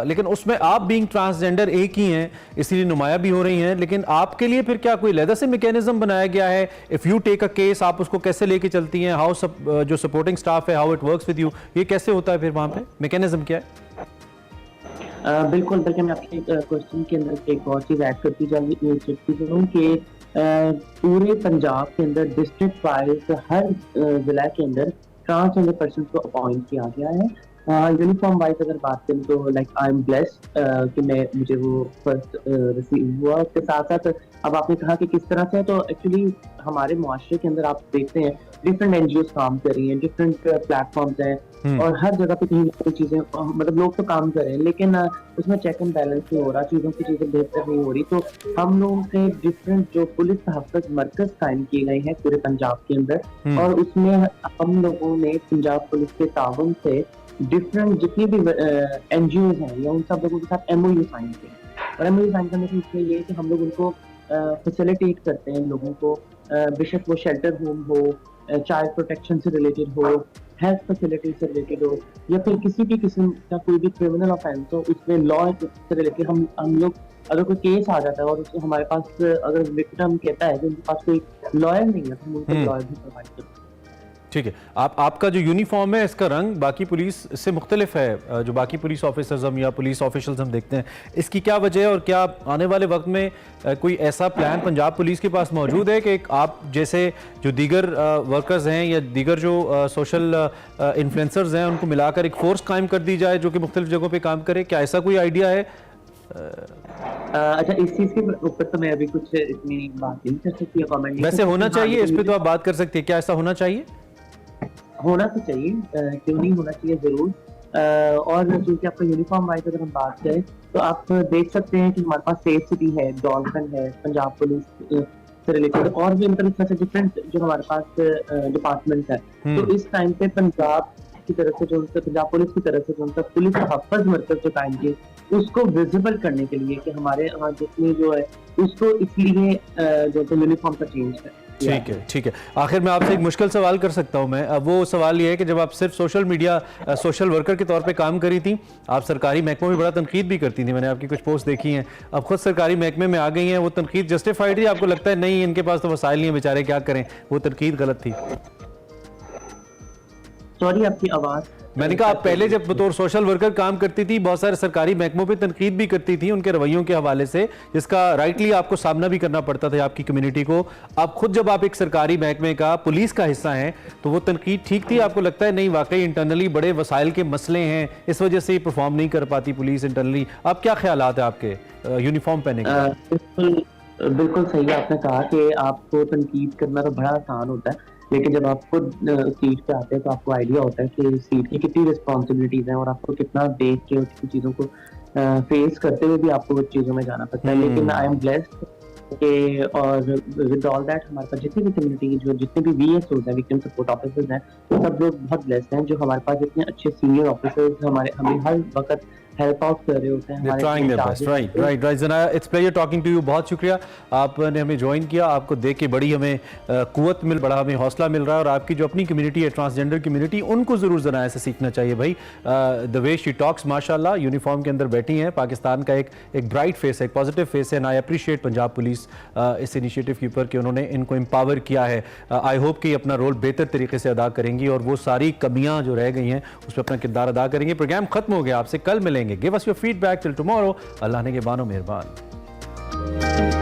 लेकिन उसमें आप बीइंग ट्रांसजेंडर एक ही हैं इसीलिए नुमाया भी हो रही हैं, लेकिन आपके लिए फिर क्या कोई अलग से मैकेनिज्म बनाया गया है? If you take a case, आप उसको कैसे लेके चलती हैं? हाउ जो सपोर्टिंग स्टाफ है, how it works with you, ये कैसे होता है फिर वहाँ पे? मैकेनिज्म क्या है? बिल्कुल, बल्कि मैं आपके क्वेश्चन के अंदर एक और चीज़ ऐड करती जाऊँ कि पूरे पंजाब के अंदर डिस्ट्रिक्ट वाइज हर जिला के अंदर ट्रांसजेंडर पर्सन को अपॉइंट किया गया है। यूनिफॉर्म वाइज अगर बात करें तो लाइक आई एम ब्लेस्ड कि मुझे वो फर्स्ट रिसीव हुआ। उसके साथ साथ अब आपने कहा कि किस तरह से, तो एक्चुअली हमारे मुआशरे के अंदर आप देखते हैं डिफरेंट एनजीओ काम कर रही हैं, डिफरेंट प्लेटफॉर्म्स हैं और हर जगह पे कहीं ना कहीं चीजें मतलब लोग तो काम कर रहे हैं लेकिन उसमें चेक एंड बैलेंस नहीं हो रहा, चीजों की चीजें बेहतर नहीं हो रही। तो हम लोगों के डिफरेंट जो पुलिस तहफ़्फ़ुज़ मरकज कायम किए गए हैं पूरे पंजाब के अंदर, और उसमें हम लोगों ने पंजाब पुलिस के ताउन से डिफरेंट जितनी भी एनजीओ हैं या उन सब लोगों के साथ MOU साइन किए। और MOU साइन करने का मतलब ये है कि हम लोग उनको फैसिलिटेट करते हैं लोगों को, बेशक वो शेल्टर होम हो, चाइल्ड प्रोटेक्शन से रिलेटेड हो, हेल्थ फैसिलिटी से रिलेटेड हो, या फिर किसी भी किस्म का कोई भी क्रिमिनल ऑफेंस हो, उसमें लॉ से रिलेटेड हम लोग अगर कोई केस आ जाता है और उसको हमारे पास अगर विक्टिम कहता है कि उनके पास कोई लॉयर नहीं है तो हम उनको लॉयर भी प्रोवाइड करते हैं। ठीक है, आपका जो यूनिफॉर्म है इसका रंग बाकी पुलिस से मुख्तलिफ है, जो बाकी पुलिस ऑफिसर्स हम या पुलिस ऑफिशियल्स हम देखते हैं, इसकी क्या वजह है? और क्या आने वाले वक्त में कोई ऐसा प्लान पंजाब पुलिस के पास मौजूद है कि आप जैसे जो दीगर वर्कर्स हैं या दीगर जो सोशल इन्फ्लुएंसर्स हैं उनको मिलाकर एक फोर्स कायम कर दी जाए जो कि मुख्तलिफ जगहों पर काम करे? क्या ऐसा कोई आइडिया है? अच्छा, इस चीज़ के ऊपर तो मैं अभी कुछ इतनी बात नहीं कर सकती, कमेंट। वैसे होना चाहिए, इस पर तो आप बात कर सकती है, क्या ऐसा होना चाहिए? होना तो चाहिए, क्यों नहीं होना चाहिए, जरूर। और क्योंकि आपका यूनिफॉर्म वाइज अगर हम बात करें तो आप देख सकते हैं कि हमारे पास सेफ सिटी है, डॉल्फिन है, पंजाब पुलिस से रिलेटेड और भी मतलब डिफरेंट जो हमारे पास डिपार्टमेंट है। तो इस टाइम पे पंजाब की तरफ से जो उनसे पंजाब पुलिस की तरफ से जो उनका पुलिस तहफ़्फ़ुज़ मरकज़ जो कायम किए, उसको विजिबल करने के लिए कि हमारे यहाँ जितनी जो है उसको इसलिए जो तो यूनिफॉर्म का चेंज है। ठीक है, ठीक है। आखिर में आपसे एक मुश्किल सवाल कर सकता हूं मैं, अब वो सवाल ये है कि जब आप सिर्फ सोशल मीडिया सोशल वर्कर के तौर पे काम करी थी, आप सरकारी महकमों में बड़ा तनकीद भी करती थी, मैंने आपकी कुछ पोस्ट देखी हैं, अब खुद सरकारी महकमे में आ गई हैं, वो तनकीद जस्टिफाइड थी? आपको लगता है नहीं इनके पास तो वसाइल नहीं है, बेचारे क्या करें, वो तनकीद गलत थी? सॉरी, आपकी आवाज़। मैंने कहा आप पहले जब बतौर सोशल वर्कर काम करती थी, बहुत सारे सरकारी महकमों पे तनकीद भी करती थी उनके रवैयों के हवाले से, जिसका राइटली आपको सामना भी करना पड़ता था आपकी कम्युनिटी को। अब खुद जब आप एक सरकारी महकमे का पुलिस का हिस्सा हैं, तो वो तनकीद ठीक थी? आपको लगता है नहीं वाकई इंटरनली बड़े वसाइल के मसले हैं, इस वजह से परफॉर्म नहीं कर पाती पुलिस इंटरनली? अब क्या ख्यालात है आपके यूनिफॉर्म पहने के? बिल्कुल सही आपने कहा कि आपको तनकीद करना तो बड़ा आसान होता है, लेकिन जब आप खुद सीट पे आते हैं तो आपको आइडिया होता है कि सीट की कितनी रिस्पॉन्सिबिलिटीज हैं और आपको कितना देख के उन चीज़ों को फेस करते हुए भी आपको उन चीज़ों में जाना पड़ता है। लेकिन आई एम ब्लेस्ड कि और विद ऑल दैट हमारे पास जितनी भी कम्युनिटी जो जितने भी VSOs हैं, विक्टिम सपोर्ट ऑफिसर्स हैं, सब लोग बहुत ब्लेस्ड हैं जो हमारे पास इतने अच्छे सीनियर ऑफिसर्स हमें हर वक्त हेल्प आउट कर रहे होते हैं। Trying their best, right right right. Zanaya, it's pleasure talking to you, बहुत शुक्रिया आपने हमें ज्वाइन किया, आपको देख के बड़ी हमें कुव्वत बड़ा हमें हौसला मिल रहा है, और आपकी जो अपनी कम्युनिटी है ट्रांसजेंडर कम्युनिटी, उनको ज़रूर ज़नाया से सीखना चाहिए भाई। द वे शी टॉक्स माशाल्लाह, यूनिफॉर्म के अंदर बैठी हैं, पाकिस्तान का एक ब्राइट फेस है, एक पॉजिटिव फेस है, and I appreciate Punjab police इस इनिशिएटिव के ऊपर कि उन्होंने इनको एम्पावर किया है। आई होप कि अपना रोल बेहतर तरीके से अदा करेंगी और वो सारी कमियाँ जो रह गई हैं उस पर अपना किरदार अदा करेंगे। प्रोग्राम खत्म हो गया, आपसे कल मिलेंगे। Give us your feedback till tomorrow. Allah ने के बानो मेहरबान।